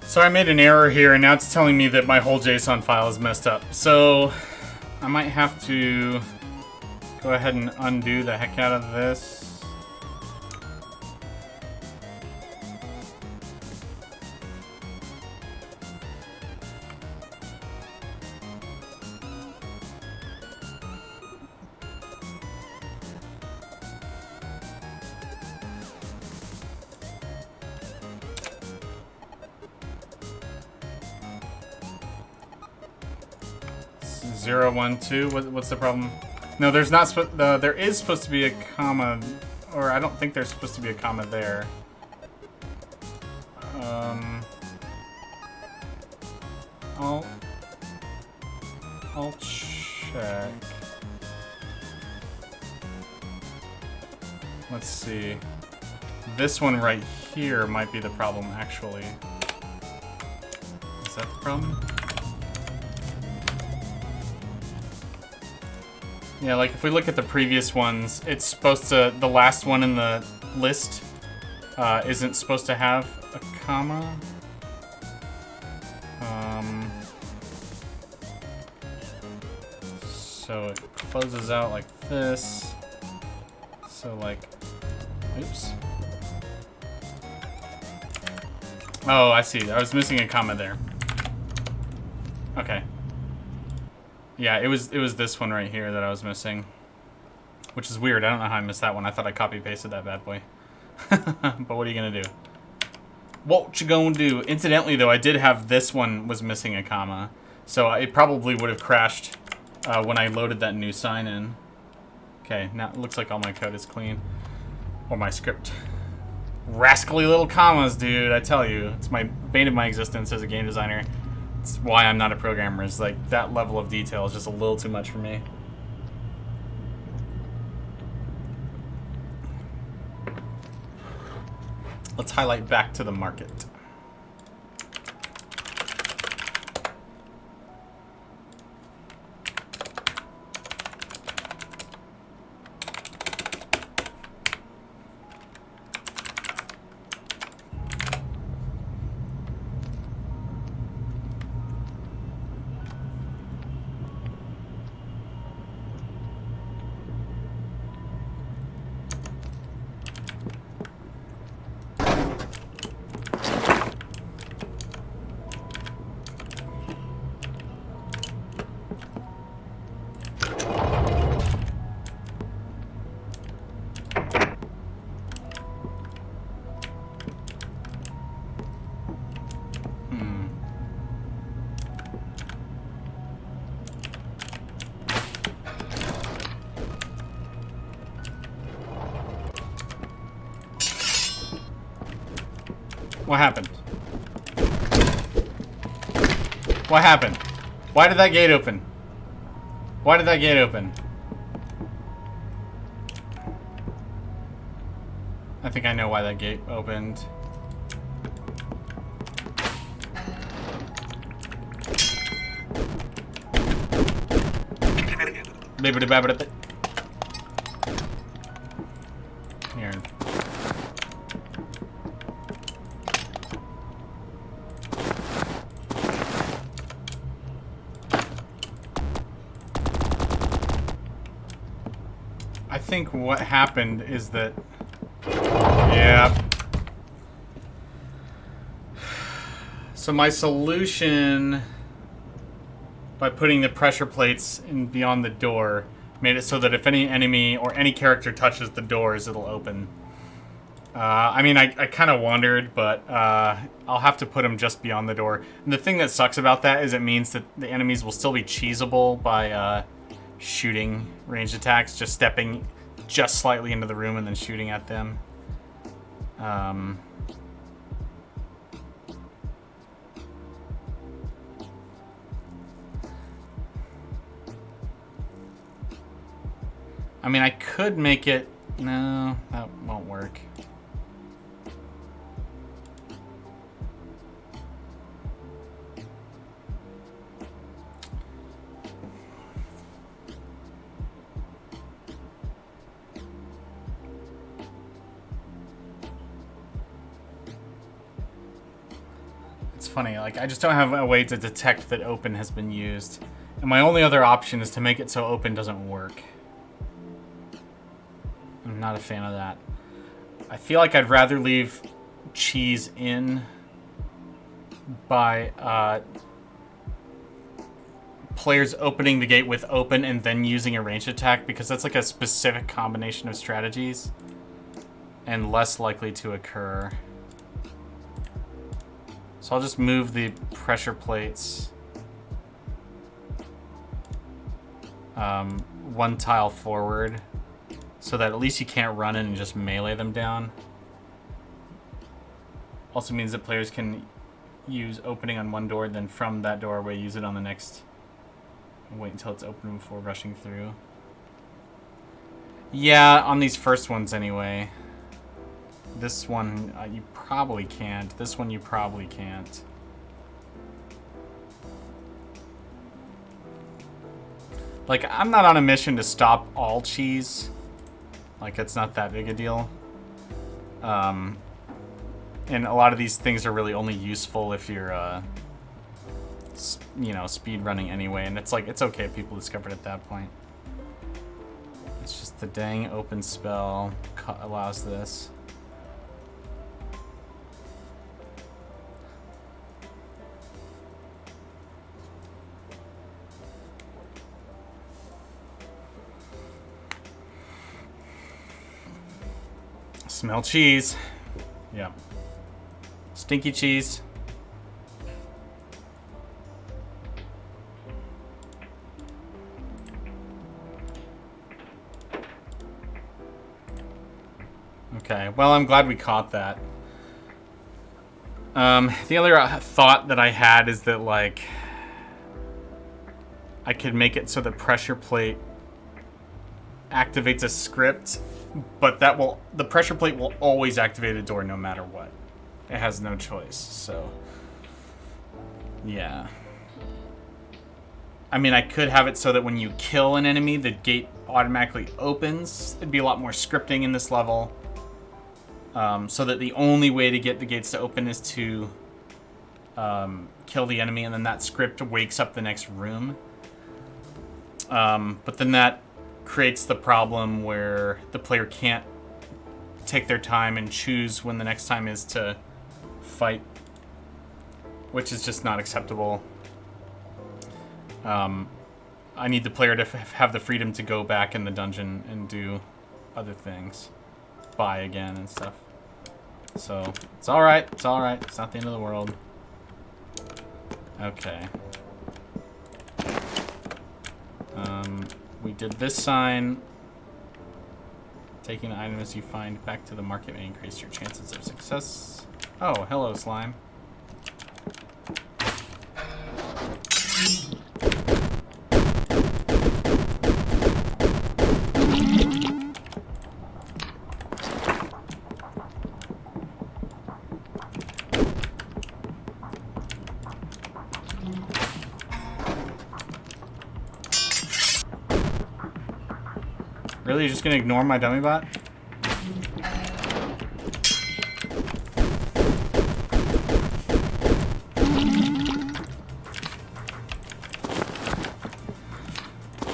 [SPEAKER 1] So I made an error here, and now it's telling me that my whole JSON file is messed up. So I might have to go ahead and undo the heck out of this. Zero, 1, 2. What's the problem? No, there's not. There is supposed to be a comma, or I don't think there's supposed to be a comma there. I'll check. Let's see. This one right here might be the problem, actually. Is that the problem? Yeah, like if we look at the previous ones, it's supposed to, the last one in the list isn't supposed to have a comma. So it closes out like this. So like, oops. Oh, I see. I was missing a comma there. Okay. Yeah, it was this one right here that I was missing. Which is weird. I don't know how I missed that one. I thought I copy-pasted that bad boy. But what are you gonna do? What you gonna do? Incidentally, though, I did have this one was missing a comma. So it probably would have crashed when I loaded that new sign in. Okay, now it looks like all my code is clean. Or my script. Rascally little commas, dude, I tell you. It's my bane of my existence as a game designer. It's why I'm not a programmer. Is like that level of detail is just a little too much for me. Let's highlight back to the market. What happened? What happened? Why did that gate open? Why did that gate open? I think I know why that gate opened. Here. I think what happened is that... Yeah. So my solution, by putting the pressure plates in beyond the door, made it so that if any enemy or any character touches the doors, it'll open. I mean, I kind of wondered, but I'll have to put them just beyond the door. And the thing that sucks about that is it means that the enemies will still be cheesable by shooting ranged attacks, just stepping just slightly into the room and then shooting at them. I mean, I could make it... No, that won't work. It's funny, like, I just don't have a way to detect that open has been used. And my only other option is to make it so open doesn't work. I'm not a fan of that. I feel like I'd rather leave cheese in by players opening the gate with open and then using a ranged attack, because that's like a specific combination of strategies and less likely to occur. So I'll just move the pressure plates one tile forward, so that at least you can't run in and just melee them down. Also means that players can use opening on one door, then from that doorway use it on the next. Wait until it's open before rushing through. Yeah, on these first ones anyway. This one, you probably can't. This one, you probably can't. Like, I'm not on a mission to stop all cheese. Like, it's not that big a deal. And a lot of these things are really only useful if you're, you know, speed running anyway. And it's like, it's okay if people discover it at that point. It's just the dang open spell allows this. Smell cheese. Yeah. Stinky cheese. Okay, well, I'm glad we caught that. The other thought that I had is that, like, I could make it so the pressure plate activates a script, but the pressure plate will always activate a door no matter what. It has no choice, so yeah. I mean, I could have it so that when you kill an enemy, the gate automatically opens. It'd be a lot more scripting in this level. So that the only way to get the gates to open is to kill the enemy, and then that script wakes up the next room. But then that creates the problem where the player can't take their time and choose when the next time is to fight, which is just not acceptable. I need the player to have the freedom to go back in the dungeon and do other things, buy again and stuff. So it's all right. It's all right. It's not the end of the world. Okay. We did this sign. Taking the items you find back to the market may increase your chances of success. Oh, hello, slime. Really? You're just gonna ignore my dummy bot?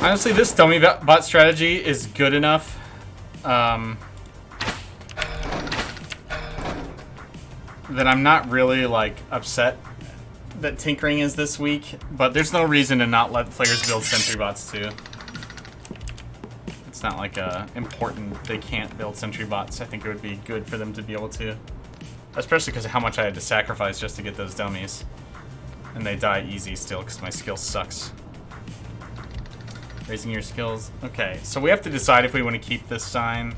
[SPEAKER 1] Honestly, this dummy bot strategy is good enough. That I'm not really, like, upset that tinkering is this week, but there's no reason to not let players build sentry bots too. It's not like important they can't build sentry bots. I think it would be good for them to be able to. Especially because of how much I had to sacrifice just to get those dummies. And they die easy still because my skill sucks. Raising your skills. Okay, so we have to decide if we want to keep this sign.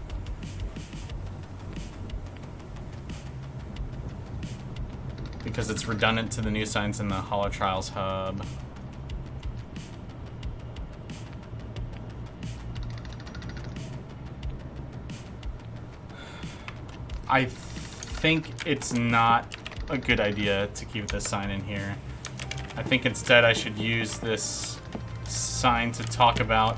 [SPEAKER 1] Because it's redundant to the new signs in the Hollow Trials hub. I think it's not a good idea to keep this sign in here. I think instead I should use this sign to talk about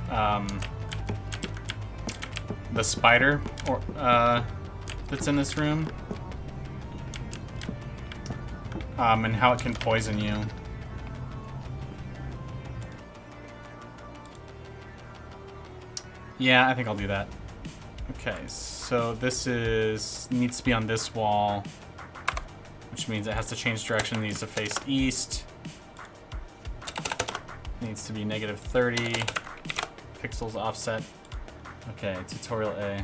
[SPEAKER 1] the spider that's in this room. And how it can poison you. Yeah, I think I'll do that. Okay, so this needs to be on this wall, which means it has to change direction. It needs to face east. Needs to be -30 pixels offset. Okay, tutorial A.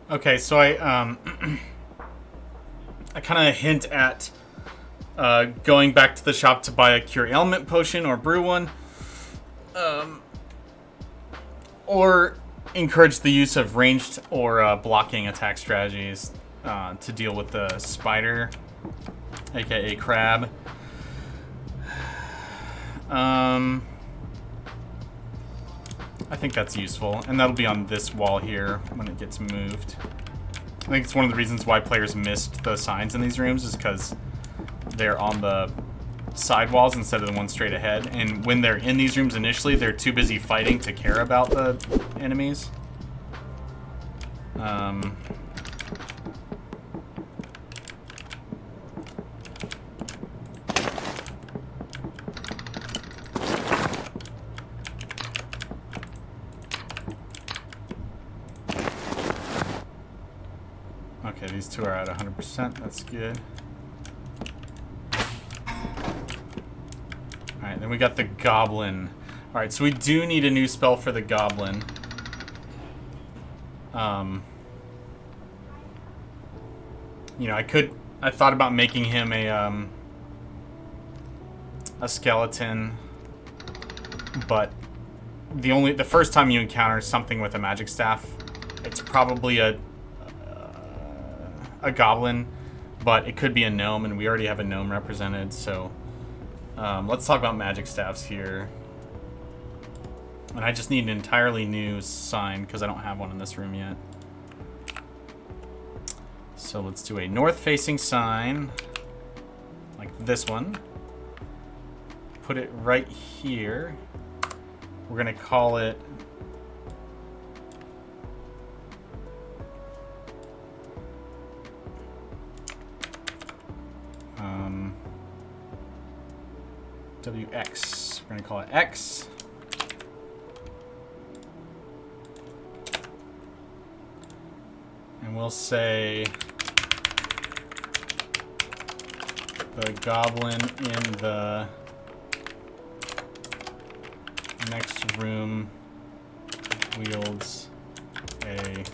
[SPEAKER 1] Okay, so I kind of hint at going back to the shop to buy a cure ailment potion or brew one, or encourage the use of ranged or blocking attack strategies to deal with the spider, aka crab. I think that's useful, and that'll be on this wall here when it gets moved. I think it's one of the reasons why players missed the signs in these rooms is because they're on the side walls instead of the one straight ahead, and when they're in these rooms initially, they're too busy fighting to care about the enemies. Okay, these two are at 100%. That's good. Alright, then we got the goblin. Alright, so we do need a new spell for the goblin. You know, I thought about making him a skeleton, but the first time you encounter something with a magic staff, it's probably a goblin, but it could be a gnome, and we already have a gnome represented, so let's talk about magic staffs here. And I just need an entirely new sign because I don't have one in this room yet. So let's do a north-facing sign, like this one. Put it right here. We're gonna call it WX. We're gonna call it X. And we'll say the goblin in the next room wields a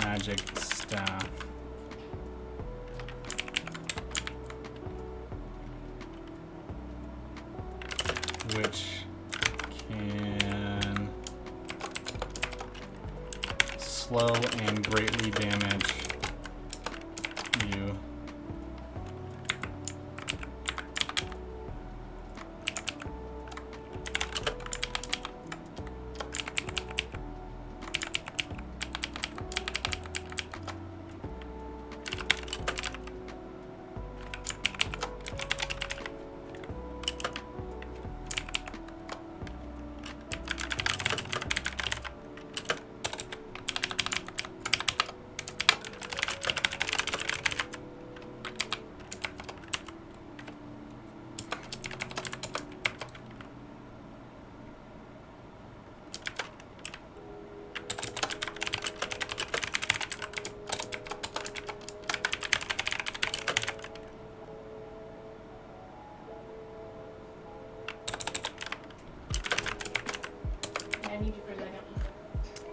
[SPEAKER 1] magic staff. Which can slow and greatly damage you.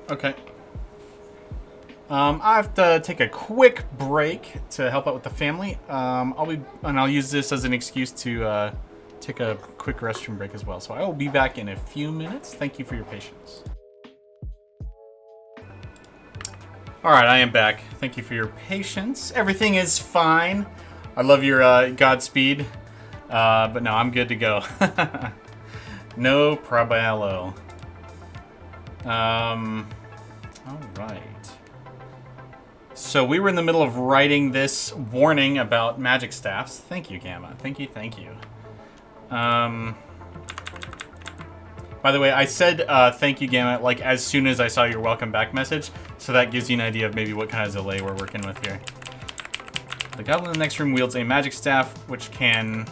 [SPEAKER 1] Okay. I have to take a quick break to help out with the family. I'll use this as an excuse to take a quick restroom break as well. So I will be back in a few minutes. Thank you for your patience. All right, I am back. Thank you for your patience. Everything is fine. I love your Godspeed, but no, I'm good to go. No problemo. All right. So we were in the middle of writing this warning about magic staffs. Thank you, Gamma. Thank you, thank you. By the way, I said thank you, Gamma, like as soon as I saw your welcome back message, so that gives you an idea of maybe what kind of delay we're working with here. The goblin in the next room wields a magic staff, which can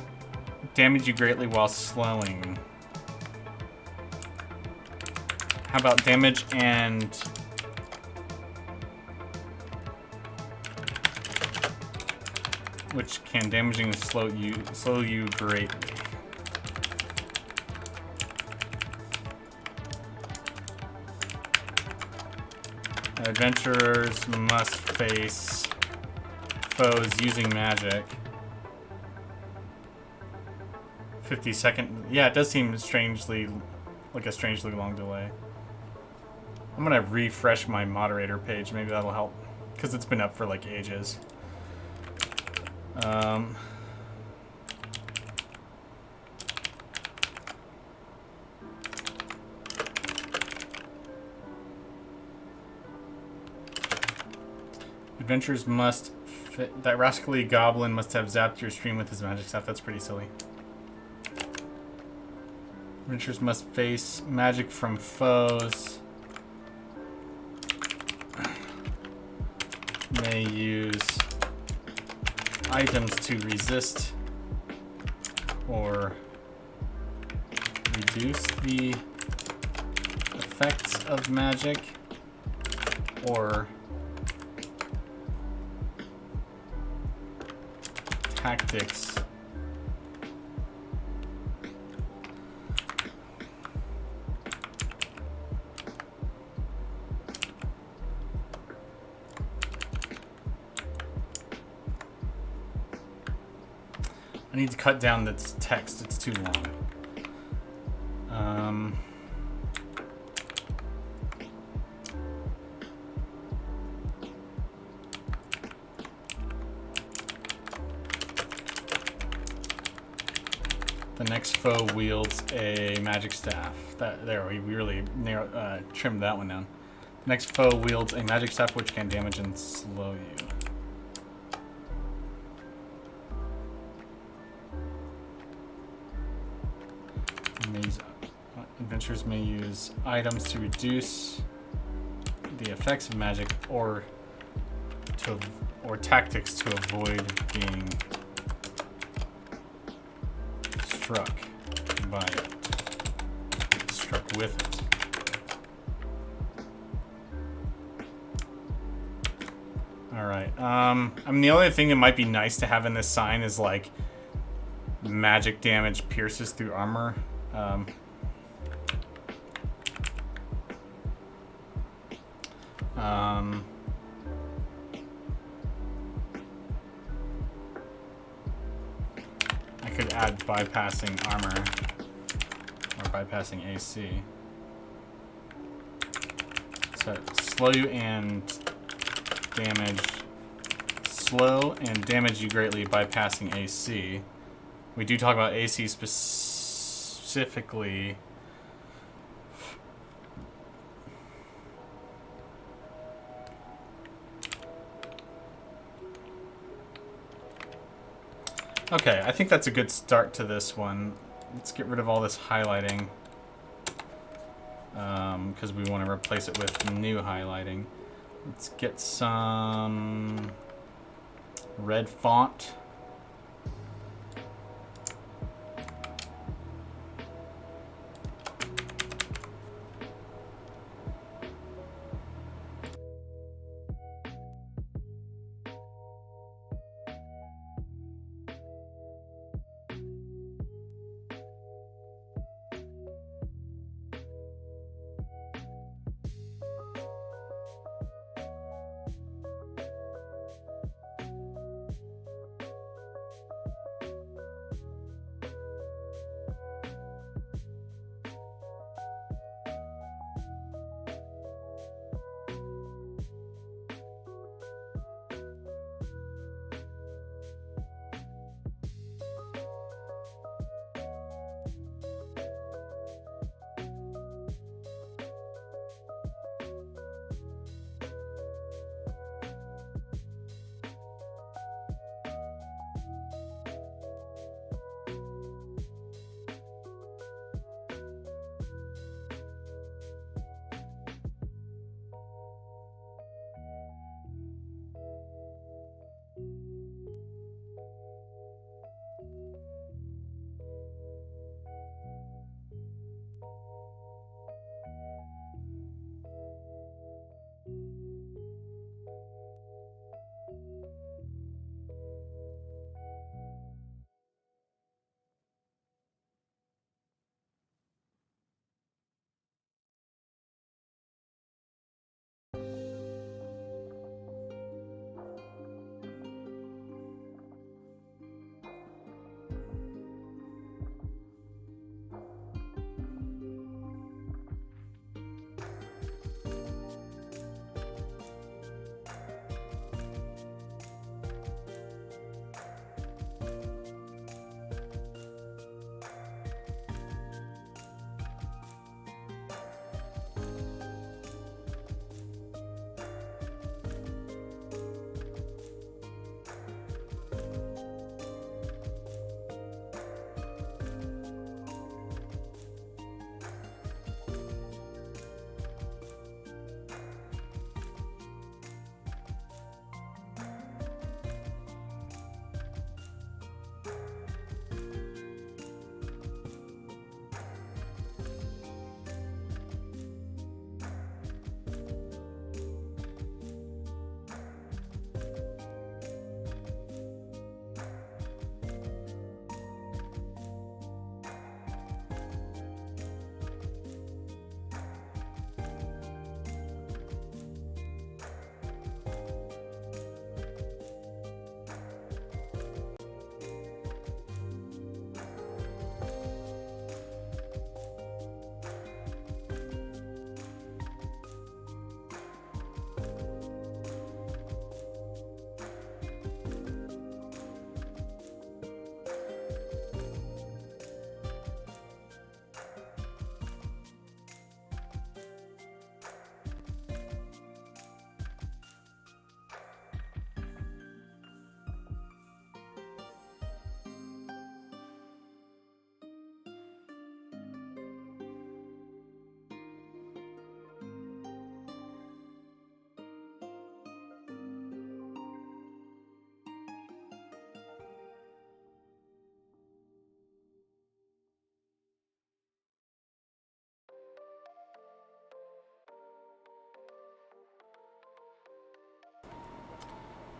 [SPEAKER 1] damage you greatly while slowing. How about damage and... which can damage and slow you greatly. Adventurers must face foes using magic. 50-second. Yeah, it does seem strangely, like a strangely long delay. I'm gonna refresh my moderator page. Maybe that'll help, because it's been up for like ages. Adventurers must fit. That rascally goblin must have zapped your stream with his magic staff. That's pretty silly. Adventurers must face magic from foes. May use items to resist or reduce the effects of magic, or tactics I need to cut down this text, it's too long. The next foe wields a magic staff. There, we really trimmed that one down. The next foe wields a magic staff which can damage and slow you. Adventurers may use items to reduce the effects of magic, or tactics to avoid being struck by it. Struck with it. Alright. I mean, the only thing that might be nice to have in this sign is like magic damage pierces through armor. I could add bypassing armor or bypassing AC. So slow you and damage you greatly bypassing AC. We do talk about AC specifically. Okay, I think that's a good start to this one. Let's get rid of all this highlighting, because we want to replace it with new highlighting. Let's get some red font.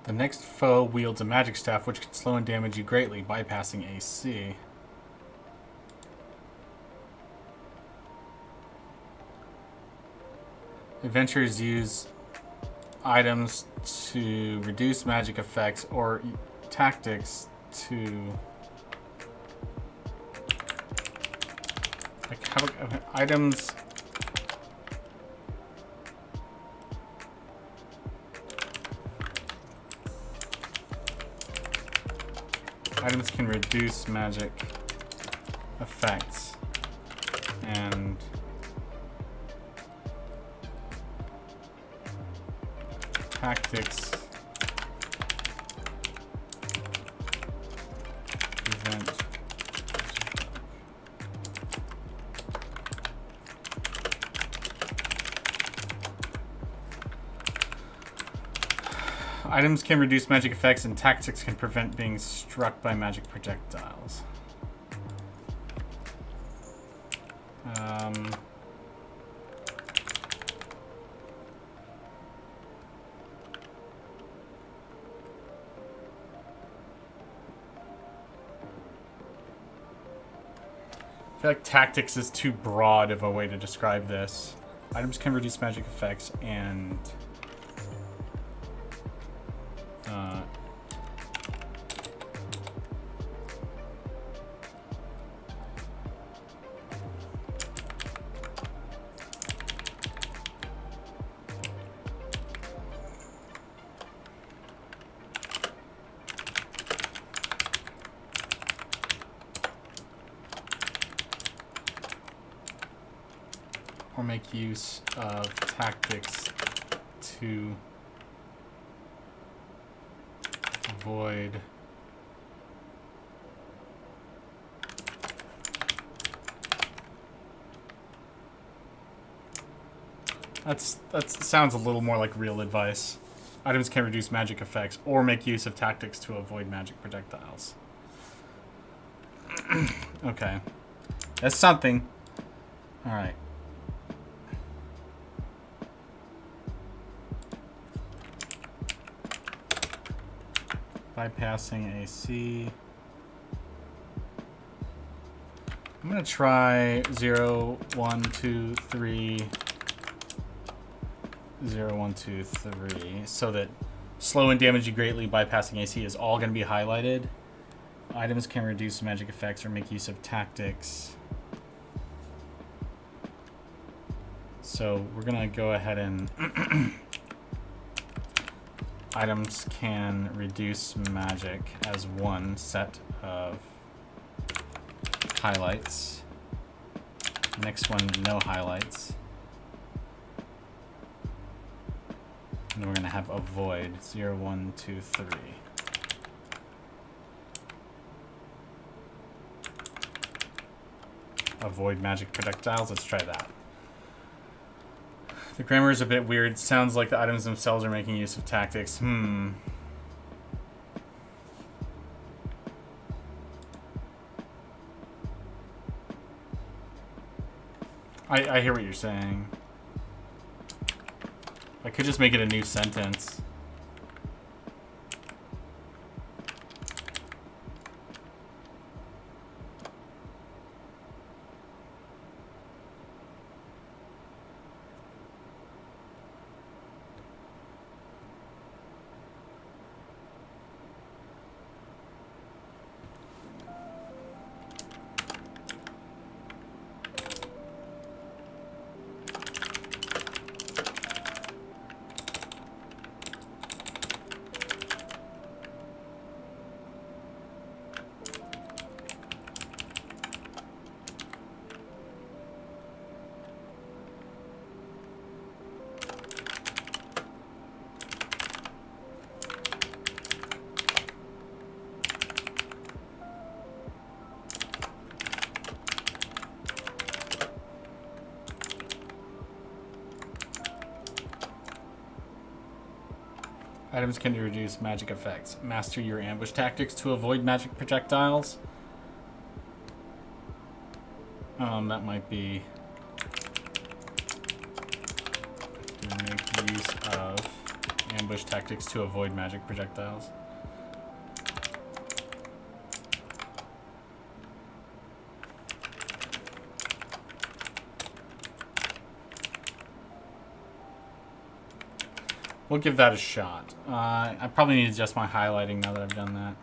[SPEAKER 1] The next foe wields a magic staff which can slow and damage you greatly, bypassing AC. Adventurers use items to reduce magic effects or tactics to... Like, how... items... Items can reduce magic effects and tactics prevent items can reduce magic effects and tactics can prevent being struck by magic projectiles. I feel like tactics is too broad of a way to describe this. Items can reduce magic effects and or make use of tactics to avoid that sounds a little more like real advice. Items can reduce magic effects or make use of tactics to avoid magic projectiles. Okay. That's something. Alright. Bypassing AC. I'm gonna try 0, 1, 2, 3, 0, 1, 2, 3, so that slow and damage you greatly, bypassing AC is all gonna be highlighted. Items can reduce magic effects or make use of tactics. So we're gonna go ahead and items can reduce magic as one set of highlights. Next one, no highlights. And we're gonna have avoid 0, 1, 2, 3. Avoid magic projectiles. Let's try that. The grammar is a bit weird. Sounds like the items themselves are making use of tactics. I hear what you're saying. I could just make it a new sentence. Items can reduce magic effects. Master your ambush tactics to avoid magic projectiles. That might be to make use of ambush tactics to avoid magic projectiles. We'll give that a shot. I probably need to adjust my highlighting now that I've done that.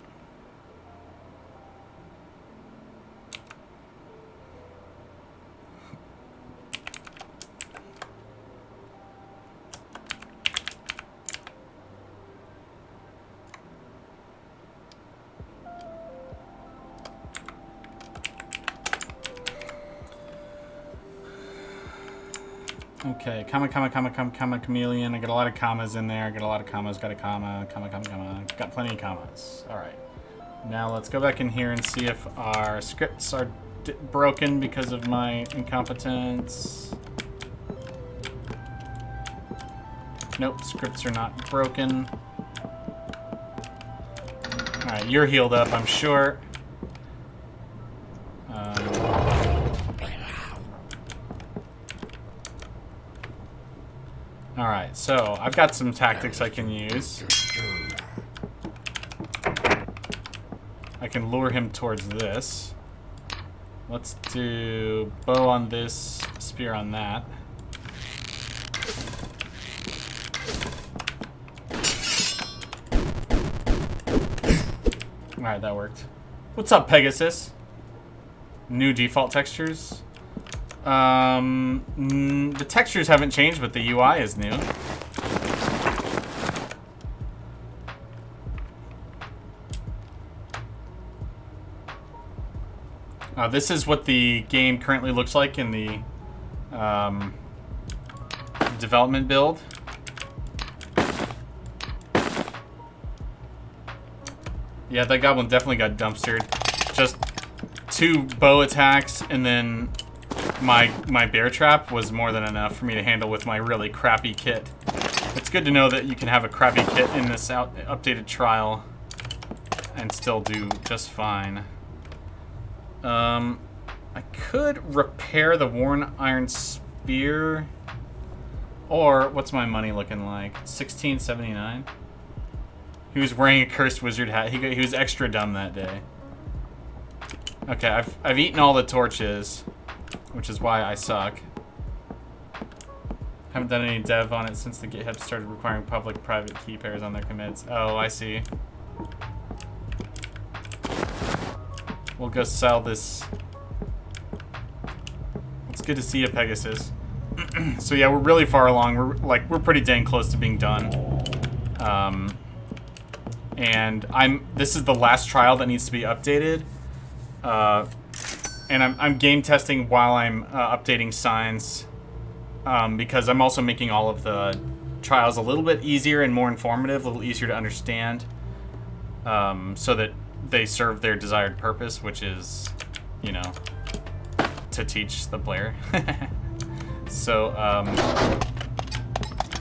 [SPEAKER 1] Okay, comma, chameleon. I got a lot of commas in there. I got a lot of commas. Got a comma. Got plenty of commas. All right. Now let's go back in here and see if our scripts are broken because of my incompetence. Nope, scripts are not broken. All right, you're healed up, I'm sure. Alright, so I've got some tactics I can use. I can lure him towards this. Let's do bow on this, spear on that. Alright, that worked. What's up, Pegasus? New default textures? The textures haven't changed, but the UI is new. This is what the game currently looks like in the development build. Yeah, that goblin definitely got dumpstered. Just 2 bow attacks, and then my bear trap was more than enough for me to handle with my really crappy kit. It's good to know that you can have a crappy kit in this updated trial and still do just fine. I could repair the worn iron spear, or what's my money looking like? 1679. He was wearing a cursed wizard hat. He was extra dumb that day. Okay, I've eaten all the torches, which is why I suck. Haven't done any dev on it since the GitHub started requiring public-private key pairs on their commits. Oh, I see. We'll go sell this. It's good to see you, Pegasus. So yeah, we're really far along. We're pretty dang close to being done. And this is the last trial that needs to be updated. And I'm game testing while I'm updating signs, because I'm also making all of the trials a little bit easier and more informative, a little easier to understand, so that they serve their desired purpose, which is, you know, to teach the player. So,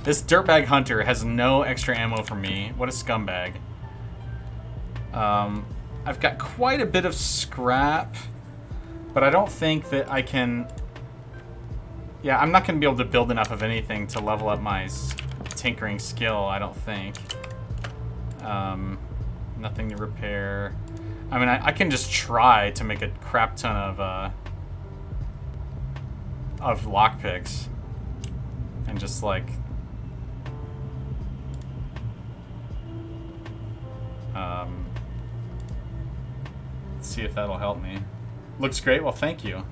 [SPEAKER 1] this dirtbag hunter has no extra ammo for me. What a scumbag. I've got quite a bit of scrap, but I don't think that I can... Yeah, I'm not going to be able to build enough of anything to level up my tinkering skill, I don't think. Nothing to repair. I mean, I can just try to make a crap ton of lockpicks. And just, like... let's see if that'll help me. Looks great. Well, thank you.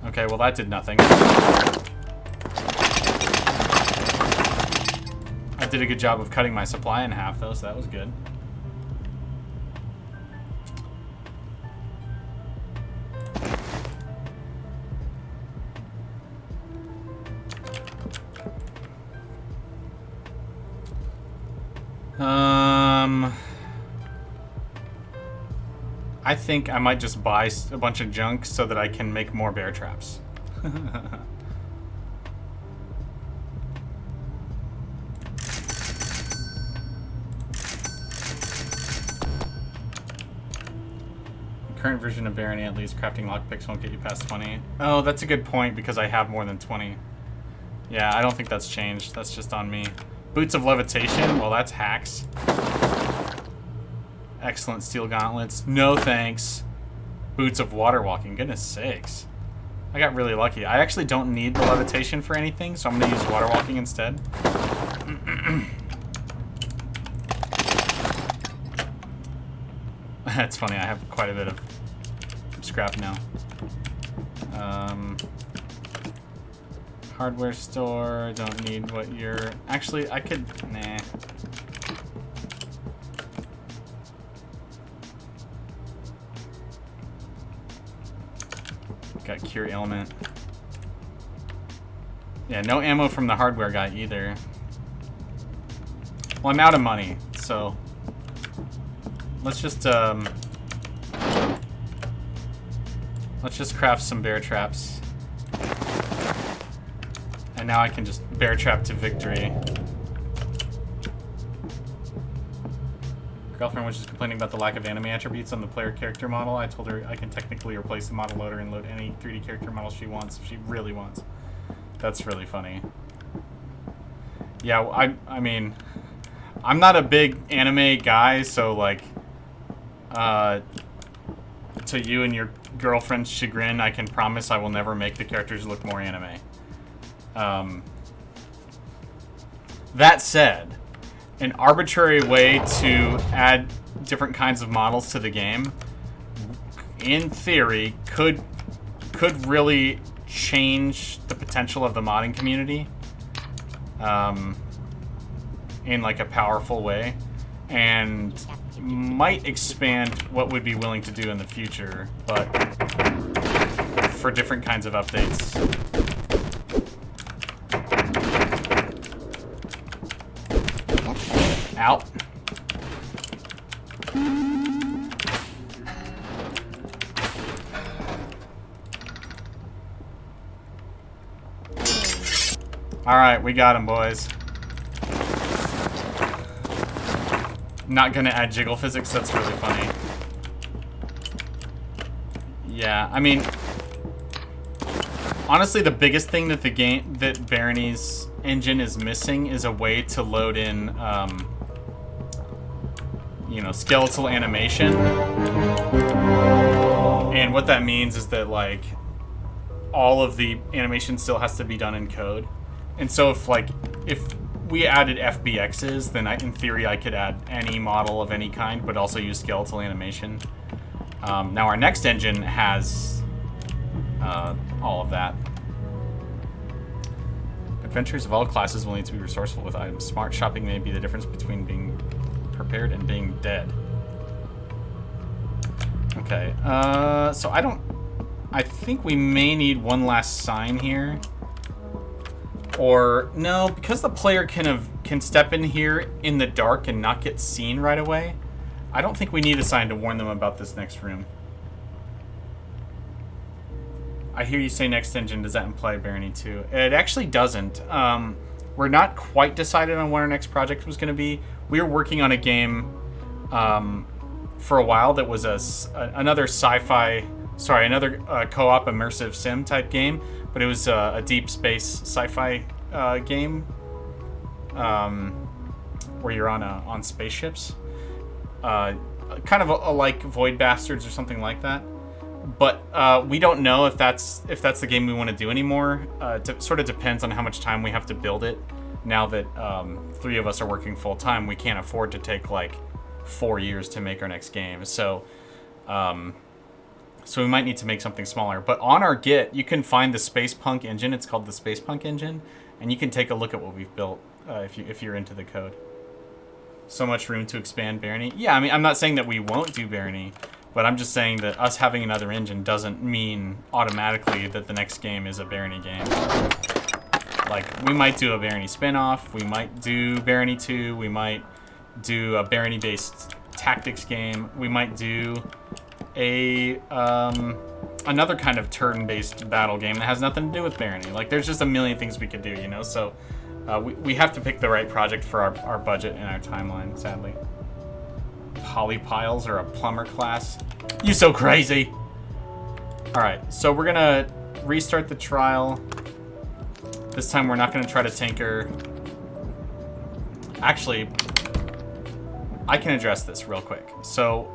[SPEAKER 1] Okay, well, that did nothing. I did a good job of cutting my supply in half, though, so that was good. I think I might just buy a bunch of junk so that I can make more bear traps. current version of Barony, at least, crafting lockpicks won't get you past 20. Oh, that's a good point, because I have more than 20. Yeah, I don't think that's changed. That's just on me. Boots of Levitation? Well, that's hacks. Excellent steel gauntlets. No thanks. Boots of Water Walking. Goodness sakes. I got really lucky. I actually don't need the levitation for anything, so I'm going to use Water Walking instead. That's funny. I have quite a bit of scrap now. Hardware store. Don't need what you're... Actually, I could... Nah. Got cure ailment. Yeah, no ammo from the hardware guy either. Well, I'm out of money, so let's just craft some bear traps. And now I can just bear trap to victory. Girlfriend was just complaining about the lack of anime attributes on the player character model. I told her I can technically replace the model loader and load any 3D character model she wants if she really wants. That's really funny. Yeah, I mean, I'm not a big anime guy, so like, to you and your girlfriend's chagrin, I can promise I will never make the characters look more anime. That said, an arbitrary way to add different kinds of models to the game, in theory, could really change the potential of the modding community in like a powerful way, and might expand what we'd be willing to do in the future, but for different kinds of updates. Out. Alright, we got him, boys. Not gonna add jiggle physics, that's really funny. Yeah, I mean, honestly, the biggest thing that that Barony's engine is missing is a way to load in, you know, skeletal animation. And what that means is that, like, all of the animation still has to be done in code. And so if we added FBXs, then in theory I could add any model of any kind, but also use skeletal animation. Now our next engine has all of that. Adventurers of all classes will need to be resourceful with items. Smart shopping may be the difference between being prepared and being dead. Okay, so I think we may need one last sign here. Or, no, because the player can step in here in the dark and not get seen right away, I don't think we need a sign to warn them about this next room. I hear you say next engine, does that imply Barony 2? It actually doesn't. We're not quite decided on what our next project was going to be. We were working on a game for a while that was another sci-fi, sorry, another co-op immersive sim type game, but it was a deep space sci-fi game where you're on spaceships, kind of like Void Bastards or something like that. But we don't know if that's the game we want to do anymore. It sort of depends on how much time we have to build it. Now that 3 of us are working full time, we can't afford to take like 4 years to make our next game. So we might need to make something smaller. But on our Git, you can find the Space Punk engine. It's called the Space Punk engine, and you can take a look at what we've built if you're into the code. So much room to expand Barony. Yeah, I mean, I'm not saying that we won't do Barony, but I'm just saying that us having another engine doesn't mean automatically that the next game is a Barony game. Like, we might do a Barony spin-off, we might do Barony 2, we might do a Barony-based tactics game, we might do another kind of turn-based battle game that has nothing to do with Barony. Like, there's just a million things we could do, you know? So we have to pick the right project for our budget and our timeline, sadly. polypiles are a plumber class. You so crazy. All right, so we're gonna restart the trial. This time we're not gonna try to tinker. Actually, I can address this real quick. So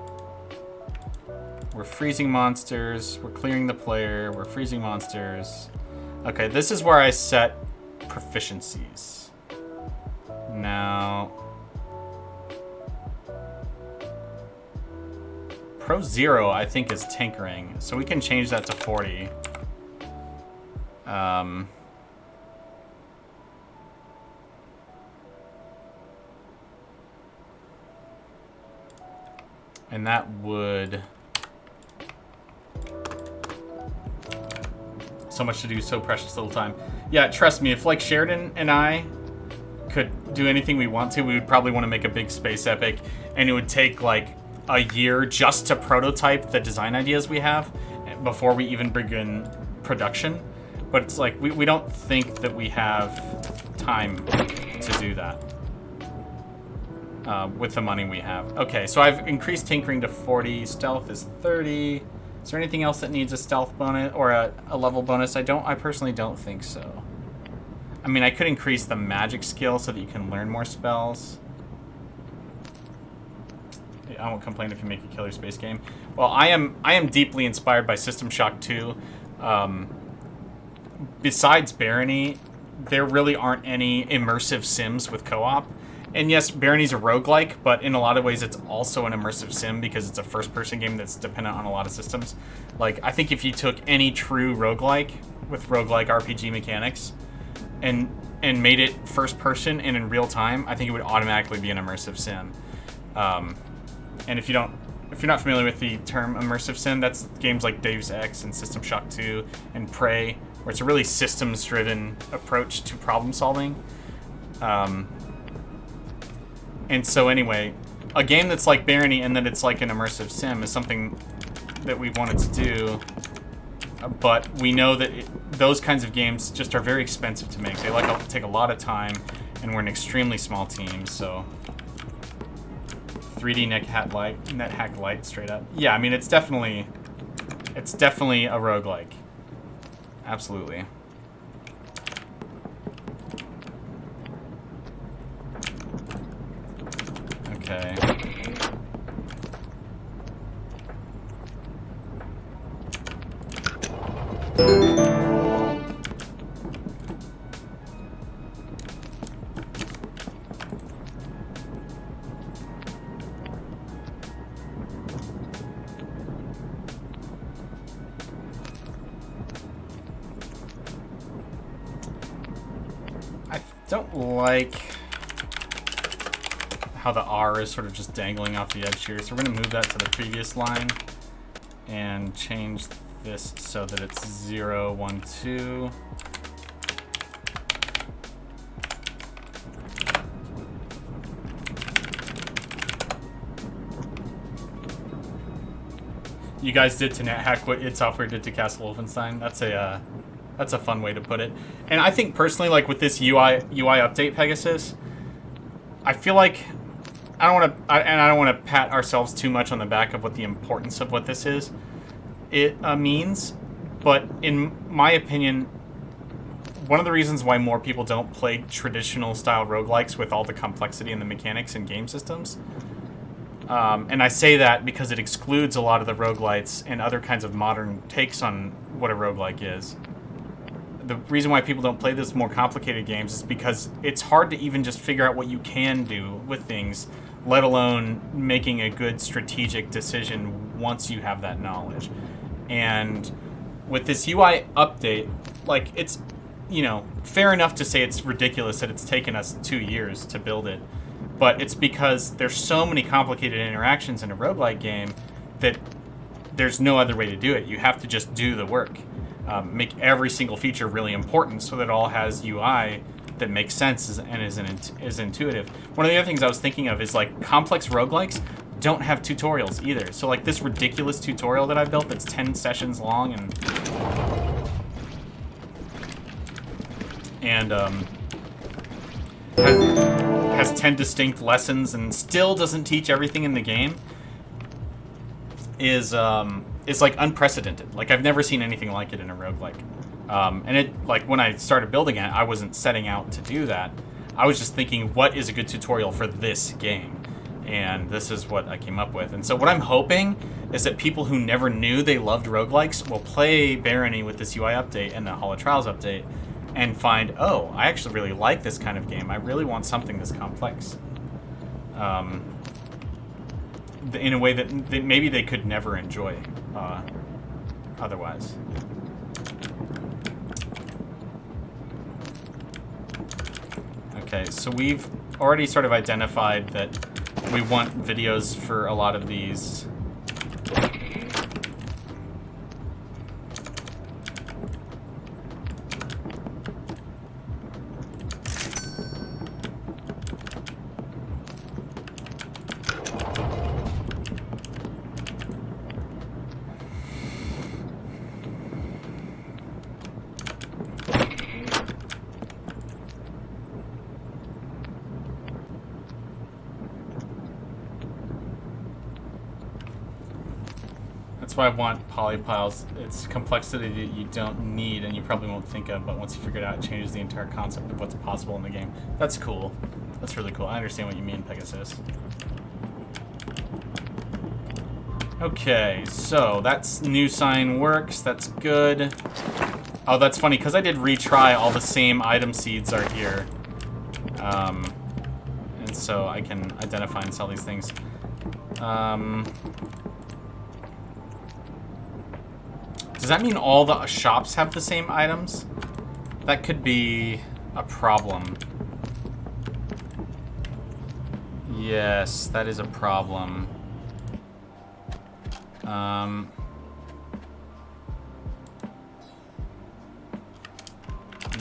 [SPEAKER 1] we're freezing monsters, we're clearing the player, we're freezing monsters. Okay, this is where I set proficiencies. Now, Pro 0 I think is tinkering, so we can change that to 40. And that would... So much to do, so precious little time. Yeah, trust me, if like Sheridan and I could do anything we want to, we would probably want to make a big space epic, and it would take like a year just to prototype the design ideas we have before we even begin production. But it's like, we don't think that we have time to do that with the money we have. Okay, so I've increased tinkering to 40, stealth is 30. Is there anything else that needs a stealth bonus or a level bonus? I personally don't think so. I mean, I could increase the magic skill so that you can learn more spells. I won't complain if you make a killer space game. Well, I am deeply inspired by System Shock 2. Besides Barony, there really aren't any immersive sims with co-op. And yes, Barony's a roguelike, but in a lot of ways it's also an immersive sim because it's a first-person game that's dependent on a lot of systems. Like, I think if you took any true roguelike with roguelike RPG mechanics and made it first-person and in real time, I think it would automatically be an immersive sim. And if you're not familiar with the term immersive sim, that's games like Deus Ex and System Shock 2 and Prey, where it's a really systems-driven approach to problem solving. And so anyway, a game that's like Barony and that it's like an immersive sim is something that we've wanted to do, but we know that those kinds of games just are very expensive to make. They take a lot of time, and we're an extremely small team, so 3D NetHack Lite straight up. Yeah, I mean it's definitely a roguelike. Absolutely. Okay. I don't like how the R is sort of just dangling off the edge here. So we're going to move that to the previous line and change this so that it's 0, 1, 2. You guys did to NetHack what id Software did to Castle Wolfenstein. That's a fun way to put it. And I think personally, like with this UI update, Pegasus, I feel like I don't want to pat ourselves too much on the back of what the importance of what this is. It means, but in my opinion, one of the reasons why more people don't play traditional style roguelikes with all the complexity and the mechanics and game systems, and I say that because it excludes a lot of the roguelites and other kinds of modern takes on what a roguelike is. The reason why people don't play this more complicated games is because it's hard to even just figure out what you can do with things, let alone making a good strategic decision once you have that knowledge. And with this UI update, like, it's, you know, fair enough to say it's ridiculous that it's taken us 2 years to build it, but it's because there's so many complicated interactions in a roguelike game that there's no other way to do it. You have to just do the work. Make every single feature really important so that it all has UI that makes sense and is intuitive. One of the other things I was thinking of is, like, complex roguelikes don't have tutorials either. So, like, this ridiculous tutorial that I built that's 10 sessions long and has 10 distinct lessons and still doesn't teach everything in the game is like unprecedented. Like, I've never seen anything like it in a roguelike. And it, like, when I started building it, I wasn't setting out to do that. I was just thinking, what is a good tutorial for this game? And this is what I came up with. And so what I'm hoping is that people who never knew they loved roguelikes will play Barony with this UI update and the Hall of Trials update and find, oh, I actually really like this kind of game. I really want something this complex. In a way that maybe they could never enjoy otherwise. Okay, so we've already sort of identified that we want videos for a lot of these. That's why I want polypiles. It's complexity that you don't need and you probably won't think of, but once you figure it out, it changes the entire concept of what's possible in the game. That's cool. That's really cool. I understand what you mean, Pegasus. Okay, so that's new sign works. That's good. Oh, that's funny, because I did retry, all the same item seeds are here. And so I can identify and sell these things. Does that mean all the shops have the same items? That could be a problem. Yes, that is a problem.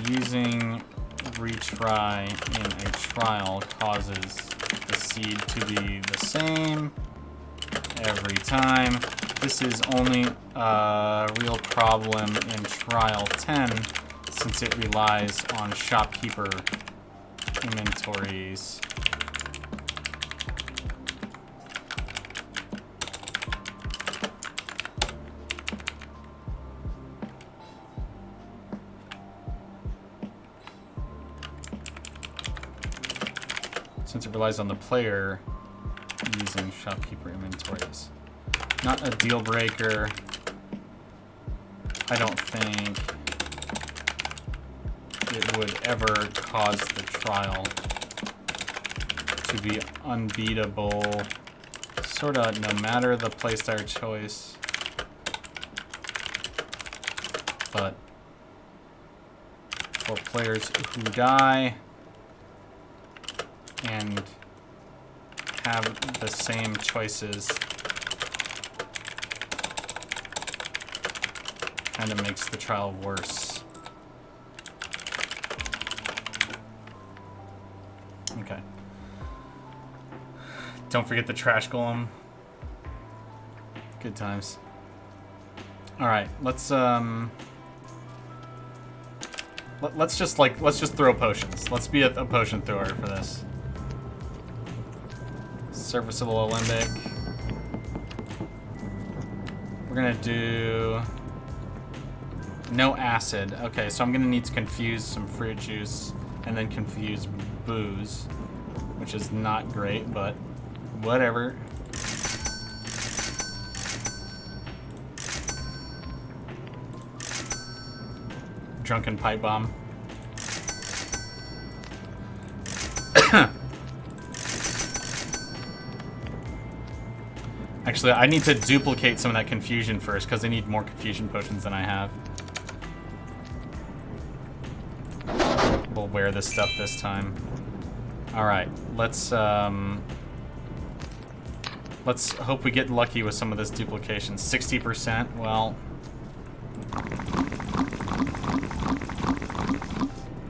[SPEAKER 1] Using retry in a trial causes the seed to be the same every time. This is only a real problem in trial 10 since it relies on shopkeeper inventories. Since it relies on the player using shopkeeper inventories. Not a deal breaker. I don't think it would ever cause the trial to be unbeatable. Sorta no matter the playstyle choice. But for players who die and have the same choices, kind of makes the trial worse. Okay. Don't forget the trash golem. Good times. All right, let's just throw potions. Let's be a potion thrower for this. Serviceable Olympic. We're gonna do no acid. Okay, so I'm gonna need to confuse some fruit juice and then confuse booze, which is not great, but whatever. Drunken pipe bomb. Actually, I need to duplicate some of that confusion first, because I need more confusion potions than I have. We'll wear this stuff this time. Alright, let's hope we get lucky with some of this duplication. 60%, well...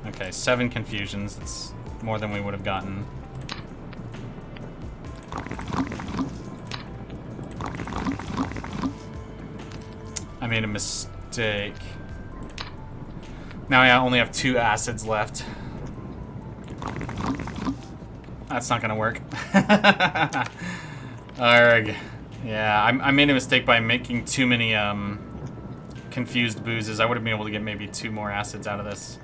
[SPEAKER 1] Okay, 7 confusions. That's more than we would have gotten. I made a mistake. Now I only have 2 acids left. that's not gonna work. Arrgh. Yeah, I made a mistake by making too many confused boozes. I would have been able to get maybe 2 more acids out of this.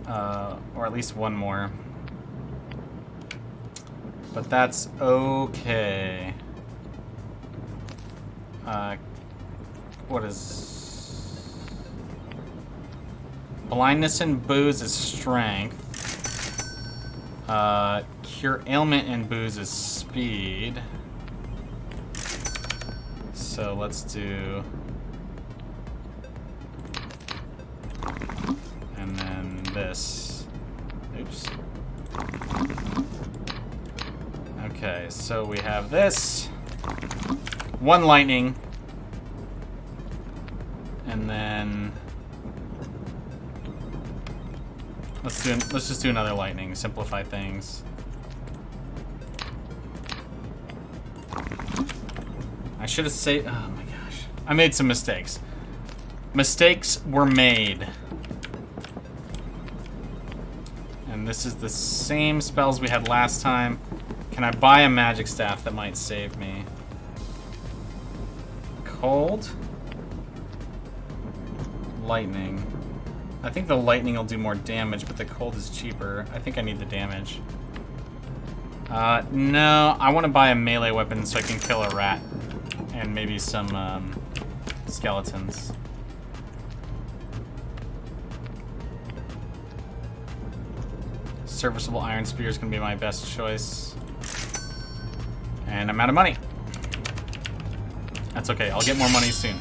[SPEAKER 1] Or at least 1 more. But that's okay. What is... Blindness and booze is strength. Cure ailment and booze is speed. So let's do... And then this. Oops. Okay, so we have this. 1 lightning. And then... Let's just do another lightning. Simplify things. I should have saved... Oh my gosh. I made some mistakes. Mistakes were made. And this is the same spells we had last time. Can I buy a magic staff that might save me? Cold? Lightning. I think the lightning will do more damage, but the cold is cheaper. I think I need the damage. No, I want to buy a melee weapon so I can kill a rat. And maybe some, skeletons. Serviceable iron spear is going to be my best choice. And I'm out of money. That's okay, I'll get more money soon.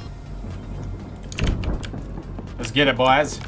[SPEAKER 1] Let's get it, boys.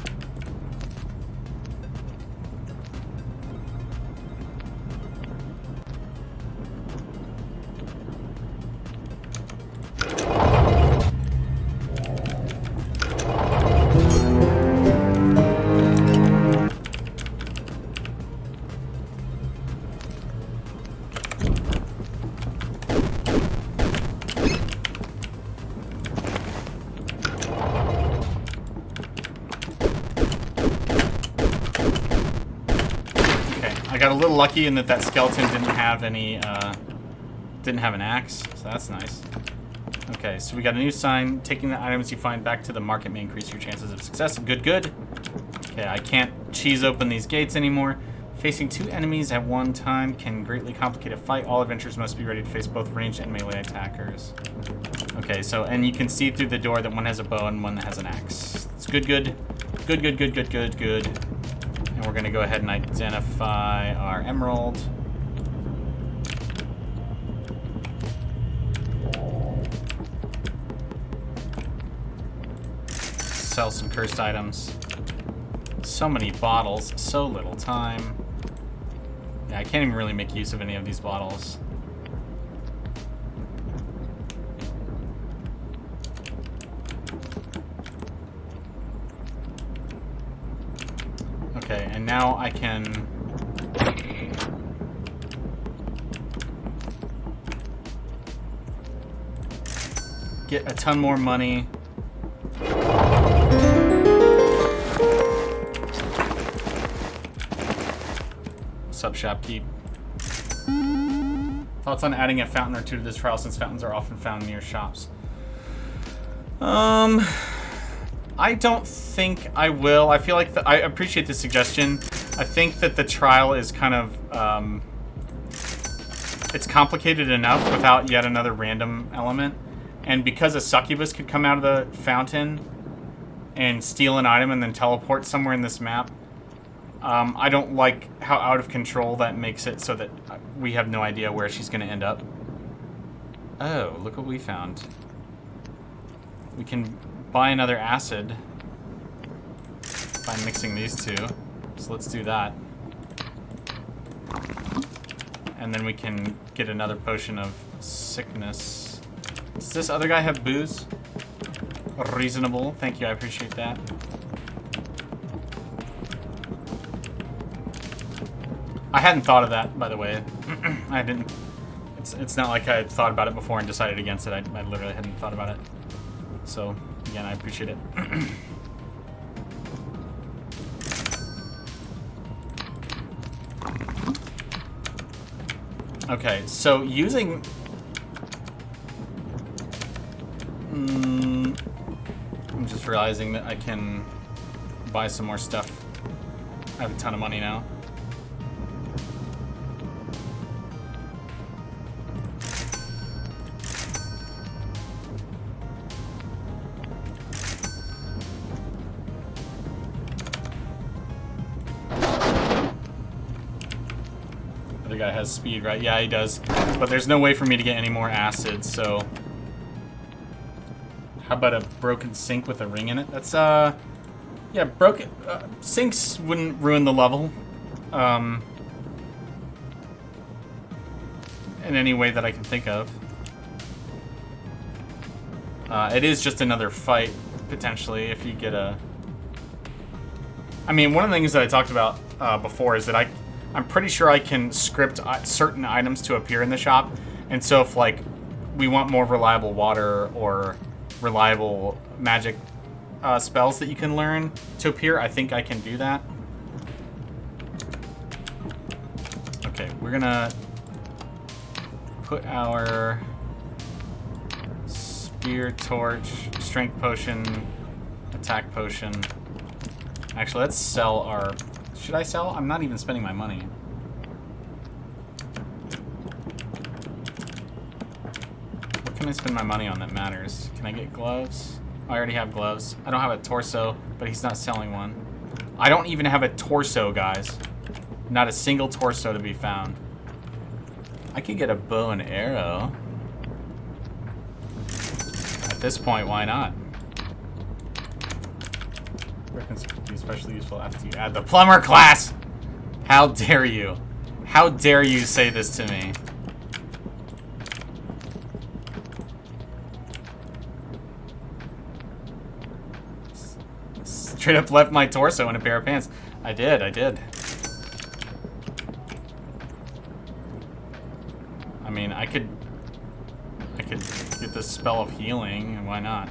[SPEAKER 1] I got a little lucky in that skeleton didn't have any, didn't have an axe, so that's nice. Okay, so we got a new sign. Taking the items you find back to the market may increase your chances of success. Good, good. Okay, I can't cheese open these gates anymore. Facing 2 enemies at one time can greatly complicate a fight. All adventurers must be ready to face both ranged and melee attackers. Okay, so, and you can see through the door that one has a bow and one that has an axe. It's good, good. Good, good, good, good, good, good. And we're gonna go ahead and identify our emerald. Sell some cursed items. So many bottles, so little time. Yeah, I can't even really make use of any of these bottles. Okay, and now I can... get a ton more money. What's up, Shopkeep? Thoughts on adding a fountain or 2 to this trial, since fountains are often found near shops? I don't think I will. I feel like I appreciate the suggestion. I think that the trial is kind of, it's complicated enough without yet another random element. And because a succubus could come out of the fountain and steal an item and then teleport somewhere in this map, I don't like how out of control that makes it so that we have no idea where she's going to end up. Oh, look what we found. We can buy another acid by mixing these 2. So let's do that. And then we can get another potion of sickness. Does this other guy have booze? Reasonable. Thank you, I appreciate that. I hadn't thought of that, by the way. I didn't. It's not like I had thought about it before and decided against it. I literally hadn't thought about it. So, again, I appreciate it. Okay, so using... I'm just realizing that I can buy some more stuff. I have a ton of money now. The guy has speed, right? Yeah, he does. But there's no way for me to get any more acid, so... How about a broken sink with a ring in it? That's, yeah, broken... sinks wouldn't ruin the level. In any way that I can think of. It is just another fight, potentially, if you get a... I mean, one of the things that I talked about before is that I'm pretty sure I can script certain items to appear in the shop. And so if, like, we want more reliable water or reliable magic spells that you can learn to appear, I think I can do that. Okay, we're gonna put our spear, torch, strength potion, attack potion. Actually, let's sell our... Should I sell? I'm not even spending my money. What can I spend my money on that matters? Can I get gloves? I already have gloves. I don't have a torso, but he's not selling one. I don't even have a torso, guys. Not a single torso to be found. I could get a bow and arrow. At this point, why not? Weapons could be especially useful after you add the plumber class! How dare you? How dare you say this to me? Straight up left my torso in a pair of pants. I did. I mean, I could get this spell of healing, and why not?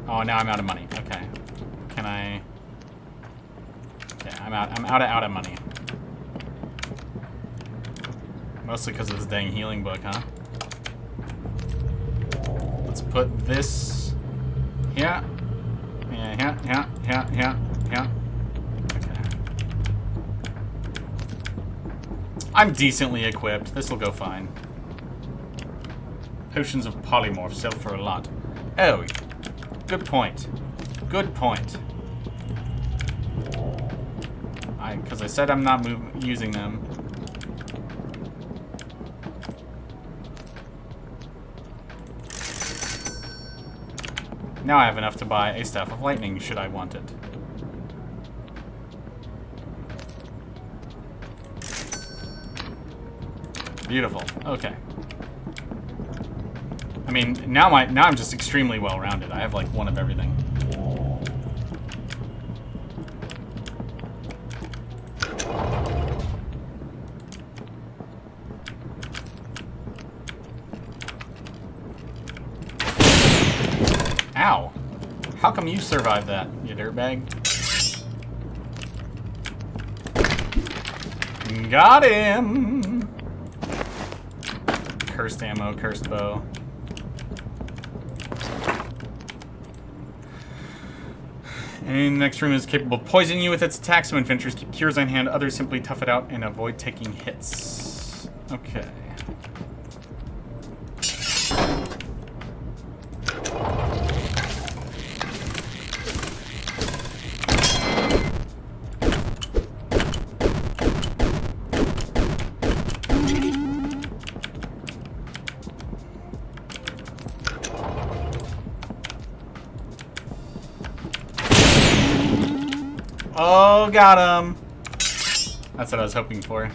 [SPEAKER 1] Oh, now I'm out of money. Okay. Can I... Okay, I'm out of money. Mostly because of this dang healing book, huh? Let's put this here. Yeah. Okay. I'm decently equipped. This will go fine. Potions of polymorph sell for a lot. Oh, good point. Good point. Because I said I'm not using them. Now I have enough to buy a Staff of Lightning, should I want it. Beautiful. Okay. I mean, now I'm just extremely well-rounded. I have like one of everything. Ow. How come you survived that, you dirtbag? Got him! Cursed ammo, cursed bow. And the next room is capable of poisoning you with its attacks. Some adventurers keep cures on hand, others simply tough it out and avoid taking hits. Okay. Oh, got him. That's what I was hoping for.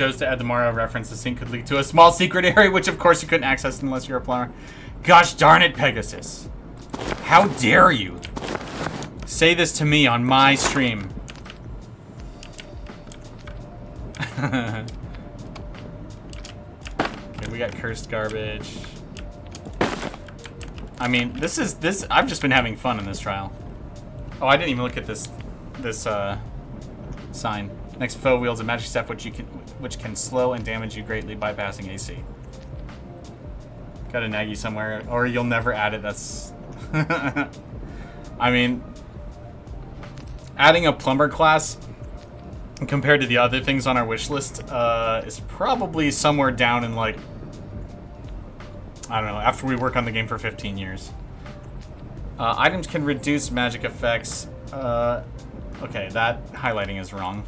[SPEAKER 1] chose to add the Mario reference, the sync could lead to a small secret area, which of course you couldn't access unless you're a plumber. Gosh darn it, Pegasus. How dare you say this to me on my stream? Okay, we got cursed garbage. I mean, I've just been having fun in this trial. Oh, I didn't even look at this sign. Next foe wields a magic staff which can slow and damage you greatly, bypassing AC. Got a naggy somewhere, or you'll never add it. That's I mean, adding a plumber class compared to the other things on our wish list is probably somewhere down in, like, I don't know, after we work on the game for 15 years. Items can reduce magic effects. Okay, that highlighting is wrong.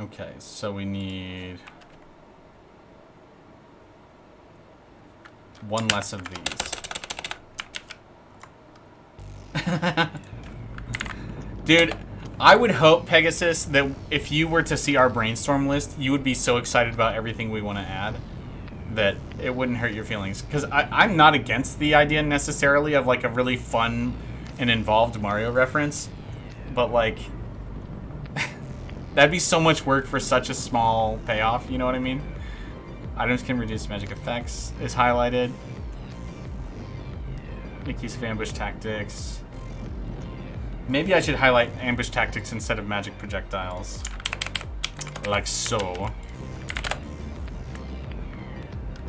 [SPEAKER 1] Okay, so we need one less of these. Dude, I would hope, Pegasus, that if you were to see our brainstorm list, you would be so excited about everything we want to add that it wouldn't hurt your feelings. Because I'm not against the idea necessarily of, like, a really fun and involved Mario reference. But, like, that'd be so much work for such a small payoff, you know what I mean? Items can reduce magic effects is highlighted. Make use of ambush tactics. Maybe I should highlight ambush tactics instead of magic projectiles. Like so.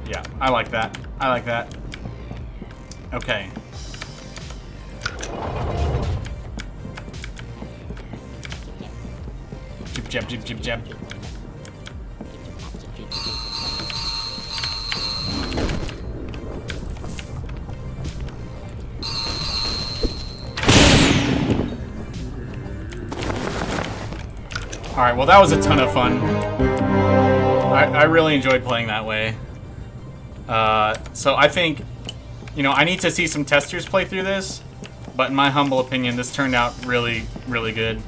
[SPEAKER 1] Yeah, I like that. I like that. Okay. Jib jab, jib jib jab. Alright, well that was a ton of fun. I really enjoyed playing that way. So I think, you know, I need to see some testers play through this, but in my humble opinion, this turned out really, really good.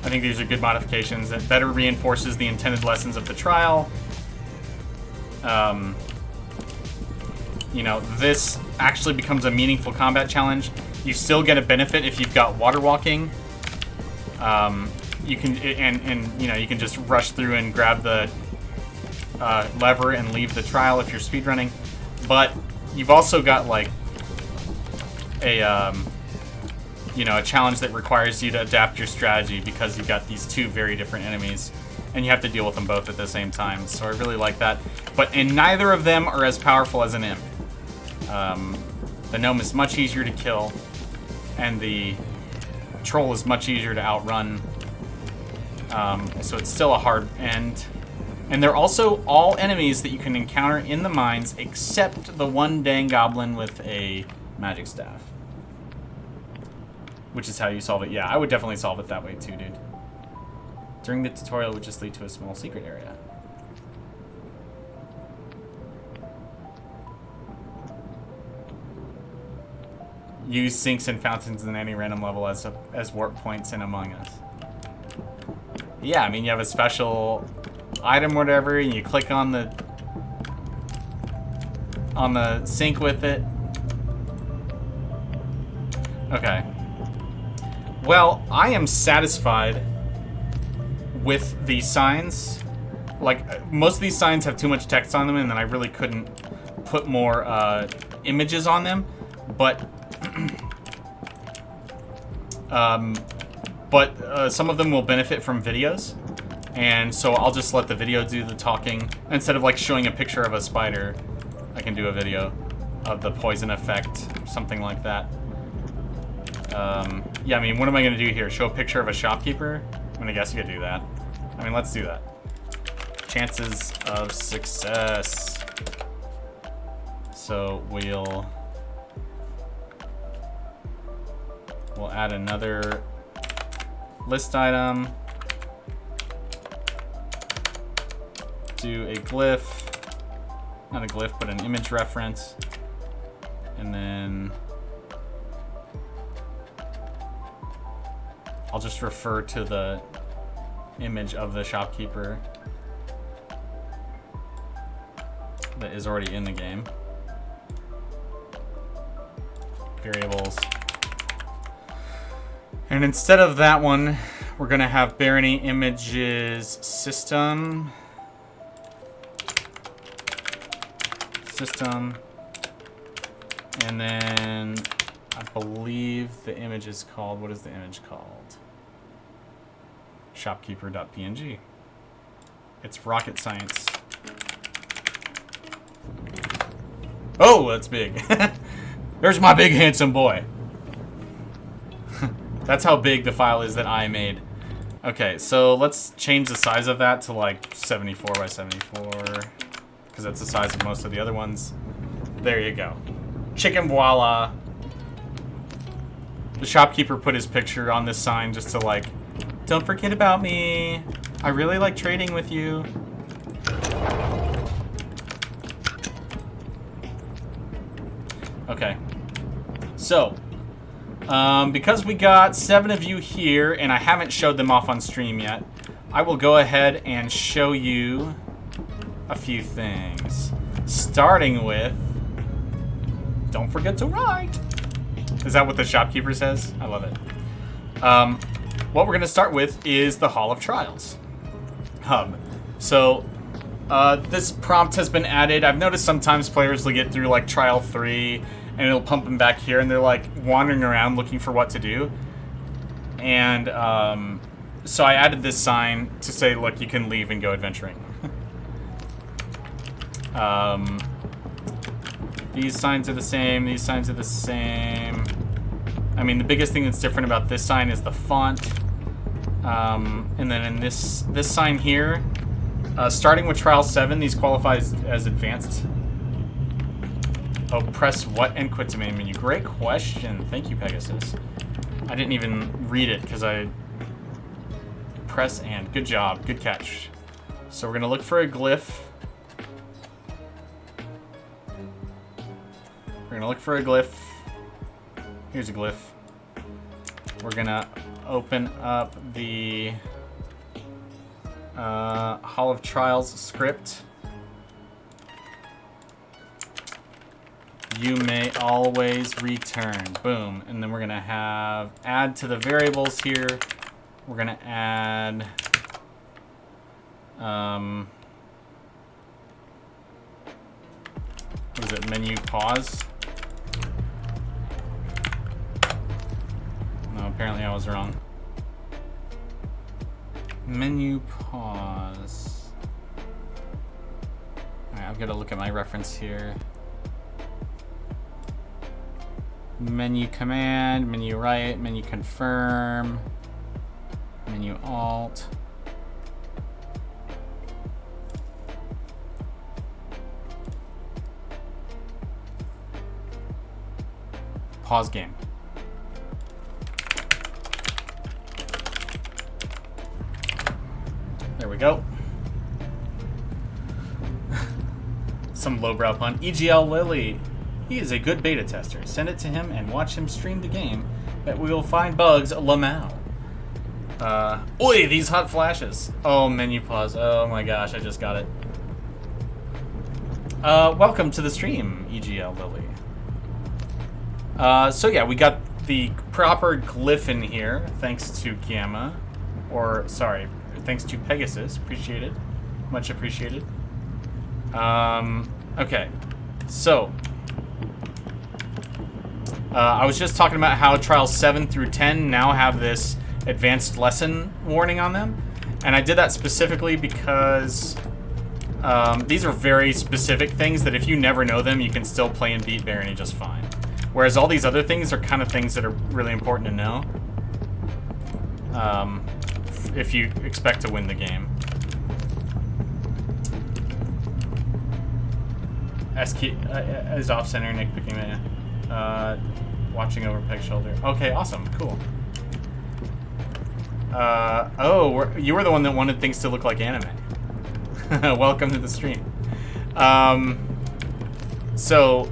[SPEAKER 1] I think these are good modifications that better reinforces the intended lessons of the trial. You know, this actually becomes a meaningful combat challenge. You still get a benefit if you've got water walking. You can, and you know, you can just rush through and grab the lever and leave the trial if you're speedrunning. But you've also got, like, a you know, a challenge that requires you to adapt your strategy because you've got these two very different enemies and you have to deal with them both at the same time. So I really like that. And neither of them are as powerful as an imp. The gnome is much easier to kill, and the troll is much easier to outrun. So it's still a hard end. And they're also all enemies that you can encounter in the mines, except the one dang goblin with a magic staff. Which is how you solve it. Yeah, I would definitely solve it that way too, dude. During the tutorial, it would just lead to a small secret area. Use sinks and fountains in any random level as warp points in Among Us. Yeah, I mean, you have a special item or whatever, and you click on the sink with it. Okay. Well, I am satisfied with the signs. Like, most of these signs have too much text on them, and then I really couldn't put more images on them. But some of them will benefit from videos, and so I'll just let the video do the talking. Instead of, like, showing a picture of a spider, I can do a video of the poison effect, something like that. Yeah, I mean, what am I going to do here? Show a picture of a shopkeeper? I'm going to guess you could do that. I mean, let's do that. Chances of success. So we'll add another list item. Do a glyph. Not a glyph, but an image reference. And then I'll just refer to the image of the shopkeeper that is already in the game. Variables. And instead of that one, we're going to have Barony images system. And then I believe the image is called, what is the image called? Shopkeeper.png. It's rocket science. Oh, that's big. There's my big handsome boy. That's how big the file is that I made. Okay, so let's change the size of that to like 74 by 74. Because that's the size of most of the other ones. There you go. Chicken voila. The shopkeeper put his picture on this sign just to like, don't forget about me. I really like trading with you. Okay. So, because we got 7 of you here, and I haven't showed them off on stream yet, I will go ahead and show you a few things. Starting with, don't forget to write. Is that what the shopkeeper says? I love it. What we're going to start with is the Hall of Trials hub. So, this prompt has been added. I've noticed sometimes players will get through like trial 3 and it'll pump them back here and they're like wandering around looking for what to do. And so I added this sign to say, look, you can leave and go adventuring. These signs are the same. These signs are the same. I mean, the biggest thing that's different about this sign is the font. And then in this sign here, starting with Trial 7, these qualify as advanced. Oh, press what and quit to main menu? Great question. Thank you, Pegasus. I didn't even read it because I press and. Good job. Good catch. So we're going to look for a glyph. We're going to look for a glyph. Here's a glyph. We're going to open up the Hall of Trials script. You may always return. Boom. And then we're going to have add to the variables here. We're going to add what is it? Menu pause. No, apparently I was wrong. Menu pause. All right, I've got to look at my reference here. Menu command, menu right, menu confirm, menu alt. Pause game. There we go. Some lowbrow pun. EGL Lily. He is a good beta tester. Send it to him and watch him stream the game. Bet we will find bugs, Lamau. Oi, these hot flashes. Oh, menu pause. Oh my gosh, I just got it. Welcome to the stream, EGL Lily. So yeah, we got the proper glyph in here, thanks to Gamma. Or, sorry, thanks to Pegasus. Appreciated. Much appreciated. Okay. So, I was just talking about how trials 7 through 10 now have this advanced lesson warning on them. And I did that specifically because these are very specific things that if you never know them, you can still play and beat Barony just fine. Whereas all these other things are kind of things that are really important to know if you expect to win the game. SK is off center, Nick picking it. Watching over Peg's shoulder. Okay, awesome, cool. Oh, you were the one that wanted things to look like anime. Welcome to the stream. So,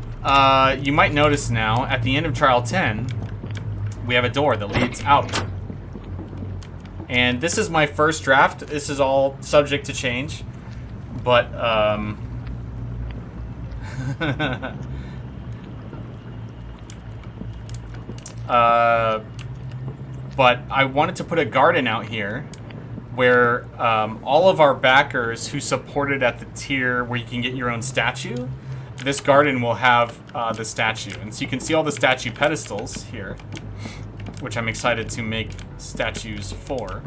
[SPEAKER 1] you might notice now, at the end of Trial 10, we have a door that leads out. And this is my first draft. This is all subject to change. But, but I wanted to put a garden out here where all of our backers who supported at the tier where you can get your own statue, this garden will have the statue. And so you can see all the statue pedestals here, which I'm excited to make statues for.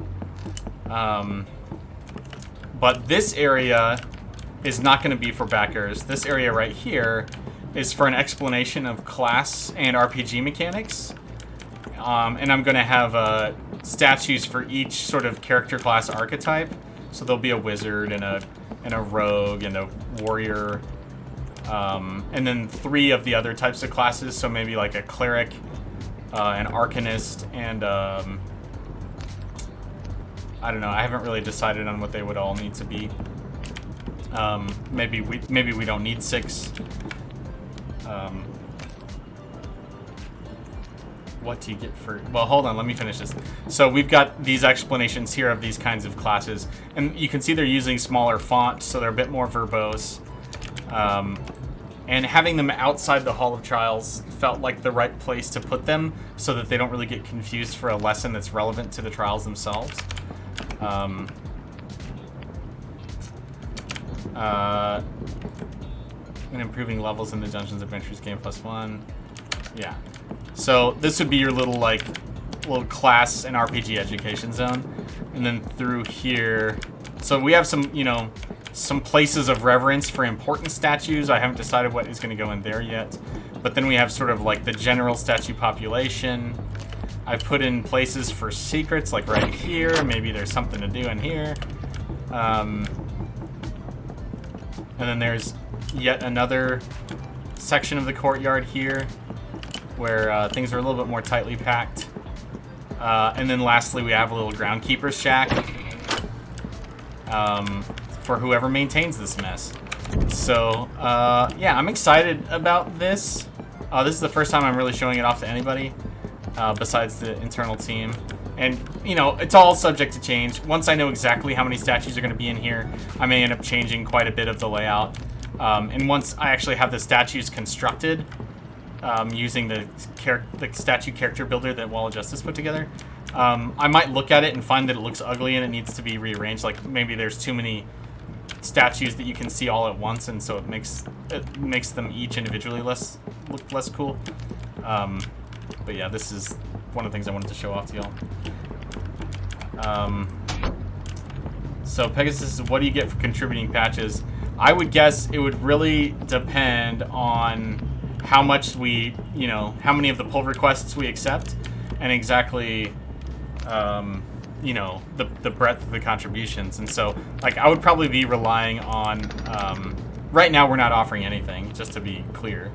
[SPEAKER 1] But this area is not going to be for backers. This area right here is for an explanation of class and RPG mechanics. And I'm going to have statues for each sort of character class archetype. So there'll be a wizard and a rogue and a warrior. And then 3 of the other types of classes. So maybe like a cleric, an arcanist, and I don't know. I haven't really decided on what they would all need to be. Maybe we don't need 6. What do you get for... Well, hold on. Let me finish this. So we've got these explanations here of these kinds of classes. And you can see they're using smaller font, so they're a bit more verbose. And having them outside the Hall of Trials felt like the right place to put them so that they don't really get confused for a lesson that's relevant to the trials themselves. And improving levels in the Dungeons Adventures game +1. Yeah. So this would be your little class and RPG education zone. And then through here, so we have some, some places of reverence for important statues. I haven't decided what is going to go in there yet. But then we have sort of like the general statue population. I put in places for secrets, like right here. Maybe there's something to do in here. And then there's yet another section of the courtyard here where things are a little bit more tightly packed. And then lastly, we have a little groundkeeper's shack for whoever maintains this mess. So, yeah, I'm excited about this. This is the first time I'm really showing it off to anybody besides the internal team. And, it's all subject to change. Once I know exactly how many statues are going to be in here, I may end up changing quite a bit of the layout. And once I actually have the statues constructed, using the statue character builder that Wall of Justice put together, I might look at it and find that it looks ugly and it needs to be rearranged. Like maybe there's too many statues that you can see all at once, and so it makes them each individually look less cool. But yeah, this is one of the things I wanted to show off to y'all. So Pegasus, what do you get for contributing patches? I would guess it would really depend on how much we, how many of the pull requests we accept, and exactly, the breadth of the contributions. And so, I would probably be relying on, right now we're not offering anything, just to be clear.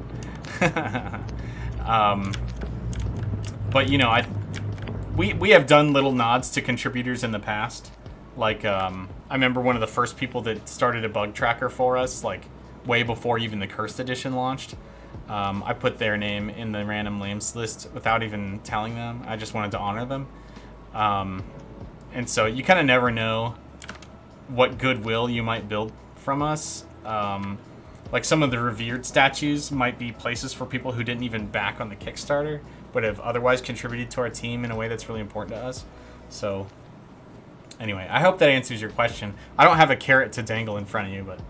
[SPEAKER 1] But, we have done little nods to contributors in the past. I remember one of the first people that started a bug tracker for us, way before even the Cursed Edition launched. I put their name in the random names list without even telling them. I just wanted to honor them. And so you kind of never know what goodwill you might build from us. Some of the revered statues might be places for people who didn't even back on the Kickstarter, but have otherwise contributed to our team in a way that's really important to us. So anyway, I hope that answers your question. I don't have a carrot to dangle in front of you, but...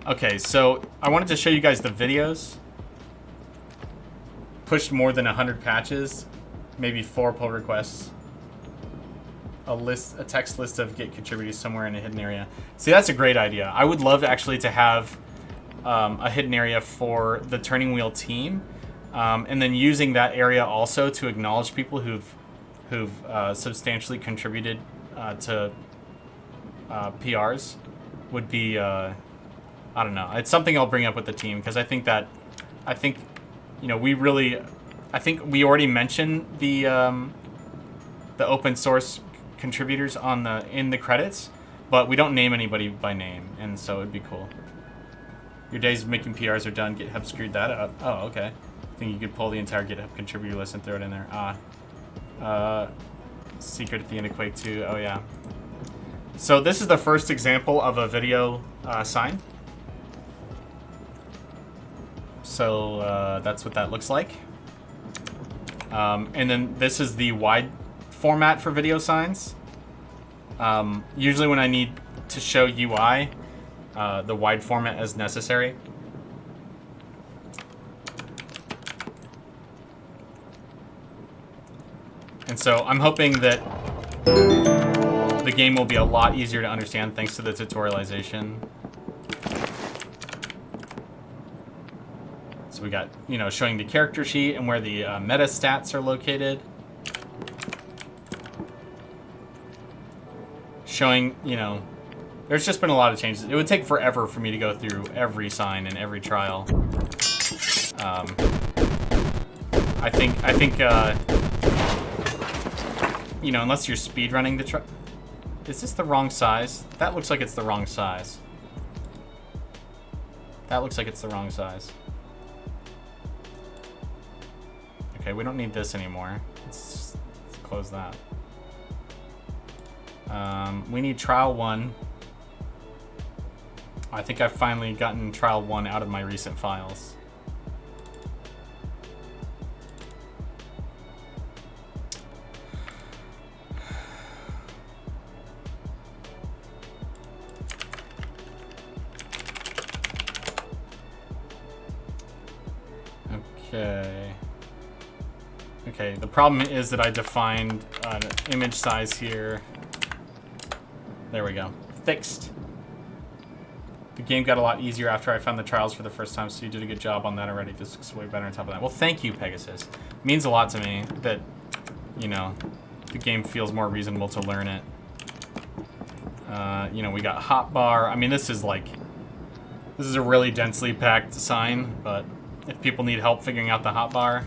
[SPEAKER 1] okay, so I wanted to show you guys the videos. Pushed more than 100 patches, maybe 4 pull requests. A text list of Git contributors somewhere in a hidden area. See, that's a great idea. I would love actually to have a hidden area for the Turning Wheel team, and then using that area also to acknowledge people who've substantially contributed to PRs would be. I don't know. It's something I'll bring up with the team because I think we already mentioned the open source contributors in the credits, but we don't name anybody by name, and so it'd be cool. Your days of making PRs are done. GitHub screwed that up. Oh, okay. I think you could pull the entire GitHub contributor list and throw it in there. Secret at the end of Quake 2. Oh, yeah. So this is the first example of a video sign. So that's what that looks like. And then this is the wide format for video signs. Usually when I need to show UI, the wide format is necessary. And so I'm hoping that the game will be a lot easier to understand thanks to the tutorialization. So we got, you know, showing the character sheet and where the meta stats are located. Showing, you know, there's just been a lot of changes. It would take forever for me to go through every sign and every trial. I think, you know, unless you're speedrunning the trial. Is this the wrong size? That looks like it's the wrong size. That looks like it's the wrong size. Okay, we don't need this anymore. Let's close that. We need trial 1. I think I've finally gotten trial 1 out of my recent files. Okay. Okay, the problem is that I defined an image size here. There we go. Fixed. The game got a lot easier after I found the trials for the first time, so you did a good job on that already. This looks way better on top of that. Well, thank you, Pegasus. It means a lot to me that, you know, the game feels more reasonable to learn it. You know, we got hotbar. I mean, this is a really densely packed sign, but if people need help figuring out the hotbar.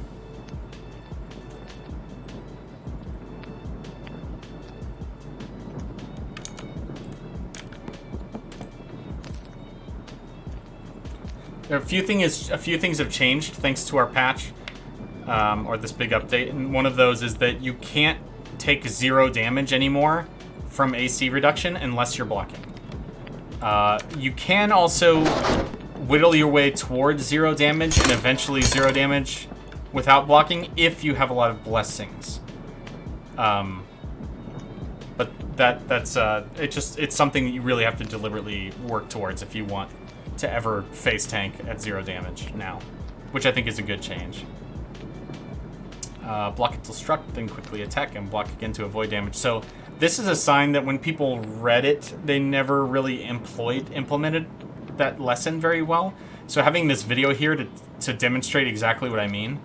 [SPEAKER 1] There are a few things have changed thanks to our patch, or this big update, and one of those is that you can't take 0 damage anymore from AC reduction unless you're blocking. You can also whittle your way towards 0 damage and eventually 0 damage without blocking if you have a lot of blessings. But that's it's something that you really have to deliberately work towards if you want to ever face tank at 0 damage now, which I think is a good change. Block until struck, then quickly attack and block again to avoid damage. So this is a sign that when people read it, they never really implemented that lesson very well. So having this video here to demonstrate exactly what I mean,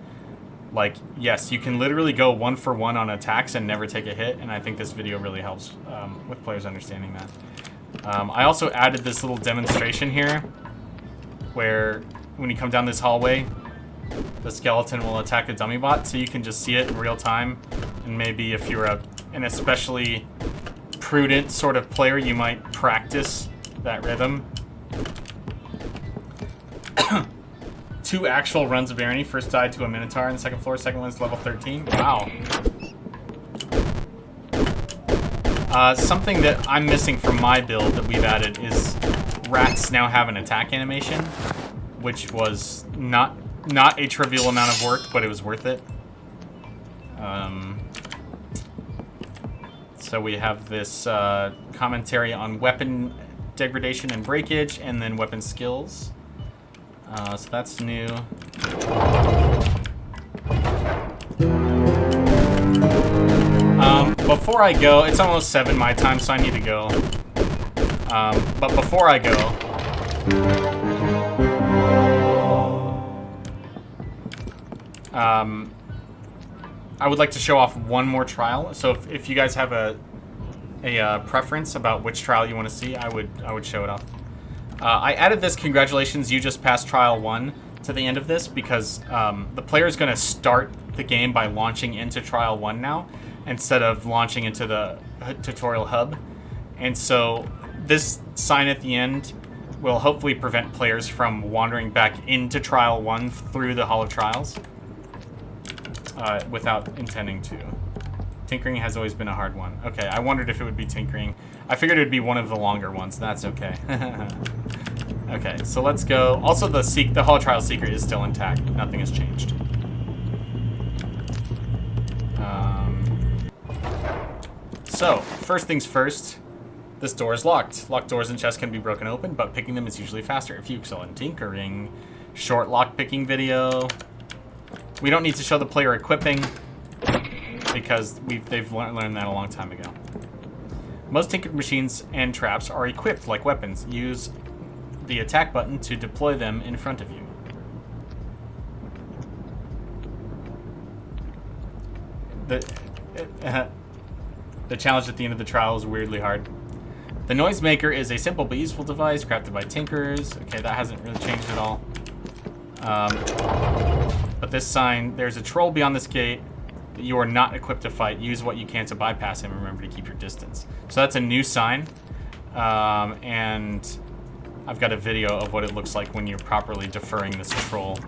[SPEAKER 1] like, yes, you can literally go 1 for 1 on attacks and never take a hit, and I think this video really helps with players understanding that. I also added this little demonstration here where when you come down this hallway, the skeleton will attack a dummy bot, so you can just see it in real time. And maybe if you're an especially prudent sort of player, you might practice that rhythm. 2 actual runs of Barony. First died to a Minotaur on the 2nd floor. Second one's level 13. Wow. Something that I'm missing from my build that we've added is rats now have an attack animation, which was not a trivial amount of work, but it was worth it. So we have this commentary on weapon degradation and breakage, and then weapon skills. So that's new. Before I go, it's almost 7 my time, so I need to go. But before I go, I would like to show off one more trial. So if you guys have a preference about which trial you want to see, I would show it off. I added this "Congratulations, you just passed trial 1" to the end of this because the player is going to start the game by launching into trial 1 now, instead of launching into the tutorial hub. And so this sign at the end will hopefully prevent players from wandering back into trial 1 through the Hall of Trials without intending to. Tinkering has always been a hard one. Okay, I wondered if it would be tinkering. I figured it would be one of the longer ones. That's okay. Okay, so let's go. Also, the Hall Trial secret is still intact. Nothing has changed. So, first things first. This door is locked. Locked doors and chests can be broken open, but picking them is usually faster if you excel in tinkering. Short lock picking video. We don't need to show the player equipping because they've learned that a long time ago. Most tinkered machines and traps are equipped like weapons. Use the attack button to deploy them in front of you. The challenge at the end of the trial is weirdly hard. The Noisemaker is a simple but useful device crafted by tinkerers. Okay, that hasn't really changed at all. But this sign, there's a troll beyond this gate that you are not equipped to fight. Use what you can to bypass him. Remember to keep your distance. So that's a new sign. And I've got a video of what it looks like when you're properly deferring this troll.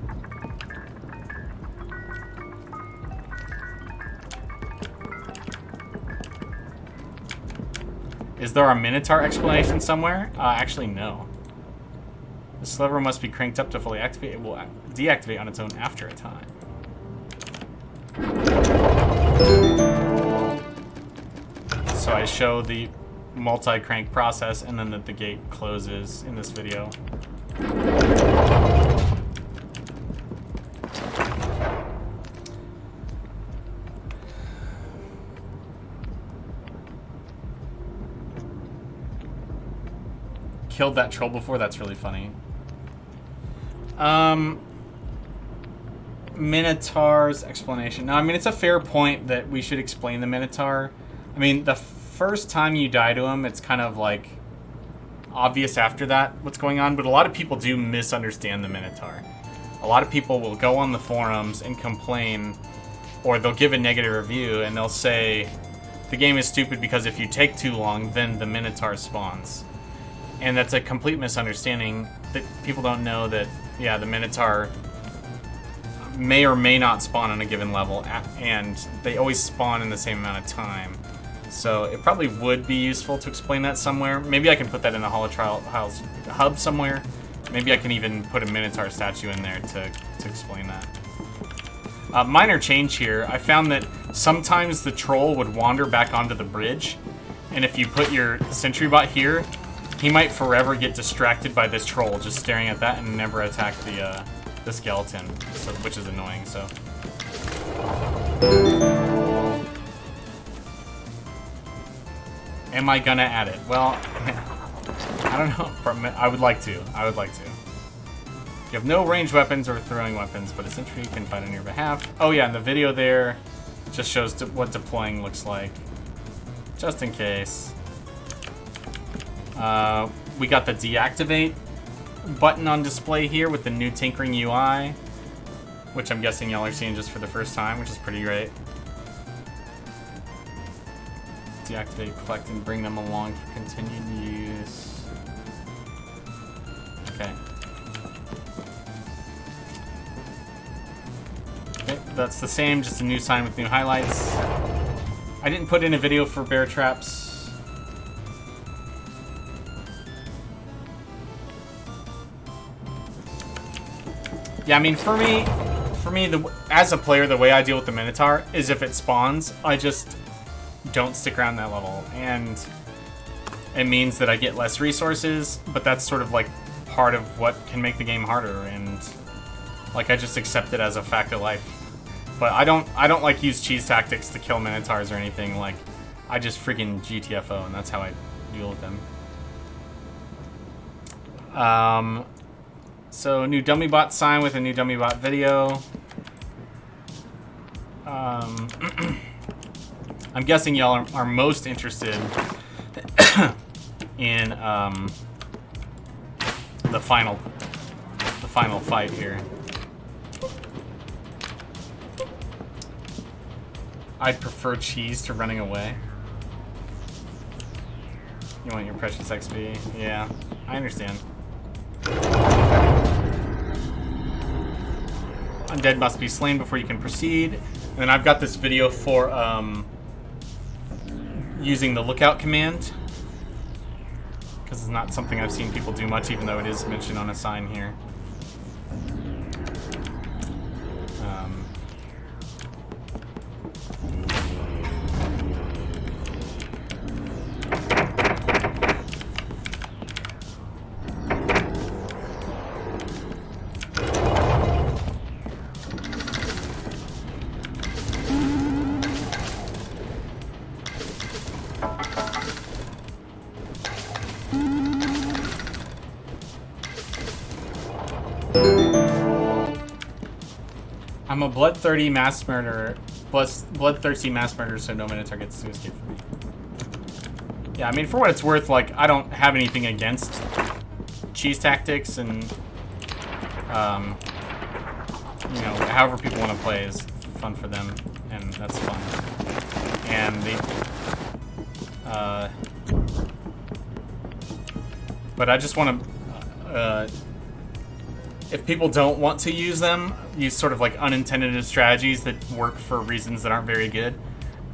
[SPEAKER 1] Is there a Minotaur explanation somewhere? Actually, no. The lever must be cranked up to fully activate. It will deactivate on its own after a time. So I show the multi-crank process and then that the gate closes in this video. Killed that troll before? That's really funny. Minotaur's explanation. Now, I mean, it's a fair point that we should explain the Minotaur. I mean, the first time you die to him, it's kind of like obvious after that what's going on, but a lot of people do misunderstand the Minotaur. A lot of people will go on the forums and complain, or they'll give a negative review and they'll say the game is stupid because if you take too long, then the Minotaur spawns. And that's a complete misunderstanding. That people don't know that, yeah, the Minotaur may or may not spawn on a given level, and they always spawn in the same amount of time. So it probably would be useful to explain that somewhere. Maybe I can put that in the Hall of Trials hub somewhere. Maybe I can even put a Minotaur statue in there to explain that. Minor change here. I found that sometimes the troll would wander back onto the bridge, and if you put your sentry bot here, he might forever get distracted by this troll just staring at that and never attack the skeleton, so, which is annoying. So, am I gonna add it? Well, I don't know. I would like to. I would like to. You have no ranged weapons or throwing weapons, but a sentry can fight on your behalf. Oh yeah, and the video there just shows what deploying looks like, just in case. We got the deactivate button on display here with the new tinkering UI, which I'm guessing y'all are seeing just for the first time, which is pretty great. Deactivate, collect, and bring them along for continued use. Okay. Okay, that's the same, just a new sign with new highlights. I didn't put in a video for bear traps. Yeah, I mean, for me, as a player, the way I deal with the Minotaur is if it spawns, I just don't stick around that level, and it means that I get less resources. But that's sort of like part of what can make the game harder, and like I just accept it as a fact of life. But I don't like use cheese tactics to kill Minotaurs or anything. Like I just freaking GTFO, and that's how I deal with them. So, new dummy bot sign with a new dummy bot video. I'm guessing y'all are most interested in the final fight here. I'd prefer cheese to running away. You want your precious XP? Yeah, I understand. Undead must be slain before you can proceed. And then I've got this video for using the lookout command, because it's not something I've seen people do much, even though it is mentioned on a sign here. I'm a bloodthirsty mass murderer, so no Minotaur gets to escape from me. Yeah, I mean, for what it's worth, like, I don't have anything against cheese tactics, and, you know, however people want to play is fun for them, and that's fun. And but I just want to, if people don't want to use them, use sort of like unintended strategies that work for reasons that aren't very good.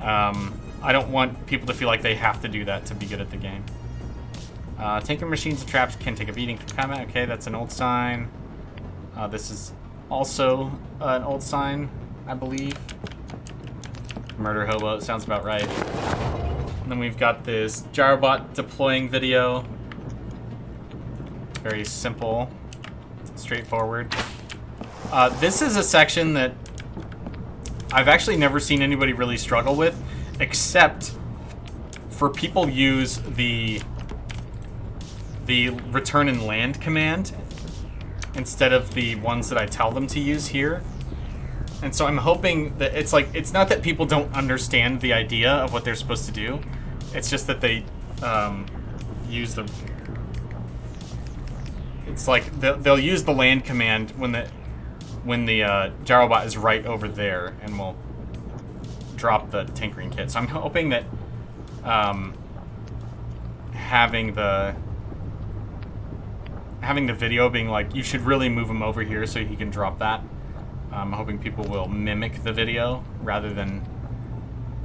[SPEAKER 1] I don't want people to feel like they have to do that to be good at the game. Tanker machines and traps can take a beating from combat. Okay, that's an old sign. This is also an old sign, I believe. Murder hobo, sounds about right. And then we've got this gyrobot deploying video. Very simple. Straightforward. This is a section that I've actually never seen anybody really struggle with, except for people use the return and land command instead of the ones that I tell them to use here. And so I'm hoping that it's like, it's not that people don't understand the idea of what they're supposed to do. It's just that they use the... It's like they'll use the land command when the gyrobot is right over there, and we'll drop the tinkering kit. So I'm hoping that having the video being like, you should really move him over here so he can drop that. I'm hoping people will mimic the video rather than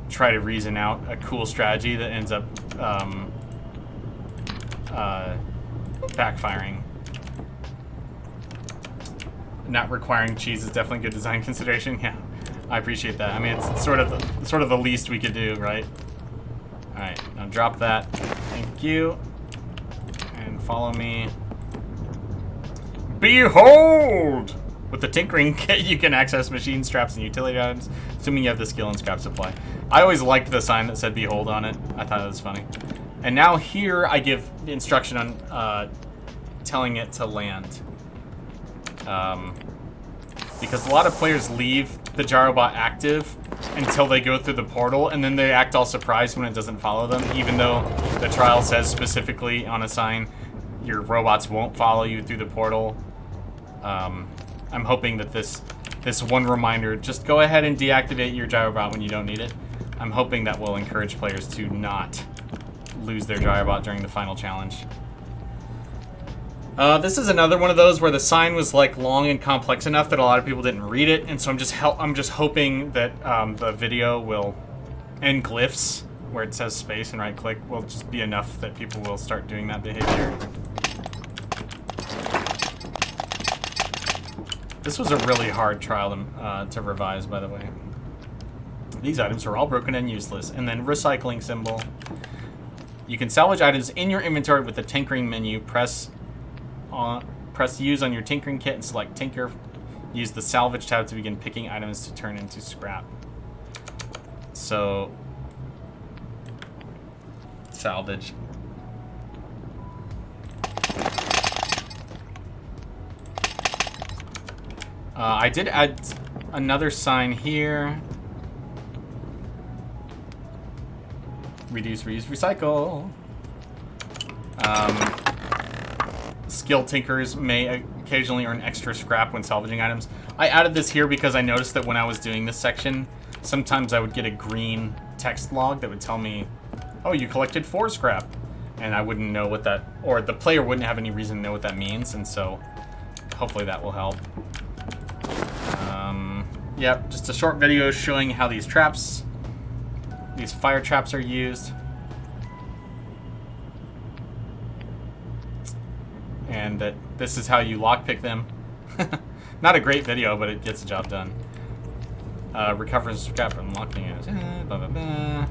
[SPEAKER 1] try to reason out a cool strategy that ends up backfiring. Not requiring cheese is definitely good design consideration. Yeah, I appreciate that. I mean, it's sort of the least we could do, right? All right, now drop that. Thank you, and follow me. Behold! With the tinkering kit, you can access machine straps and utility items, assuming you have the skill and scrap supply. I always liked the sign that said "Behold" on it. I thought it was funny. And now here I give the instruction on telling it to land. Because a lot of players leave the gyrobot active until they go through the portal, and then they act all surprised when it doesn't follow them, even though the trial says specifically on a sign your robots won't follow you through the portal. I'm hoping that this one reminder, just go ahead and deactivate your gyrobot when you don't need it. I'm hoping that will encourage players to not lose their gyrobot during the final challenge. This is another one of those where the sign was like long and complex enough that a lot of people didn't read it, and so I'm just hoping that the video will, and glyphs where it says space and right click will just be enough that people will start doing that behavior. This was a really hard trial to revise, by the way. These items are all broken and useless, and then recycling symbol. You can salvage items in your inventory with the tinkering menu. Press use on your tinkering kit and select tinker. Use the salvage tab to begin picking items to turn into scrap. So, salvage. I did add another sign here. Reduce, reuse, recycle. Skill tinkers may occasionally earn extra scrap when salvaging items. I added this here because I noticed that when I was doing this section, sometimes I would get a green text log that would tell me, oh, you collected 4 scrap. And I wouldn't know what that, or the player wouldn't have any reason to know what that means, and so hopefully that will help. Yep, just a short video showing how these fire traps are used. and that this is how you lockpick them. Not a great video, but it gets the job done. Recover and scrap from locking it. Blah, blah, blah.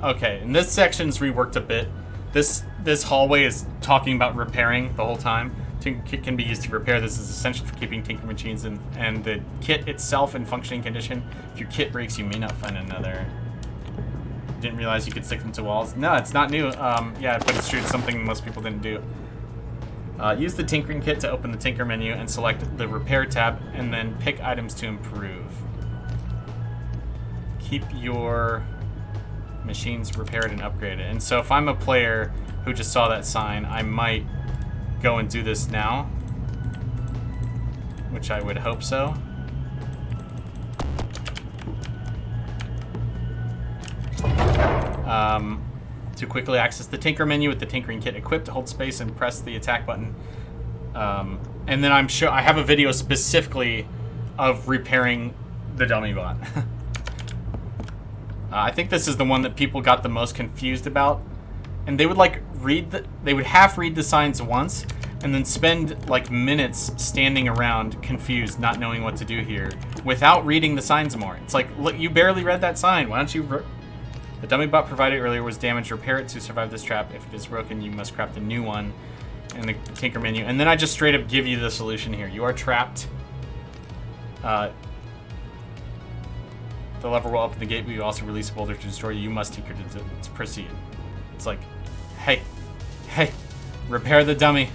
[SPEAKER 1] Okay, and this section's reworked a bit. This hallway is talking about repairing the whole time. Kit can be used to repair. This is essential for keeping tinker machines and the kit itself in functioning condition. If your kit breaks, you may not find another. Didn't realize you could stick them to walls. No, it's not new. Yeah, but it's true. It's something most people didn't do. Use the tinkering kit to open the tinker menu and select the repair tab, and then pick items to improve. Keep your machines repaired and upgraded. And so if I'm a player who just saw that sign, I might go and do this now, which I would hope so. To quickly access the tinker menu with the tinkering kit equipped, hold space and press the attack button. And then I'm sure I have a video specifically of repairing the dummy bot. I think this is the one that people got the most confused about, and they would like they would half read the signs once, and then spend like minutes standing around confused, not knowing what to do here, without reading the signs more. It's like, look, you barely read that sign. Why don't you? The dummy bot provided earlier was damaged. Repair it to survive this trap. If it is broken, you must craft a new one in the tinker menu. And then I just straight up give you the solution here. You are trapped. The lever will open the gate, but you also release a boulder to destroy you. You must tinker to proceed. It's like, hey, repair the dummy.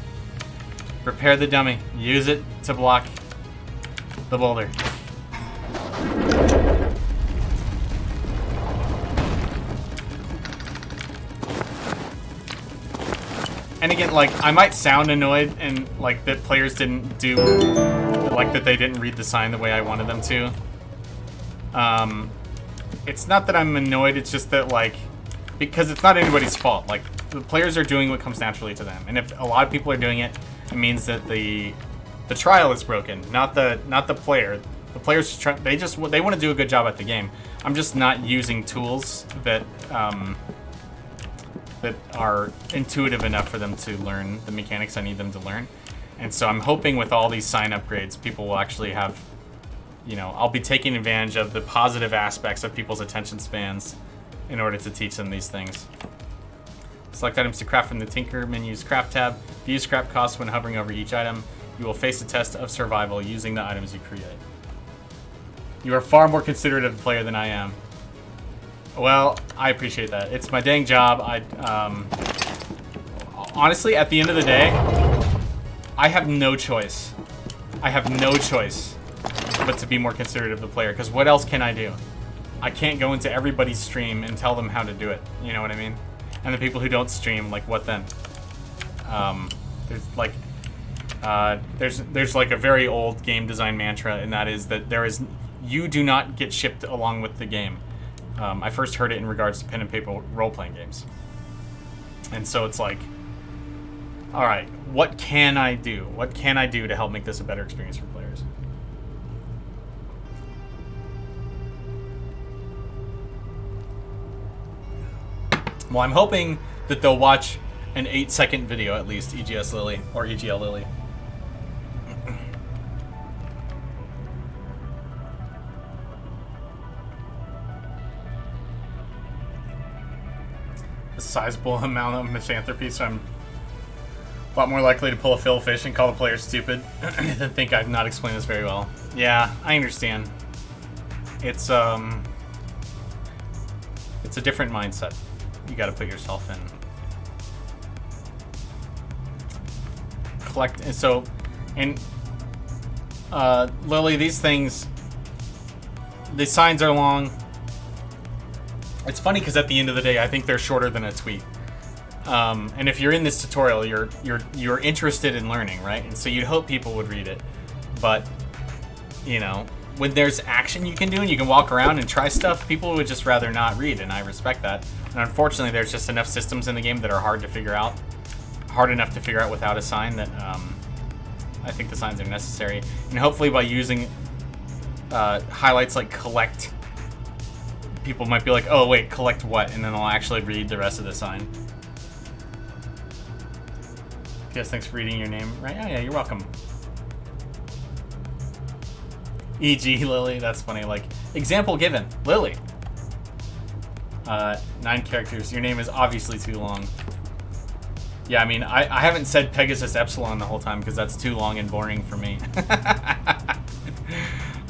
[SPEAKER 1] Repair the dummy. Use it to block the boulder. And again, like, I might sound annoyed and like that players didn't do, like that they didn't read the sign the way I wanted them to. It's not that I'm annoyed, it's just that, like, because it's not anybody's fault. Like, the players are doing what comes naturally to them. And if a lot of people are doing it, it means that the trial is broken, not the player. The players they want to do a good job at the game. I'm just not using tools that that are intuitive enough for them to learn the mechanics I need them to learn. And so I'm hoping with all these sign upgrades, people will actually have, you know, I'll be taking advantage of the positive aspects of people's attention spans in order to teach them these things. Select items to craft from the Tinker menu's craft tab. View scrap costs when hovering over each item. You will face a test of survival using the items you create. You are far more considerate of the player than I am. Well, I appreciate that. It's my dang job. Honestly, at the end of the day, I have no choice. I have no choice but to be more considerate of the player, because what else can I do? I can't go into everybody's stream and tell them how to do it. You know what I mean? And the people who don't stream, like, what then? There's like a very old game design mantra, and that is that you do not get shipped along with the game. I first heard it in regards to pen and paper role-playing games. And so it's like, all right, what can I do? What can I do to help make this a better experience for players? Well, I'm hoping that they'll watch an 8-second video at least, EGS Lily, or EGL Lily. A sizable amount of misanthropy, so I'm a lot more likely to pull a Phil Fish and call the player stupid than think I've not explained this very well. Yeah, I understand. It's a different mindset you got to put yourself in. Collect, and so, and Lily, these things, the signs are long. It's funny because at the end of the day, I think they're shorter than a tweet. And if you're in this tutorial, you're interested in learning, right? And so you'd hope people would read it. But, you know, when there's action you can do and you can walk around and try stuff, people would just rather not read, and I respect that. And unfortunately, there's just enough systems in the game that are hard enough to figure out without a sign that I think the signs are necessary. And hopefully by using highlights like collect people might be like, oh wait, collect what? And then I'll actually read the rest of the sign. Yes, thanks for reading your name. Right? Oh yeah, you're welcome. E.g. Lily, that's funny. Like, example given, Lily. 9 characters. Your name is obviously too long. Yeah, I mean, I haven't said Pegasus Epsilon the whole time because that's too long and boring for me.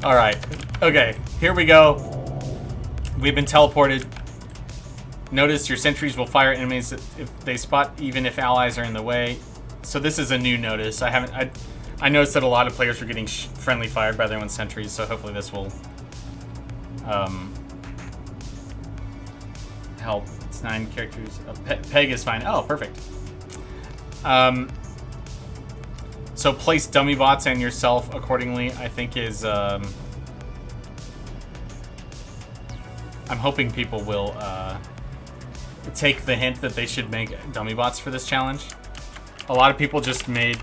[SPEAKER 1] Alright. Okay, here we go. We've been teleported. Notice your sentries will fire enemies if they spot, even if allies are in the way. So this is a new notice. I noticed that a lot of players were getting friendly fired by their own sentries, so hopefully this will help. It's 9 characters. Peg is fine. Oh, perfect. So place dummy bots and yourself accordingly, I think is... I'm hoping people will take the hint that they should make dummy bots for this challenge. A lot of people just made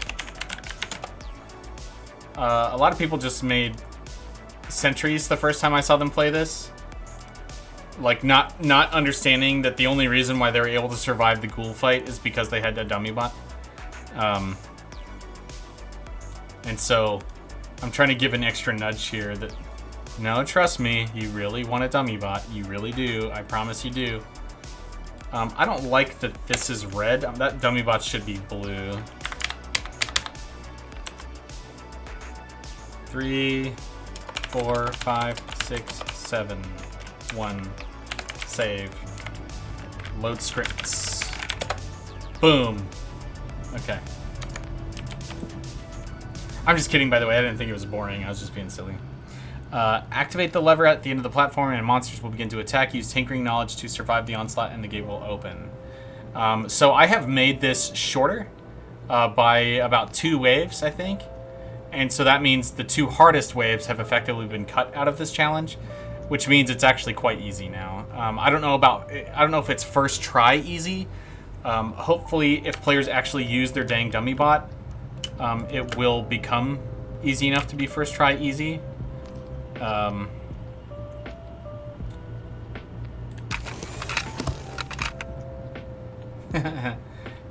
[SPEAKER 1] sentries the first time I saw them play this. Like, not understanding that the only reason why they were able to survive the ghoul fight is because they had a dummy bot. And so I'm trying to give an extra nudge here that, no, trust me, you really want a dummy bot. You really do. I promise you do. I don't like that this is red. That dummy bot should be blue. 3, 4, 5, 6, 7. 1. Save. Load scripts. Boom. Okay. I'm just kidding, by the way. I didn't think it was boring. I was just being silly. Activate the lever at the end of the platform and monsters will begin to attack. Use Tinkering Knowledge to survive the onslaught and the gate will open. So I have made this shorter by about 2 waves, I think. And so that means the 2 hardest waves have effectively been cut out of this challenge, which means it's actually quite easy now. I don't know if it's first try easy. Hopefully, if players actually use their dang dummy bot, it will become easy enough to be first try easy.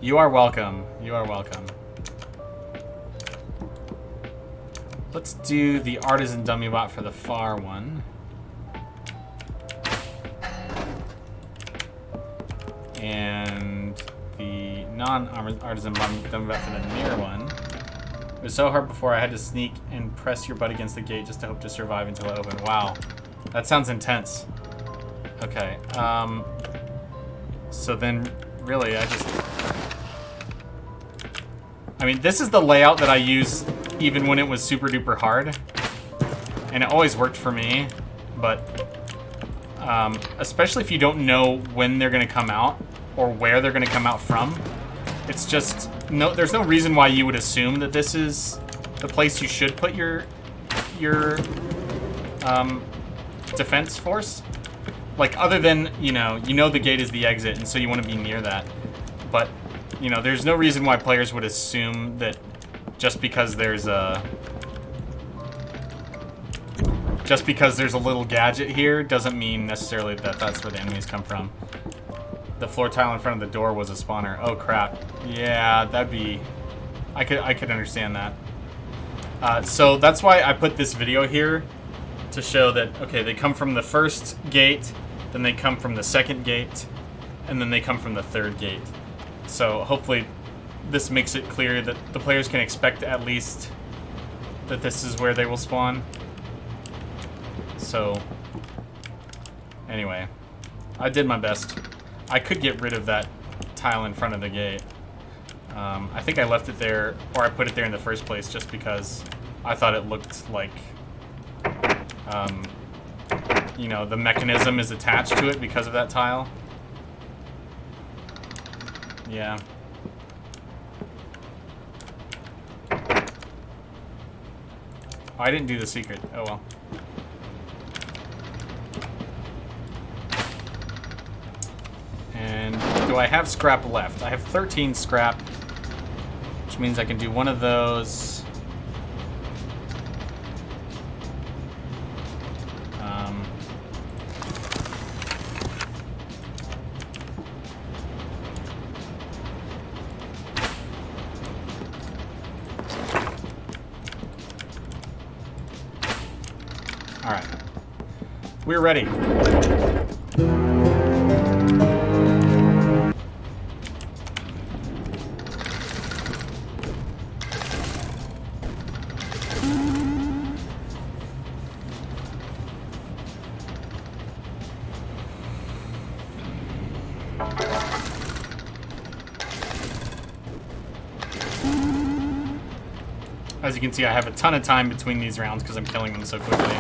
[SPEAKER 1] You are welcome. You are welcome. Let's do the artisan dummy bot for the far one. And the non-artisan dummy bot for the near one. It was so hard before I had to sneak and press your butt against the gate just to hope to survive until it opened. Wow. That sounds intense. Okay. So then, really, I mean, this is the layout that I use even when it was super duper hard. And it always worked for me. But, especially if you don't know when they're going to come out or where they're going to come out from. It's just, there's no reason why you would assume that this is the place you should put your defense force. Like, other than, you know the gate is the exit, and so you want to be near that. But, there's no reason why players would assume that just because there's a little gadget here doesn't mean necessarily that that's where the enemies come from. The floor tile in front of the door was a spawner. Oh crap. Yeah, that'd be... I could understand that. So that's why I put this video here to show that, okay, they come from the first gate, then they come from the second gate, and then they come from the third gate. So hopefully this makes it clear that the players can expect at least that this is where they will spawn. So, anyway, I did my best. I could get rid of that tile in front of the gate. I think I left it there, or I put it there in the first place just because I thought it looked like, the mechanism is attached to it because of that tile. Yeah. Oh, I didn't do the secret. Oh well. And do I have scrap left? I have 13 scrap, which means I can do one of those. We're ready. As you can see, I have a ton of time between these rounds because I'm killing them so quickly.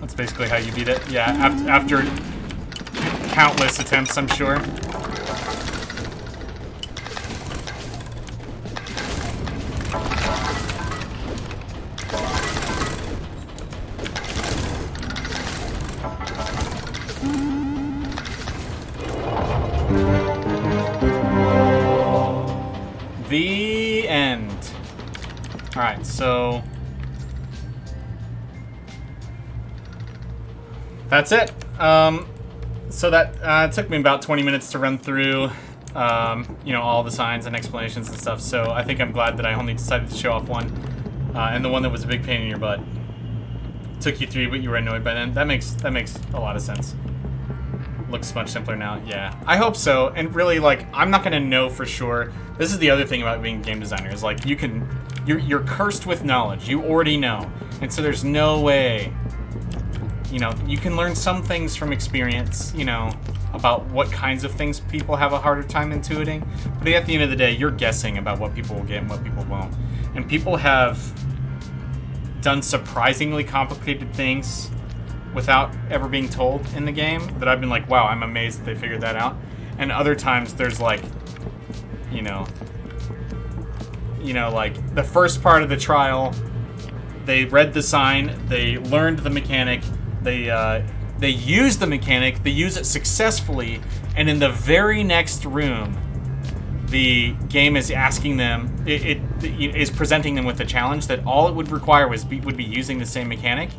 [SPEAKER 1] That's basically how you beat it. Yeah, after countless attempts, I'm sure. The end. All right, so that's it. So that took me about 20 minutes to run through, you know, all the signs and explanations and stuff. So I think I'm glad that I only decided to show off one, and the one that was a big pain in your butt. Took you 3, but you were annoyed by then. That makes a lot of sense. Looks much simpler now. Yeah, I hope so. And really, like, I'm not gonna know for sure. This is the other thing about being a game designer is like you're cursed with knowledge. You already know, and so there's no way. You know, you can learn some things from experience, you know, about what kinds of things people have a harder time intuiting. But at the end of the day, you're guessing about what people will get and what people won't. And people have done surprisingly complicated things without ever being told in the game that I've been like, wow, I'm amazed that they figured that out. And other times there's like, you know, like the first part of the trial, they read the sign, they learned the mechanic, they use the mechanic, they use it successfully, and in the very next room, the game is asking them, it is presenting them with a challenge that all it would require would be using the same mechanic,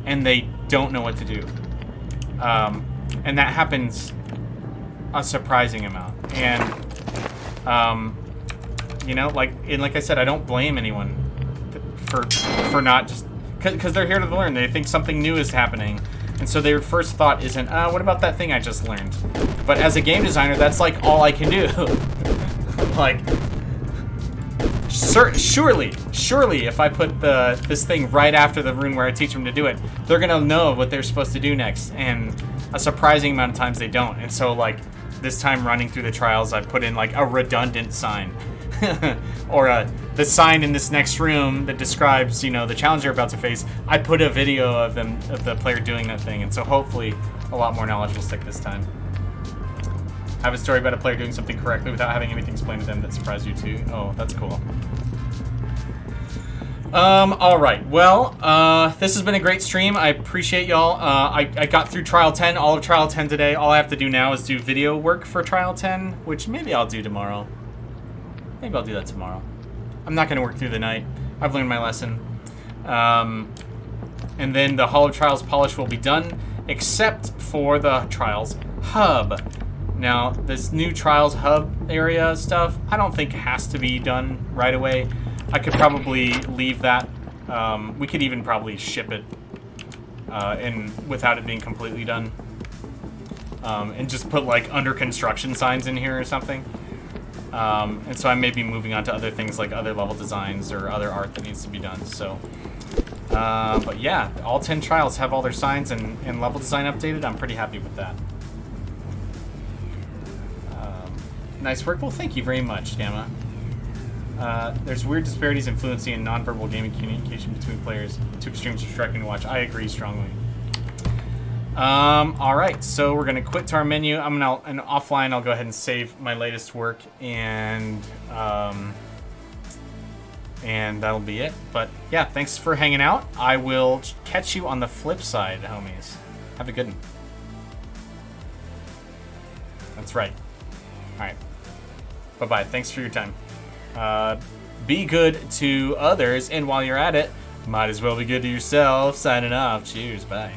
[SPEAKER 1] and they don't know what to do. And that happens a surprising amount. And, you know, like I said, I don't blame anyone for not just... Because they're here to learn. They think something new is happening. And so their first thought isn't, what about that thing I just learned? But as a game designer, that's like all I can do. Like, surely, if I put this thing right after the room where I teach them to do it, they're going to know what they're supposed to do next. And a surprising amount of times they don't. And so, like, this time running through the trials, I put in, like, a redundant sign. Or the sign in this next room that describes, you know, the challenge you're about to face. I put a video of the player doing that thing, and so hopefully a lot more knowledge will stick this time. I have a story about a player doing something correctly without having anything explained to them that surprised you too. Oh, that's cool. Alright, well, this has been a great stream. I appreciate y'all. I got through Trial 10, all of Trial 10 today. All I have to do now is do video work for Trial 10, which maybe I'll do tomorrow. Maybe I'll do that tomorrow. I'm not going to work through the night. I've learned my lesson. And then the Hall of Trials polish will be done, except for the Trials Hub. Now, this new Trials Hub area stuff, I don't think has to be done right away. I could probably leave that. We could even probably ship it without it being completely done. And just put, like, under construction signs in here or something. And so I may be moving on to other things like other level designs or other art that needs to be done. So, but yeah, all 10 trials have all their signs and level design updated. I'm pretty happy with that. Nice work. Well, thank you very much, Gamma. There's weird disparities in fluency and nonverbal gaming communication between players. Two extremes are striking to watch. I agree strongly. All right, so we're gonna quit to our menu. And offline, I'll go ahead and save my latest work, and that'll be it. But yeah, thanks for hanging out. I will catch you on the flip side, homies. Have a good one. That's right. All right. Bye-bye. Thanks for your time. Be good to others, and while you're at it, might as well be good to yourself. Signing off. Cheers. Bye.